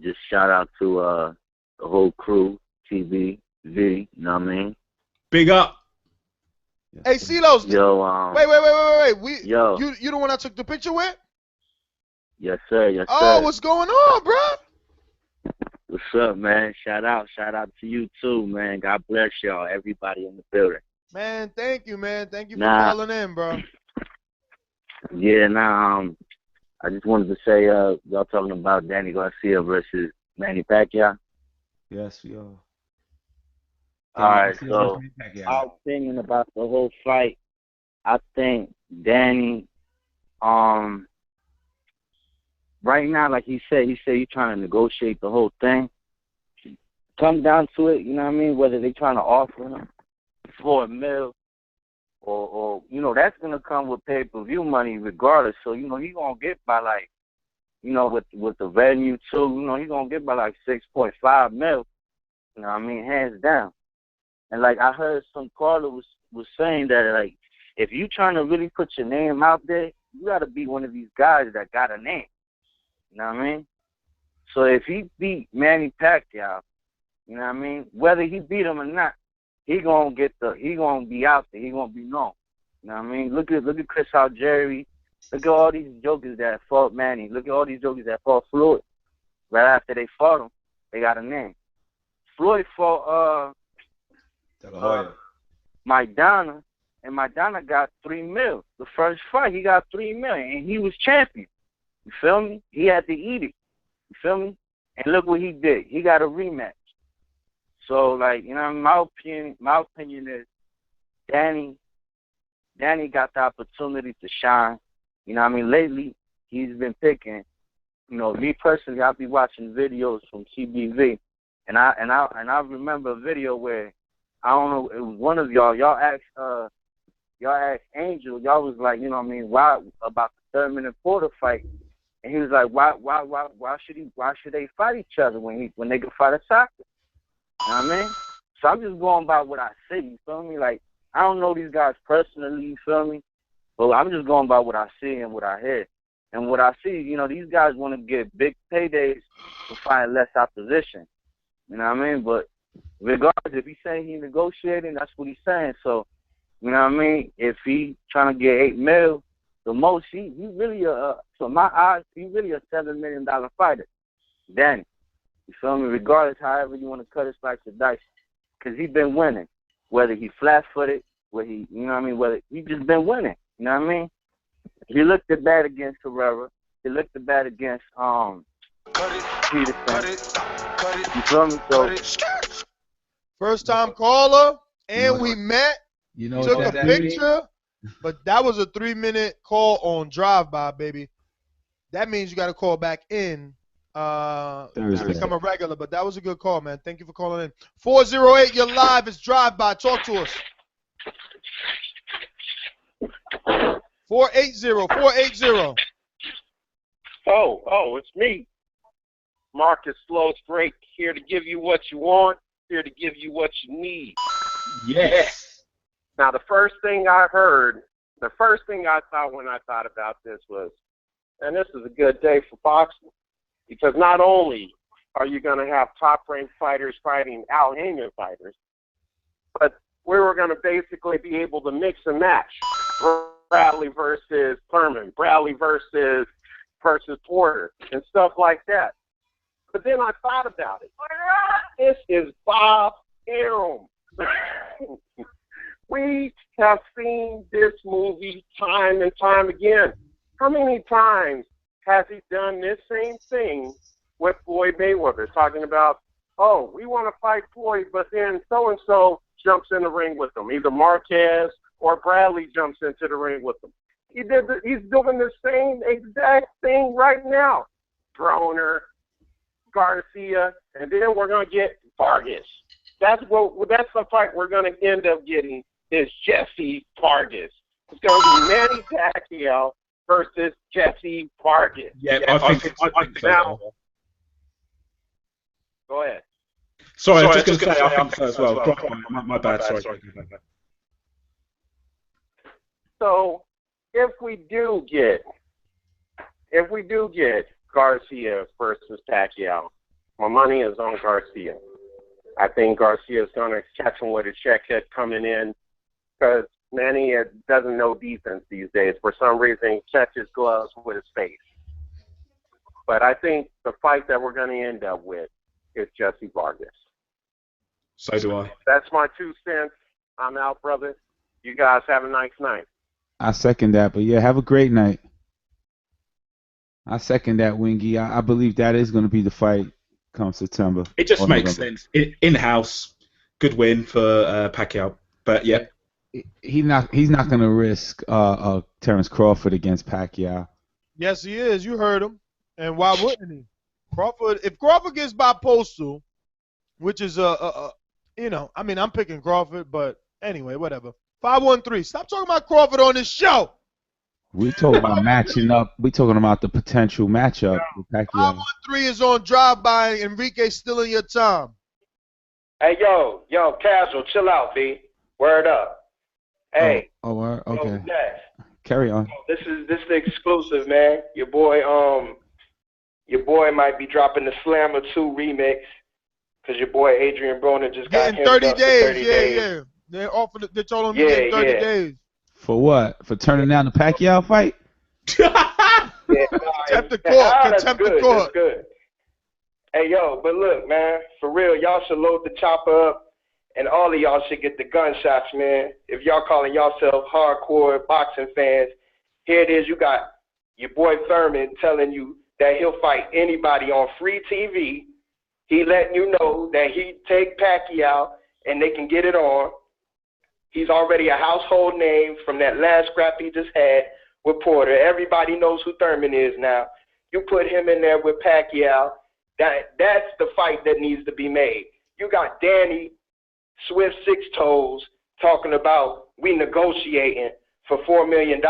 Just shout out to the whole crew, TBV, you know what I mean? Big up. Hey, CeeLo's. Yo, wait. Yo. You the one I took the picture with? Yes, sir. Oh, what's going on, bro? What's up, man? Shout out to you too, man. God bless y'all, everybody in the building. Man, thank you, man. Thank you for calling in, bro. Yeah, I just wanted to say, y'all talking about Danny Garcia versus Manny Pacquiao. Yes, we are. All right, so I was thinking about the whole fight. I think Danny, right now, like he said he's trying to negotiate the whole thing. Come down to it, you know what I mean? Whether they're trying to offer him $4 million or that's gonna come with pay-per-view money regardless. So he gonna get by with the venue too. He gonna get by $6.5 million. You know what I mean? Hands down. And I heard some caller was saying that if you trying to really put your name out there, you gotta be one of these guys that got a name. You know what I mean? So if he beat Manny Pacquiao, you know what I mean? Whether he beat him or not, he gonna be out there. He gonna be known. You know what I mean? Look at Chris Algieri. Look at all these jokers that fought Manny. Look at all these jokers that fought Floyd. right after they fought him, they got a name. Floyd fought Maidana, and Maidana got $3 million. The first fight, he got $3 million, and he was champion. You feel me? He had to eat it. You feel me? And look what he did. He got a rematch. So, like, you know, my opinion is Danny got the opportunity to shine. You know what I mean? Lately, he's been picking. You know, me personally, I'll be watching videos from CBV, and I remember a video where, I don't know, it was one of y'all asked Angel, y'all was like, you know what I mean, why about the 3rd-minute Porter fight, and he was like, why should they fight each other when they could fight a soccer? You know what I mean? So I'm just going by what I see, you feel me? Like, I don't know these guys personally, you feel me? But I'm just going by what I see and what I hear. And what I see, you know, these guys want to get big paydays to find less opposition. You know what I mean? But regardless, if he's saying he's negotiating, that's what he's saying. So, you know what I mean? If he trying to get $8 million, the most, he really, so my eyes, he really a $7 million fighter. Danny. You feel me? Regardless, however you want to cut his slice of dice. Because he's been winning. Whether he flat-footed, whether he, you know what I mean? Whether he just been winning. You know what I mean? He looked at bad against Herrera. He looked at bad against Peterson. You feel me? So, first time caller, and we met. You know, took a picture, but that was a 3-minute call on drive-by, baby. That means you got to call back in to become a regular. But that was a good call, man. Thank you for calling in. 408, you're live. It's drive-by. Talk to us. 480. Oh, it's me. Marcus Slow Straight, here to give you what you want, here to give you what you need. Yes. Now, the first thing I thought when I thought about this was, and this is a good day for boxing, because not only are you going to have top-ranked fighters fighting Al Haymon fighters, but we were going to basically be able to mix and match Bradley versus Thurman, Bradley versus Porter, and stuff like that. But then I thought about it. This is Bob Arum. We have seen this movie time and time again. How many times has he done this same thing with Floyd Mayweather, talking about, oh, we want to fight Floyd, but then so-and-so jumps in the ring with him. Either Marquez or Bradley jumps into the ring with him. He's doing the same exact thing right now. Broner, Garcia, and then we're going to get Vargas. That's the fight we're going to end up getting is Jesse Vargas. It's going to be Manny Pacquiao versus Jesse Vargas. Yeah, I think so. Now, go ahead. Sorry, I was just going to say I think so as well. My bad, sorry. So, if we do get Garcia versus Pacquiao, my money is on Garcia. I think Garcia is going to catch him with a check hit coming in because Manny doesn't know defense these days. For some reason, he catches gloves with his face. But I think the fight that we're going to end up with is Jesse Vargas. So do I. That's my 2 cents. I'm out, brother. You guys have a nice night. I second that, but yeah, have a great night. I second that, Wingy. I believe that is going to be the fight come September. It just makes sense. In-house, good win for Pacquiao. But yeah, he's not going to risk Terrence Crawford against Pacquiao. Yes, he is. You heard him. And why wouldn't he? If Crawford gets by Postal, which is I mean, I'm picking Crawford, but anyway, whatever. 513. Stop talking about Crawford on this show. We talking about matching up. We talking about the potential matchup with Pacquiao. 513 is on drive-by. Enrique's still in your time. Hey, yo, Casual, chill out, B. Word up. Hey. Okay. Yo, Carry on. This is the exclusive, man. Your boy might be dropping the Slammer 2 remix because your boy Adrian Broner just got him 30 up days. 30 days. Yeah. They told him to get 30 days. For what? For turning down the Pacquiao fight? Contempt of court. That's good. Hey, yo, but look, man, for real, y'all should load the chopper up, and all of y'all should get the gunshots, man. If y'all calling yourself hardcore boxing fans, here it is. You got your boy Thurman telling you that he'll fight anybody on free TV. He letting you know that he take Pacquiao, and they can get it on. He's already a household name from that last scrap he just had with Porter. Everybody knows who Thurman is now. You put him in there with Pacquiao. That's the fight that needs to be made. You got Danny Swift Six Toes talking about we negotiating for $4 million.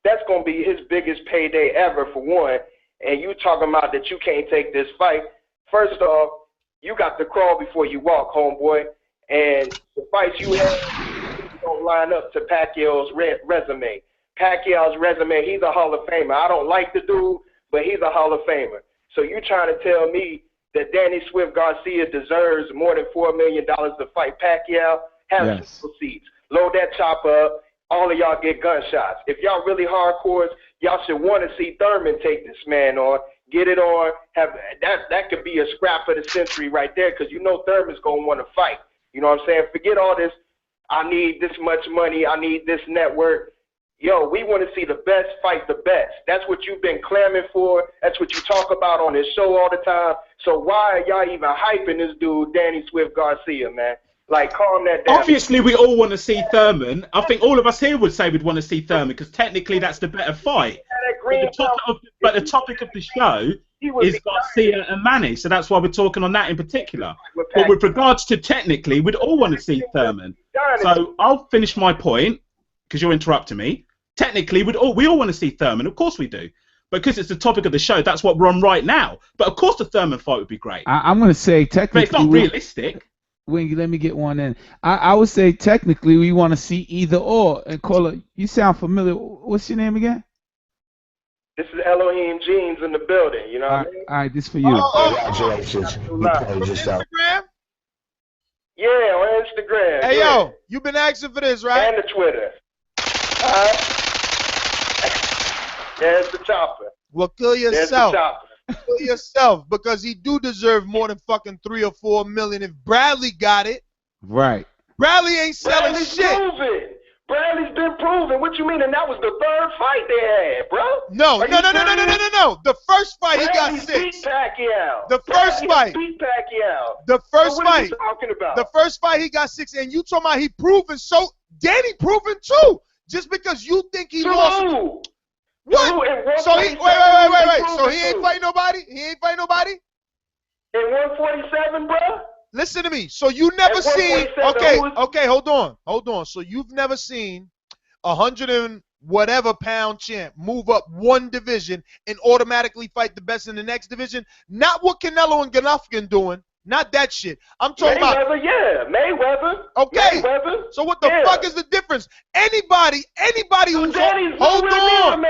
That's going to be his biggest payday ever for one. And you talking about that you can't take this fight. First off, you got to crawl before you walk, homeboy. And the fights you have don't line up to Pacquiao's resume. Pacquiao's resume, he's a Hall of Famer. I don't like the dude, but he's a Hall of Famer. So you trying to tell me that Danny Swift Garcia deserves more than $4 million to fight Pacquiao? Have some seats. Load that chopper up. All of y'all get gunshots. If y'all really hardcores, y'all should want to see Thurman take this man on. Get it on. Have that could be a scrap of the century right there, because you know Thurman's going to want to fight. You know what I'm saying? Forget all this, I need this much money, I need this network. Yo, we want to see the best fight the best. That's what you've been clamoring for. That's what you talk about on this show all the time. So why are y'all even hyping this dude, Danny Swift Garcia, man? Like, calm that down. Obviously, we all want to see Thurman. I think all of us here would say we'd want to see Thurman, because technically that's the better fight. But the topic of the show is Garcia and Manny, so that's why we're talking on that in particular. But with regards to technically, we'd all want to see Thurman. So I'll finish my point, because you're interrupting me. Technically, we all want to see Thurman. Of course we do. Because it's the topic of the show, that's what we're on right now. But of course the Thurman fight would be great. I'm going to say technically... But it's not realistic. Let me get one in. I would say technically we want to see either or. And caller, you sound familiar. What's your name again? This is Elohim Jeans in the building, you know what I mean? All right, this for you. Congratulations. Instagram? Yeah, on Instagram. Hey, yo, you been asking for this, right? And the Twitter. There's the chopper. Well, kill yourself. There's the chopper. Kill yourself, because he do deserve more than fucking $3 or $4 million. If Bradley got it, right? Bradley ain't selling Bradley's shit. Proven. Bradley's been proven. What you mean? And that was the third fight they had, bro. No. The first fight Bradley he got 6. Beat Pacquiao. The first fight. Beat Pacquiao. The first so what fight. Are you talking about? The first fight he got 6, and you talking about he proven. So Danny proven too. Just because you think he lost. Who? What? So he wait. So he ain't fighting nobody? He ain't fighting nobody? In 147, bro? Listen to me. So you never seen okay, hold on. So you've never seen 100 and whatever pound champ move up one division and automatically fight the best in the next division? Not what Canelo and Golovkin doing. Not that shit. I'm talking about Mayweather. Okay. Mayweather. So what the fuck is the difference? Anybody who's hold on.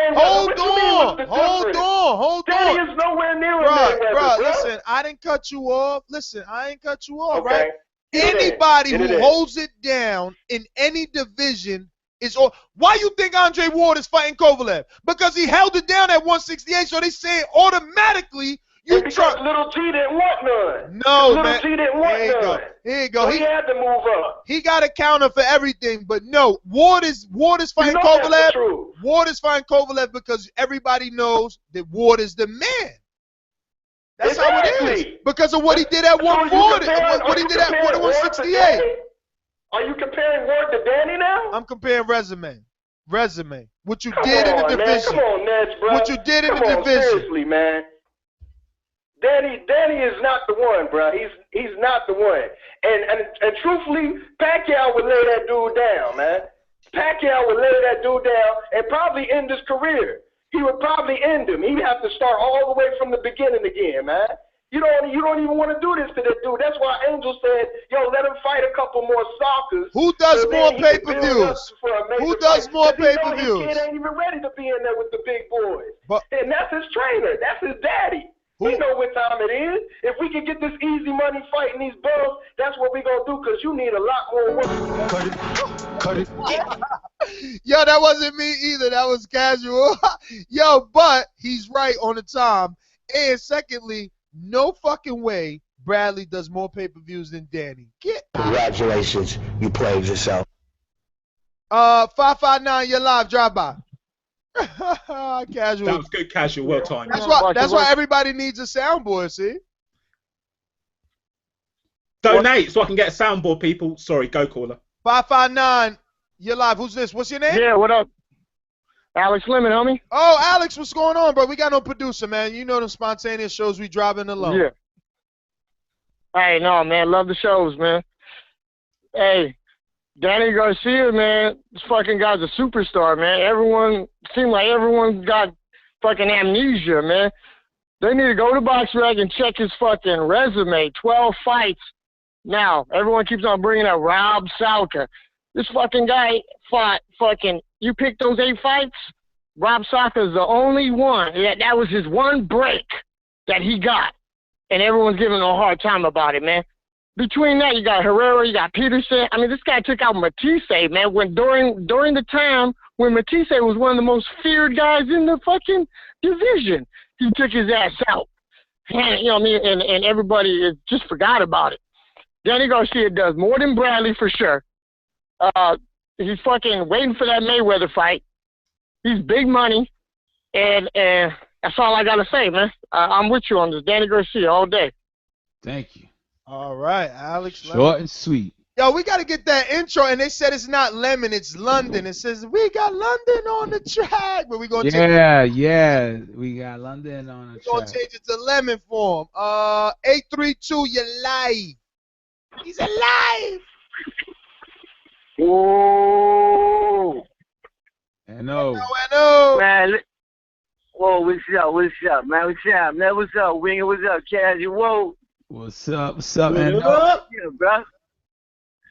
Danny is nowhere near Mayweather, bro. Listen, I didn't cut you off. I ain't cut you off, okay. right? Anybody who holds it down in any division is all. Why you think Andre Ward is fighting Kovalev? Because he held it down at 168, so they say automatically. Because Little T didn't want none. No, Little man. T didn't want none. Here you go. So he had to move up. He got a counter for everything, but no. Ward is fighting Kovalev. Ward is fighting Kovalev because everybody knows that Ward is the man. That's how it is. Because of what he did at 140. What he did at 168. Are you comparing Ward to Danny now? I'm comparing resume. What you did in the division. Come on, Nets, bro. What you did in the division. Seriously, man. Danny is not the one, bro. He's not the one. And truthfully, Pacquiao would lay that dude down, man. Pacquiao would lay that dude down and probably end his career. He would probably end him. He'd have to start all the way from the beginning again, man. You don't even want to do this to that dude. That's why Angel said, yo, let him fight a couple more stalkers. Who does more pay-per-views? Who does more pay-per-views? His kid ain't even ready to be in there with the big boys. And that's his trainer. That's his daddy. We know what time it is. If we can get this easy money fighting these bums, that's what we going to do, because you need a lot more work. Cut it. Yo, that wasn't me either. That was casual. Yo, but he's right on the time. And secondly, No fucking way Bradley does more pay-per-views than Danny. Get out. Congratulations, you played yourself. 559, you're live. Drive by. Casual. That was good, casual. Well timed. That's why everybody needs a soundboard. See. Donate so I can get a soundboard, people. Sorry, go caller. 559, you're live. Who's this? What's your name? Yeah, what up? Alex Lemon, homie. Oh, Alex, what's going on, bro? We got no producer, man. You know the spontaneous shows we driving alone. Yeah. Hey, no, man. Love the shows, man. Hey, Danny Garcia, man. This fucking guy's a superstar, man. Seems like everyone got fucking amnesia, man. They need to go to BoxRec and check his fucking resume. 12 fights. Now, everyone keeps on bringing up Rob Salka. This fucking guy fought fucking, you picked those 8 fights? Rob Salka is the only one. That was his one break that he got. And everyone's giving him a hard time about it, man. Between that, you got Herrera, you got Peterson. I mean, this guy took out Matisse, man, when during the time when Matisse was one of the most feared guys in the fucking division. He took his ass out. And, you know what I mean? And everybody just forgot about it. Danny Garcia does more than Bradley for sure. He's fucking waiting for that Mayweather fight. He's big money. And that's all I got to say, man. I'm with you on this. Danny Garcia all day. Thank you. All right, Alex. Short and sweet. Yo, we got to get that intro. And they said it's not Lemon, it's London. It says, we got London on the track. But we going to we got London on the track. We're going to change it to Lemon form. 832, you're live. He's alive. Whoa. I know. Man, whoa, what's up, man? What's up, man? What's up, Winger? What's up, Casual? Whoa. What's up, man? Yeah, bro.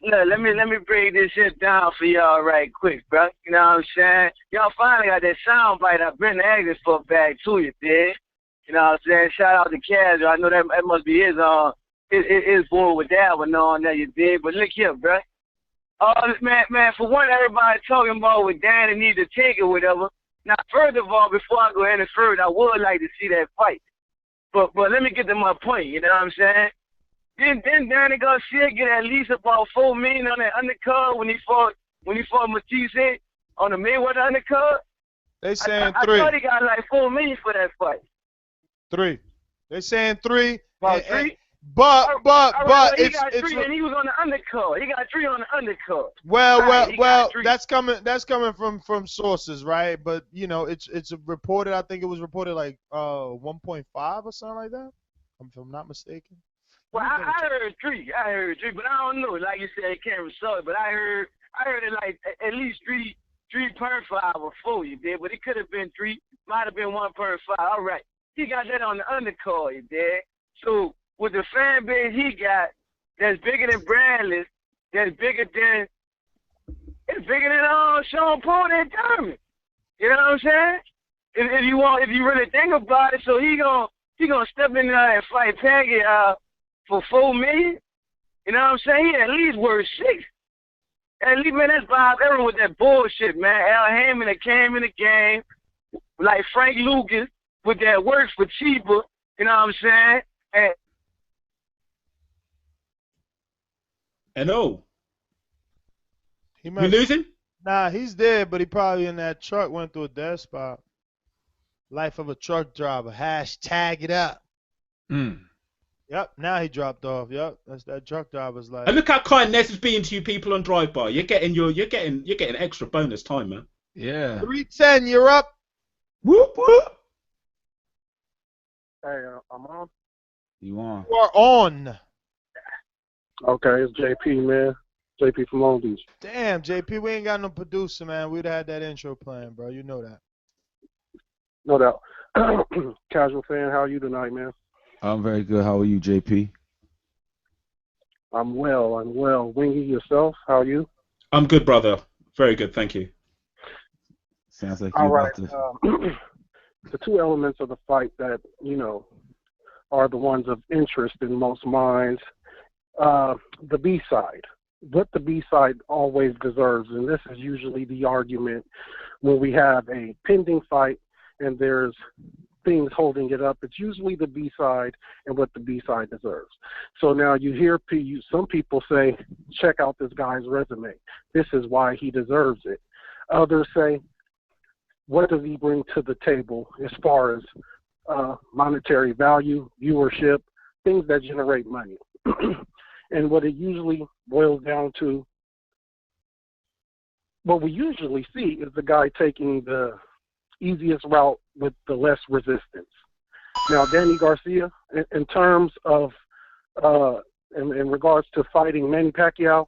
Look, let me break this shit down for y'all right quick, bro. You know what I'm saying? Y'all finally got that sound bite I've been asking for back to you, dig? You know what I'm saying? Shout out to Casual. I know that must be his boy with that one on that you did. But look here, bro. Man, for one, everybody talking about what Danny need to take or whatever. Now, first of all, before I go any further, I would like to see that fight. But let me get to my point, you know what I'm saying? Didn't Danny Garcia get at least about $4 million on that undercard when he fought Matisse on the Mayweather undercard? They saying I 3. thought he got like $4 million for that fight. 3. They saying 3. About 3? But he got 3 and he was on the undercard. He got 3 on the undercard. Well, that's coming from sources, right? But you know, it's reported. I think it was reported like 1.5 or something like that, if I'm not mistaken. Well, I heard 3. But I don't know. Like you said, it can't result. But I heard it like at least 3.5 or 4. You did, but it could have been 3. Might have been 1.5. All right, he got that on the undercard. You did. So with the fan base he got, that's bigger than Bradley, it's bigger than Sean Paul and Thurman. You know what I'm saying? If you really think about it, so he gonna step in there and fight Pacquiao for $4 million. You know what I'm saying? He at least worth 6. At least, man, that's Bob Aaron with that bullshit, man. Al Hammond that came in the game, like Frank Lucas with that works for cheaper. You know what I'm saying? And Hello. We losing? Nah, he's dead, but he probably in that truck went through a dead spot. Life of a truck driver. Hashtag it up. Yep, now he dropped off. Yep, that's that truck driver's life. And look how kind Ness is being to you people on drive by. You're getting extra bonus time, man. Yeah. 310, you're up. Whoop whoop. Hey, I'm on. You on? You are on. Okay, it's JP, man. JP from Long Beach. Damn, JP, we ain't got no producer, man. We'd have had that intro playing, bro. You know that. No doubt. Casual fan, how are you tonight, man? I'm very good. How are you, JP? I'm well. Wingy, yourself, how are you? I'm good, brother. Very good, thank you. Sounds like all you right. about to... The two elements of the fight that, are the ones of interest in most minds. The B-side. What the B-side always deserves, and this is usually the argument when we have a pending fight and there's things holding it up. It's usually the B-side and what the B-side deserves. So now you hear some people say, check out this guy's resume. This is why he deserves it. Others say, what does he bring to the table as far as monetary value, viewership, things that generate money. And what it usually boils down to, what we usually see is the guy taking the easiest route with the less resistance. Now, Danny Garcia, in terms of, in regards to fighting Manny Pacquiao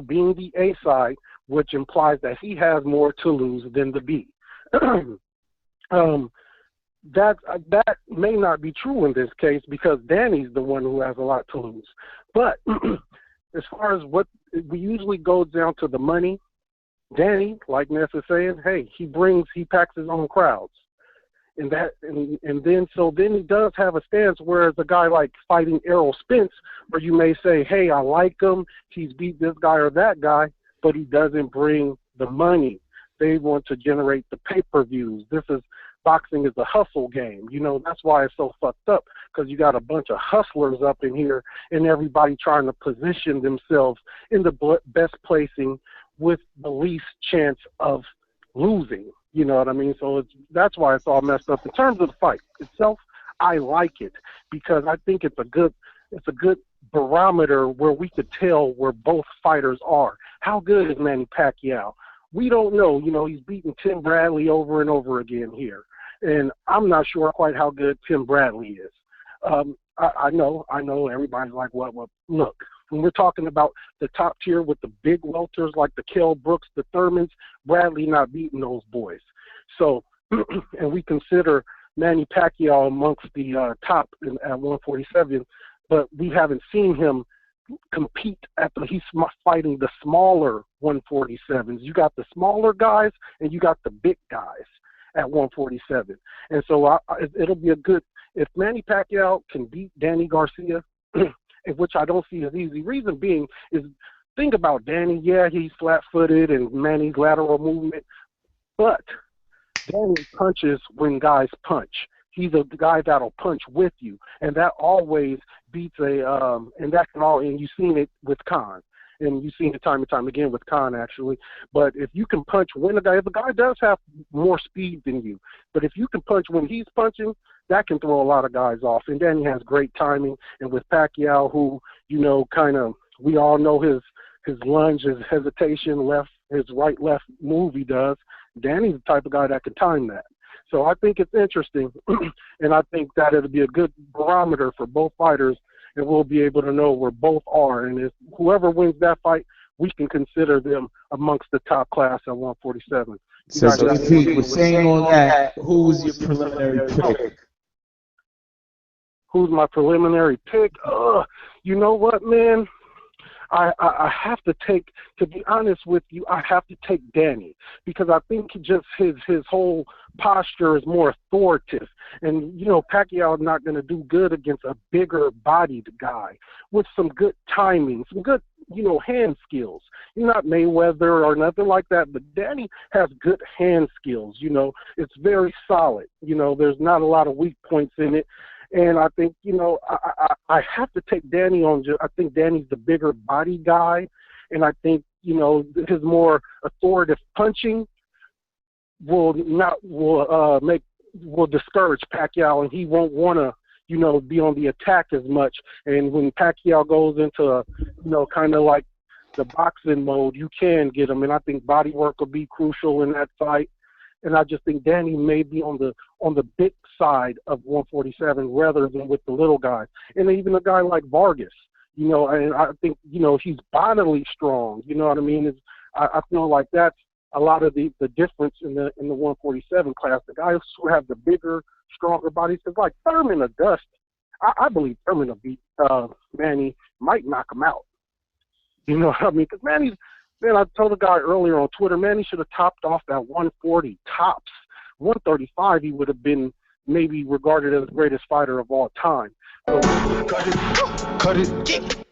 being the A side, which implies that he has more to lose than the B. That may not be true in this case because Danny's the one who has a lot to lose. But as far as what we usually go down to the money, Danny, like Ness is saying, hey, he packs his own crowds. And then he does have a stance, whereas a guy like fighting Errol Spence, where you may say, hey, I like him, he's beat this guy or that guy, but he doesn't bring the money. They want to generate the pay-per-views. Boxing is a hustle game. You know, that's why it's so fucked up, because you got a bunch of hustlers up in here and everybody trying to position themselves in the best placing with the least chance of losing. You know what I mean? So that's why it's all messed up. In terms of the fight itself, I like it because I think it's a good barometer where we could tell where both fighters are. How good is Manny Pacquiao? We don't know. You know, he's beaten Tim Bradley over and over again here. And I'm not sure quite how good Tim Bradley is. I know everybody's like, what? Look, when we're talking about the top tier with the big welters like the Kell Brooks, the Thurmans, Bradley not beating those boys. So, and we consider Manny Pacquiao amongst the top at 147, but we haven't seen him compete he's fighting the smaller 147s. You got the smaller guys and you got the big guys at 147. And so it'll be if Manny Pacquiao can beat Danny Garcia, which I don't see as easy. Reason being is, think about Danny. Yeah, he's flat-footed and Manny's lateral movement, but Danny punches when guys punch. He's a guy that'll punch with you, and that always beats and you've seen it with Khan, and you've seen it time and time again with Khan, actually. But if you can punch when if a guy does have more speed than you, but if you can punch when he's punching, that can throw a lot of guys off. And Danny has great timing, and with Pacquiao, who, you know, we all know his lunge, his hesitation, his right-left move he does. Danny's the type of guy that can time that. So I think it's interesting, and I think that it'll be a good barometer for both fighters, and we'll be able to know where both are. And if whoever wins that fight, we can consider them amongst the top class at 147. So Pete, with saying all that, who's your preliminary pick? Who's my preliminary pick? You know what, man? I have to be honest with you, I have to take Danny, because I think just his whole posture is more authoritative. And, you know, Pacquiao is not going to do good against a bigger bodied guy with some good timing, some good, you know, hand skills. He's not Mayweather or nothing like that, but Danny has good hand skills. You know, it's very solid. You know, there's not a lot of weak points in it. And I think, you know, I have to take Danny on. I think Danny's the bigger body guy, and I think, you know, his more authoritative punching will discourage Pacquiao, and he won't want to, you know, be on the attack as much. And when Pacquiao goes into, you know, kind of like the boxing mode, you can get him. And I think body work will be crucial in that fight. And I just think Danny may be on the big side of 147 rather than with the little guys. And even a guy like Vargas, you know, and I think, you know, he's bodily strong. You know what I mean? I feel like that's a lot of the difference in the 147 class. The guys who have the bigger, stronger bodies, because like Thurman or Dust, I believe Thurman will beat Manny, might knock him out. You know what I mean? Because Manny's. Man, I told a guy earlier on Twitter, man, he should have topped off at 140 tops. 135, he would have been maybe regarded as the greatest fighter of all time. So, cut it.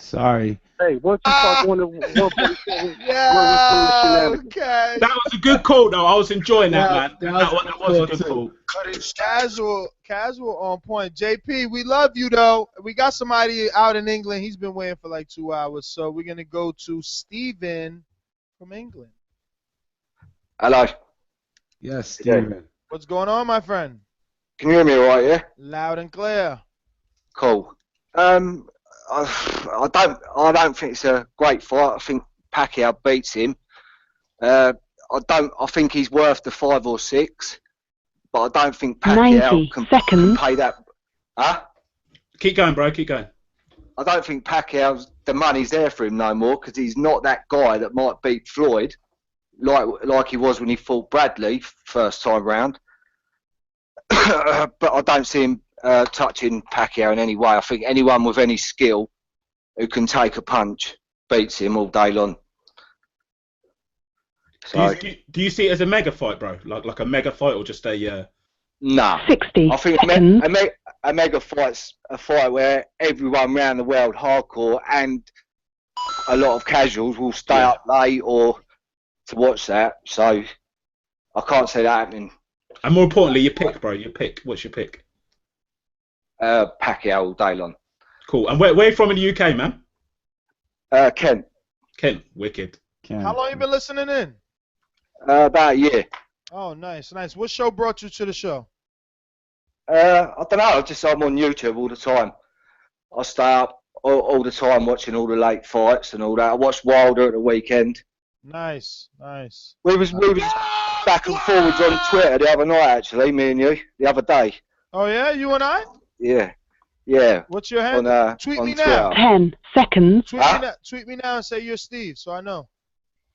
Sorry. Hey, once you start going to 147, Yeah, okay. That was a good call, though. I was enjoying that, Yeah, man. that That was a good too. call. Casual on point. JP, we love you though. We got somebody out in England. He's been waiting for like 2 hours, so we're gonna go to Steven from England. Hello. Yes, Steven. What's going on, my friend? Can you hear me all right, yeah? Loud and clear. Cool. I don't think it's a great fight. I think Pacquiao beats him. I think he's worth the 5 or 6, but I don't think Pacquiao can pay that. Huh? Keep going, bro. Keep going. I don't think the money's there for him no more, because he's not that guy that might beat Floyd like he was when he fought Bradley first time round. But I don't see him touching Pacquiao in any way. I think anyone with any skill who can take a punch beats him all day long. So, Do you see it as a mega fight, bro? Like a mega fight, or just a? Nah. 60 I think a mega fight's a fight where everyone around the world, hardcore and a lot of casuals, will stay up late or to watch that. So I can't see that happening. And more importantly, your pick, bro. Your pick. What's your pick? Pacquiao all day long. Cool. And where are you from in the UK, man? Kent. Kent. Wicked. How long you been listening in? About a year. Oh, nice. What show brought you to the show? I don't know. I'm on YouTube all the time. I stay up all the time watching all the late fights and all that. I watched Wilder at the weekend. Nice. We was back and forwards on Twitter the other night, actually, me and you, the other day. Oh yeah, you and I? Yeah. What's your handle? Tweet on me now. Twitter. 10 seconds. Tweet me now and say you're Steve, so I know.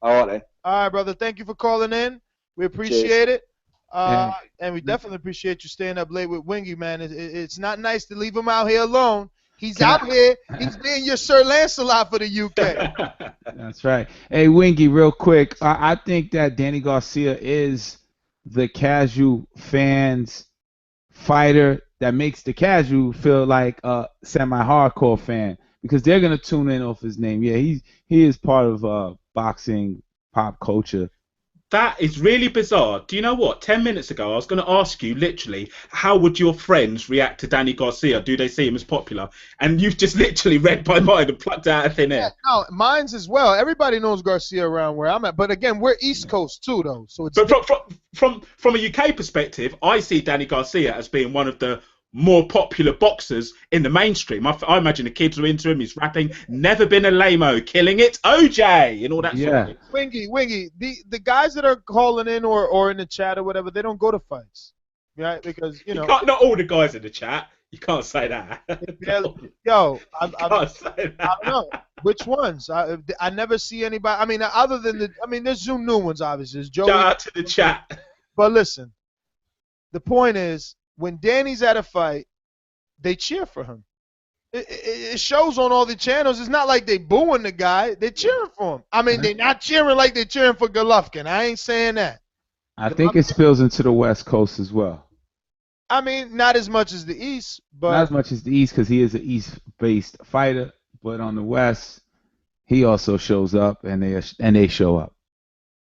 All right then. All right, brother. Thank you for calling in. We appreciate it. And we definitely appreciate you staying up late with Wingy, man. It's not nice to leave him out here alone. He's out here. He's being your Sir Lancelot for the UK. That's right. Hey, Wingy, real quick. I think that Danny Garcia is the casual fans fighter that makes the casual feel like a semi-hardcore fan, because they're gonna tune in off his name. Yeah, he is part of boxing pop culture. That is really bizarre. Do you know what? 10 minutes ago, I was going to ask you, literally, how would your friends react to Danny Garcia? Do they see him as popular? And you've just literally read my mind and plucked out of thin air. Yeah, no, mine's as well. Everybody knows Garcia around where I'm at. But again, we're East Coast too, though. So it's from a UK perspective, I see Danny Garcia as being one of the more popular boxers in the mainstream. I imagine the kids are into him. He's rapping. Never been a lame-o. Killing it. OJ and all that sort of thing. Wingy, the guys that are calling in or in the chat or whatever, they don't go to fights, right? Because not all the guys in the chat. You can't say that. Yo, I can't don't know which ones. I never see anybody. I mean, other than there's some new ones, obviously. Joey, shout out to the chat. But listen, the point is, when Danny's at a fight, they cheer for him. It shows on all the channels. It's not like they booing the guy. They're cheering for him. I mean, they're not cheering like they're cheering for Golovkin. I ain't saying that. I think it spills into the West Coast as well. I mean, not as much as the East, but not as much as the East, because he is an East-based fighter. But on the West, he also shows up, and they show up.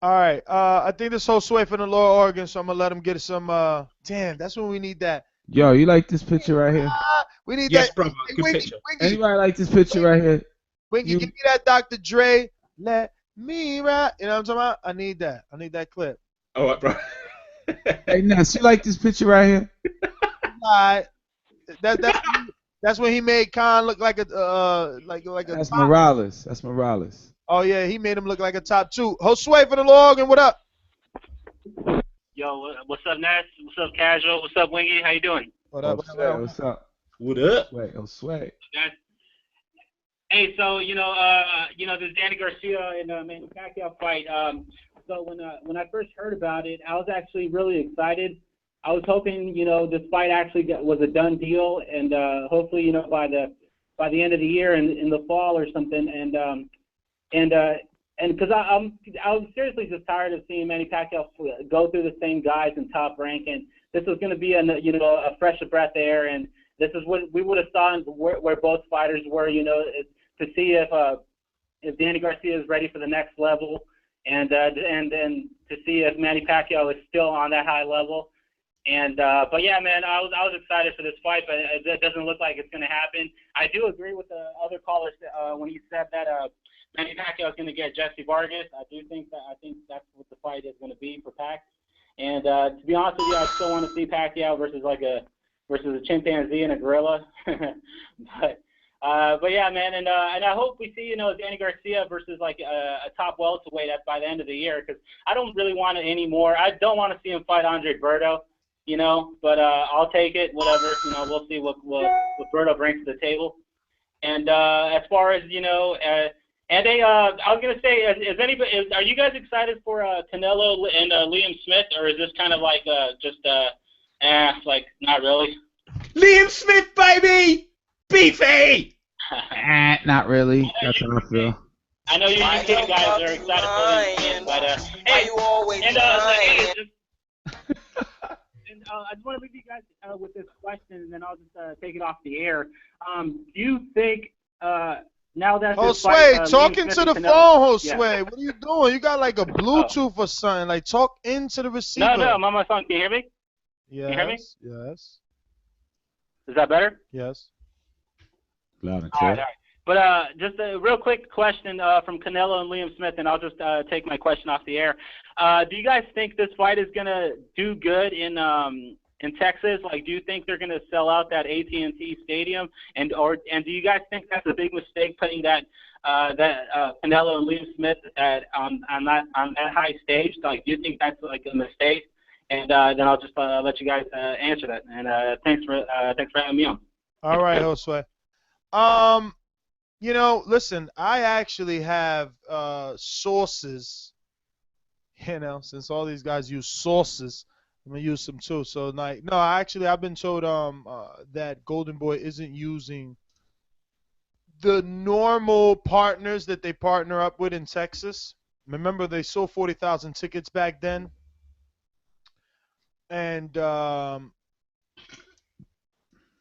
All right. I think this whole sway from the Lower Oregon, so I'm gonna let him get some. Damn, that's when we need that. Yo, you like this picture right here? We need yes, that. Brother, good picture. Anybody like this picture right here? Wingy, give me that Dr. Dre. Let me ride. You know what I'm talking about? I need that. I need that clip. All right, bro. Hey, Ness, you like this picture right here? All right. That's when he made Khan look like a like a. That's Morales. That's Morales. Oh yeah, he made him look like a top 2. Josue for the Logan, what up? Yo, what's up, Ness? What's up, Casual? What's up, Wingy? How you doing? What up? What's up? What up? Wait, Josue. Hey, so this Danny Garcia and Manny Pacquiao fight. So when I first heard about it, I was actually really excited. I was hoping this fight actually was a done deal, and hopefully by the end of the year in the fall or something, and because I was seriously just tired of seeing Manny Pacquiao go through the same guys in Top Rank, and this was going to be a fresh breath air, and this is what we would have thought where both fighters were. to see if Danny Garcia is ready for the next level, and then to see if Manny Pacquiao is still on that high level. And but yeah, man, I was excited for this fight, but it doesn't look like it's going to happen. I do agree with the other callers when he said that Manny Pacquiao is going to get Jesse Vargas. I think that's what the fight is going to be for Pac. And to be honest with you, I still want to see Pacquiao versus a chimpanzee and a gorilla. But yeah, man, and I hope we see Danny Garcia versus like a top welterweight by the end of the year, because I don't really want it anymore. I don't want to see him fight Andre Berto, but I'll take it, whatever. We'll see what Berto brings to the table. And as far as I was gonna say, are you guys excited for Canelo and Liam Smith, or is this kind of like like not really? Liam Smith, baby, beefy. Not really. That's how I feel. I know you guys are excited for Liam Smith, but hey, I just want to leave you guys with this question, and then I'll just take it off the air. Do you think now that Josue, talking to the phone, Josue. What are you doing? You got like a Bluetooth or something. Like, talk into the receiver. No, I'm on my phone. Can you hear me? Yes. Can you hear me? Yes. Is that better? Yes. Loud and All clear. right. But just a real quick question from Canelo and Liam Smith, and I'll just take my question off the air. Do you guys think this fight is gonna do good in Texas? Like, do you think they're gonna sell out that AT&T Stadium? And do you guys think that's a big mistake putting that Canelo and Liam Smith on that high stage? Like, do you think that's like a mistake? And then I'll just let you guys answer that. And thanks for having me on. All right, Josue. Listen, I actually have sources. Since all these guys use sources, I'm gonna use some too. So I've been told that Golden Boy isn't using the normal partners that they partner up with in Texas. Remember, they sold 40,000 tickets back then, and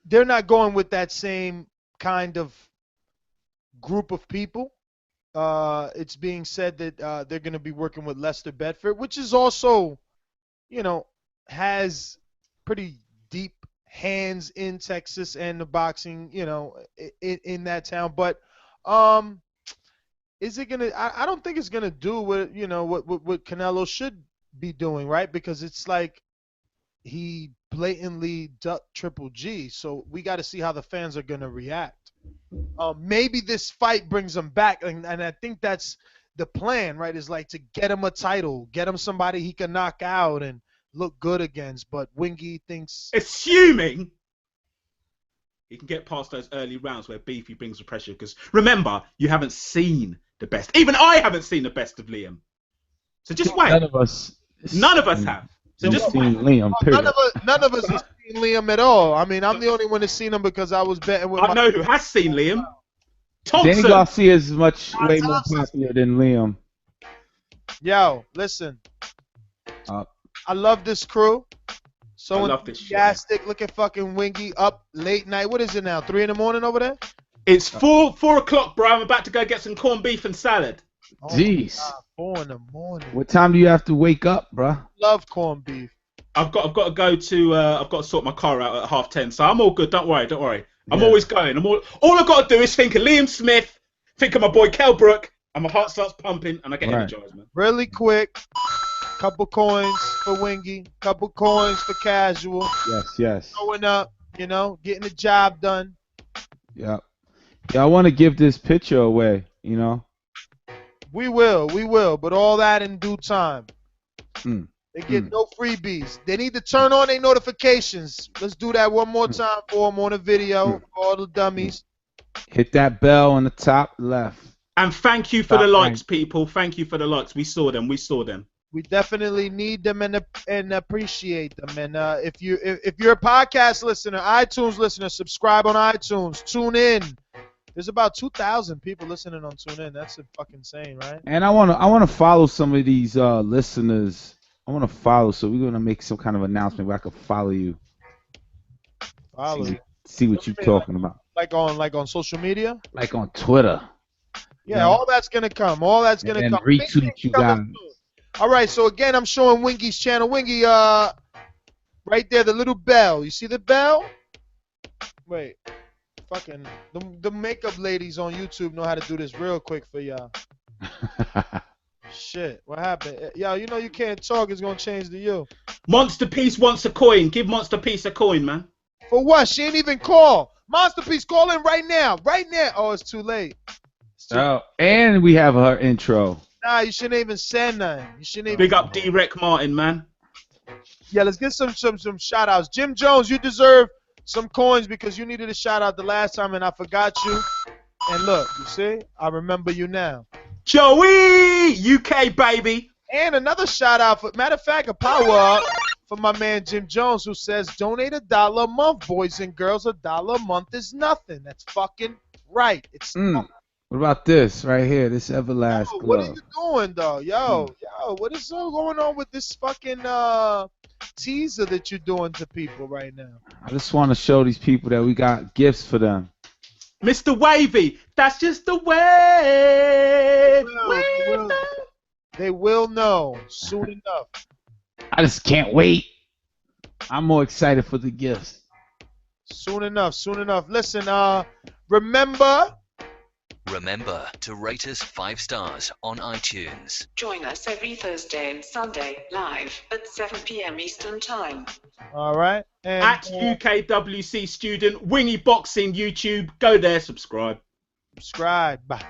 they're not going with that same kind of group of people. It's being said that they're going to be working with Lester Bedford, which is also, has pretty deep hands in Texas and the boxing, in that town. But is it gonna? I don't think it's gonna do what what Canelo should be doing, right? Because it's like he blatantly ducked Triple G, so we got to see how the fans are gonna react. Maybe this fight brings him back, and I think that's the plan, right? Is like to get him a title, get him somebody he can knock out and look good against. But Wingy thinks, assuming he can get past those early rounds where Beefy brings the pressure, because remember, you haven't seen the best. Even I haven't seen the best of Liam. So just wait. None of us have. So just seen Liam. none of us have seen Liam at all. I mean, I'm the only one that's seen him because I was betting with. I know who has seen Liam. Thompson. Danny Garcia is way more popular than Liam. Yo, listen. I love this crew. So enthusiastic. Look at fucking Wingy up late night. What is it now? 3 in the morning over there? It's 4 o'clock, bro. I'm about to go get some corned beef and salad. Jeez. 4 in the morning. What time do you have to wake up, bro? Love corned beef. I've got to go to. I've got to sort my car out at 10:30, so I'm all good. Don't worry. I'm always going. All I've got to do is think of Liam Smith, think of my boy Kell Brook, and my heart starts pumping, and I get energized, man. Really quick, couple coins for Wingy, couple coins for Casual. Yes. Going up, getting the job done. Yeah, I want to give this picture away, We will, but all that in due time. They get no freebies. They need to turn on their notifications. Let's do that one more time for them on the video, for all the dummies. Hit that bell on the top left. And thank you for the likes, people. Thank you for the likes. We saw them. We definitely need them and appreciate them. And if you're a podcast listener, iTunes listener, subscribe on iTunes. Tune in. There's about 2,000 people listening on TuneIn. That's fucking insane, right? And I wanna follow some of these listeners. I want to follow, so we're gonna make some kind of announcement where I can follow you. Follow you. See what you're talking about. Like on social media? Like on Twitter. Yeah, all that's gonna come. All that's gonna And come. retweet you guys. All right, so again, I'm showing Wingy's channel. Wingy, right there, the little bell. You see the bell? Wait, fucking the makeup ladies on YouTube know how to do this real quick for y'all. Shit, what happened? Yo, you know you can't talk. It's gonna change to you. Monster Piece wants a coin. Give Monster Piece a coin, man. For what? She ain't even call. Monster Piece, call in right now. Right now. Oh, it's too late. Oh, and we have her intro. Nah, you shouldn't even say nothing. You shouldn't even. Big up D-Rec Martin, man. Yeah, let's get some shout outs. Jim Jones, you deserve some coins because you needed a shout out the last time and I forgot you. And look, you see, I remember you now. Joey, UK baby. And another shout out for, matter of fact, a power up for my man Jim Jones who says donate $1 a month, boys and girls. $1 a month is nothing. That's fucking right. It's nothing. What about this right here? This Everlast glove. What are you doing though? Yo, what is going on with this fucking teaser that you're doing to people right now? I just want to show these people that we got gifts for them. Mr. Wavy, that's just the way. They will know soon enough. I just can't wait. I'm more excited for the gifts. Soon enough, soon enough. Listen, remember to rate us 5 stars on iTunes. Join us every Thursday and Sunday live at 7 p.m. Eastern Time. All right. And, at UKWC Student, Wingy Boxing YouTube. Go there, subscribe. Subscribe. Bye.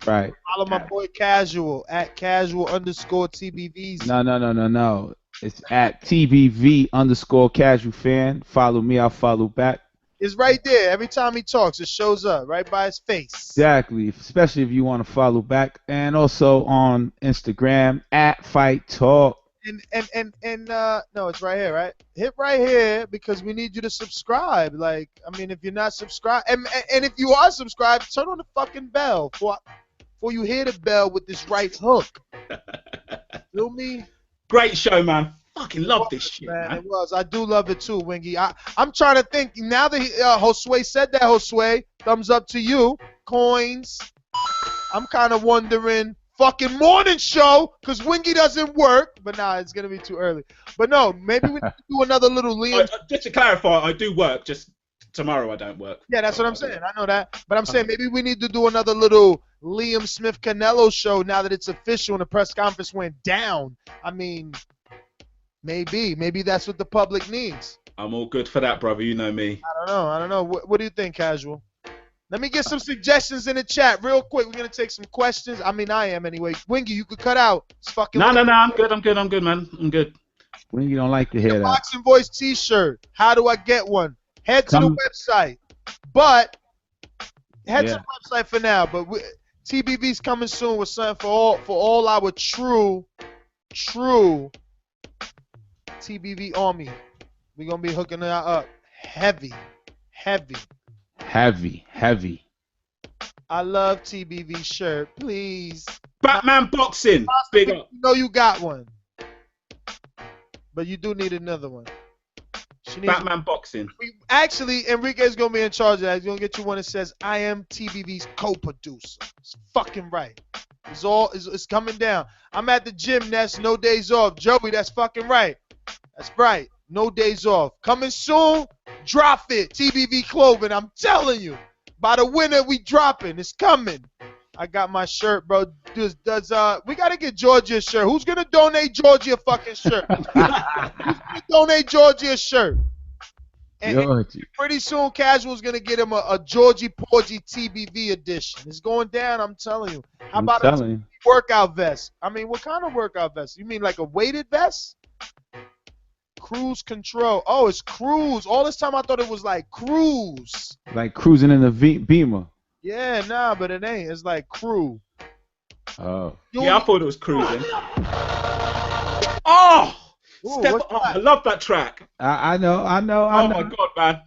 Right. Follow my boy Casual at casual_TBVs. No. It's at TBV_casual fan. Follow me, I'll follow back. It's right there. Every time he talks, it shows up right by his face. Exactly. Especially if you want to follow back. And also on Instagram at Fight Talk. And no, it's right here, right? Hit right here because we need you to subscribe. Like, I mean, if you're not subscribed, and if you are subscribed, turn on the fucking bell before you hear the bell with this right hook. Feel me? Great show, man. Fucking love this shit, man. It was. I do love it too, Wingy. I'm trying to think. Now that Josue said that, Josue, thumbs up to you. Coins. I'm kind of wondering. Fucking morning show, because Wingy doesn't work. But nah, it's going to be too early. But no, maybe we need to do another little Liam. Just to clarify, I do work. Just tomorrow I don't work. Yeah, that's what I'm saying. I know that. But I'm saying maybe we need to do another little Liam Smith Canelo show now that it's official and the press conference went down. I mean, maybe that's what the public needs. I'm all good for that, brother. You know me. I don't know. What do you think, Casual? Let me get some suggestions in the chat real quick. We're going to take some questions. I mean, I am anyway. Wingy, you could cut out. It's fucking No, I'm good, man. I'm good. Wingy don't like to hear that. Boxing Voice t-shirt. How do I get one? Head to the website. But head to the website for now. But TBV's coming soon with something for all our true TBV army. We're going to be hooking that up heavy. I love TBV shirt. Please. Batman Boxing. Big up. You know you got one. But you do need another one. Batman Boxing. Actually, Enrique's going to be in charge of that. He's going to get you one that says, I am TBV's co-producer. It's fucking right. It's coming down. I'm at the gym, Ness. No days off. Joey, that's fucking right. That's right. No days off. Coming soon. Drop it. TBV clothing. I'm telling you. By the winter, we dropping. It's coming. I got my shirt, bro. We got to get Georgia a shirt. Who's going to donate Georgia a fucking shirt? Who's going to donate Georgia a shirt? And pretty soon, Casual's going to get him a Georgie Porgy TBV edition. It's going down, I'm telling you. How about a workout vest? I mean, what kind of workout vest? You mean like a weighted vest? Cruise control. Oh, it's cruise. All this time I thought it was like cruise. Like cruising in the Beamer. Yeah, nah, but it ain't. It's like crew. Oh. Yeah, I thought it was cruising. Oh! I love that track. I know. Oh my God, man.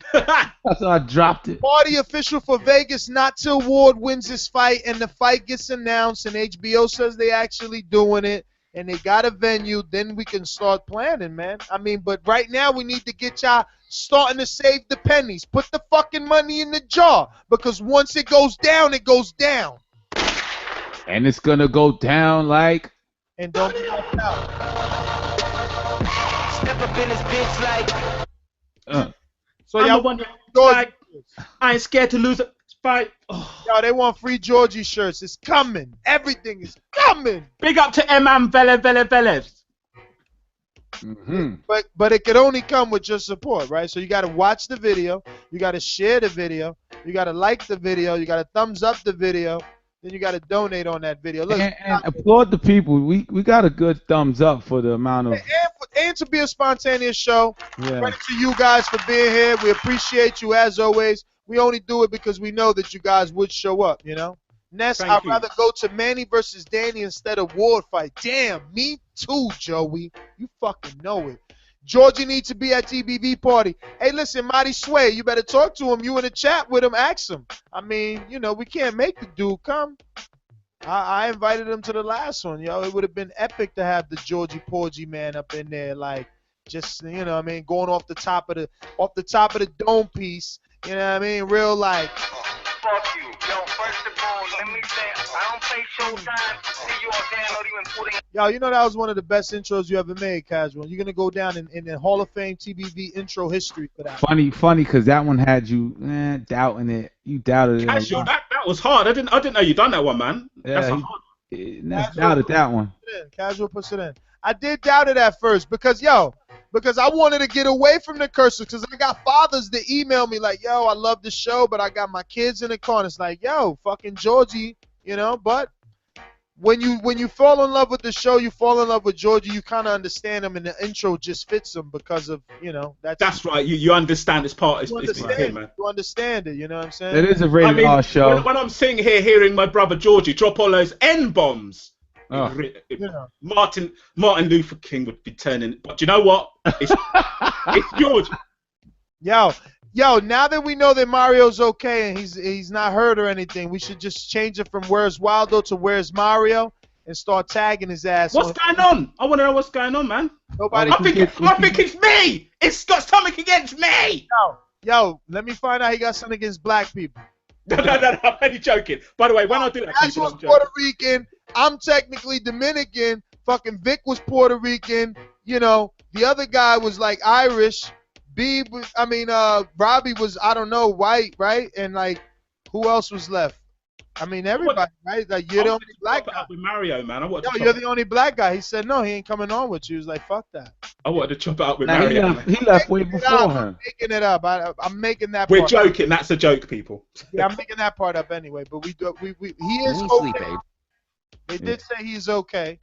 That's why I dropped it. Party official for Vegas, not till Ward wins this fight and the fight gets announced and HBO says they actually doing it and they got a venue, then we can start planning, man. I mean, but right now we need to get y'all starting to save the pennies. Put the fucking money in the jar, because once it goes down, it goes down. And it's gonna go down like. And don't be left out. Step up in this bitch like. So I'm y'all the one that, like, I ain't scared to lose a fight. Oh. Yo, they want free Georgie shirts. It's coming. Everything is coming. Big up to Eman Velev. But it could only come with your support, right? So you got to watch the video, you got to share the video, you got to like the video, you got to thumbs up the video, then you got to donate on that video. Look, and applaud the people. We got a good thumbs up for the amount of. And to be a spontaneous show. Yeah. Credit to you guys for being here. We appreciate you as always. We only do it because we know that you guys would show up, you know? Ness, I'd rather go to Manny versus Danny instead of Ward fight. Damn, me too, Joey. You fucking know it. Georgie needs to be at TBV party. Hey, listen, Mighty Sway, you better talk to him. You in the chat with him, ask him. I mean, you know, we can't make the dude come. I invited him to the last one, yo. It would have been epic to have the Georgie Porgy man up in there, like, just, you know what I mean, going off the top of the dome piece. You know what I mean? Real like. Fuck you. Yo, first of all, let me say, I don't play Showtime. See you all download even putting. Yo, you know that was one of the best intros you ever made, Casual. You're gonna go down in the Hall of Fame TBV intro history for that. Funny, because that one had you doubting it. You doubted it. Casual, that was hard. I didn't know you done that one, man. Yeah, That's he doubted that one. Casual puts it in. I did doubt it at first because I wanted to get away from the curses, because I got fathers that email me like, yo, I love the show, but I got my kids in the car. And it's like, yo, fucking Georgie, you know. But when you fall in love with the show, you fall in love with Georgie, you kind of understand him, and the intro just fits him because of, you know. That's right. You understand this part. It's him, man. You understand it, you know what I'm saying? It is a rated R show. When I'm sitting here hearing my brother Georgie drop all those N-bombs, Martin Luther King would be turning. But you know what? It's George. Yo, now that we know that Mario's okay and he's not hurt or anything, we should just change it from Where's Waldo to Where's Mario and start tagging his ass. What's going on? I want to know what's going on, man. Nobody. I think it's me. It's got something against me. Yo, let me find out he got something against black people. No, I'm only joking. By the way, when I do that, Ash was Puerto Rican. I'm technically Dominican. Fucking Vic was Puerto Rican. You know, the other guy was like Irish. Robbie was, I don't know, white, right? And like, who else was left? I mean, everybody, right? Like, you're the only black guy. With Mario, man. You're the only black guy. He said no, he ain't coming on with you. He was like, fuck that. I wanted to chop it up with Mario. He left way before him. I'm making it up. I'm making that. We're part joking. Up. That's a joke, people. Yeah, I'm making that part up anyway. But he is okay. They did say he's okay,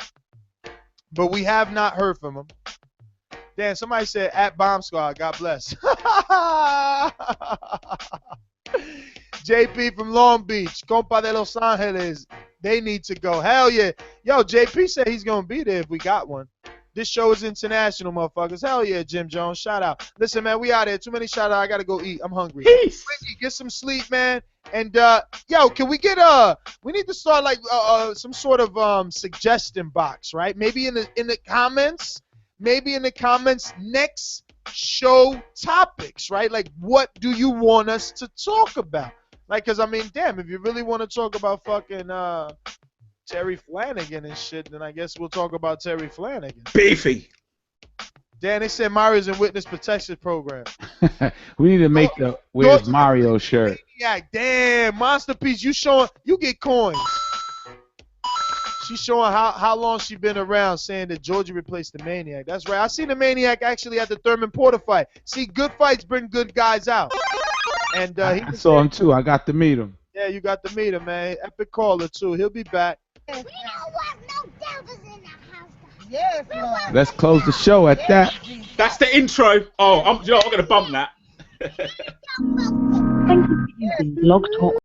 but we have not heard from him. Damn, somebody said at Bomb Squad. God bless. JP from Long Beach, compa de Los Angeles. They need to go. Hell yeah. Yo, JP said he's going to be there if we got one. This show is international, motherfuckers. Hell yeah, Jim Jones. Shout out. Listen, man, we out here. Too many shout out. I got to go eat. I'm hungry. Peace. Get some sleep, man. And, yo, can we get, we need to start, like, some sort of suggestion box, right? Maybe in the comments. Maybe in the comments, next show topics, right? Like, what do you want us to talk about? Like, because, I mean, damn, if you really want to talk about fucking Terry Flanagan and shit, then I guess we'll talk about Terry Flanagan. Beefy. Dan, they said Mario's in Witness Protection Program. We need to make the Where's Mario shirt. Maniac. Damn, Masterpiece, you get coins. She's showing how long she been around, saying that Georgie replaced the Maniac. That's right. I seen the Maniac actually at the Thurman Porter fight. See, good fights bring good guys out. And I saw him too. I got to meet him. Yeah, you got to meet him, man. Epic caller too. He'll be back. We don't want no devils in the house. Yes, Lord. Let's close the show at that. That's the intro. Oh, I'm going to bump that. Thank you for using Blog Talk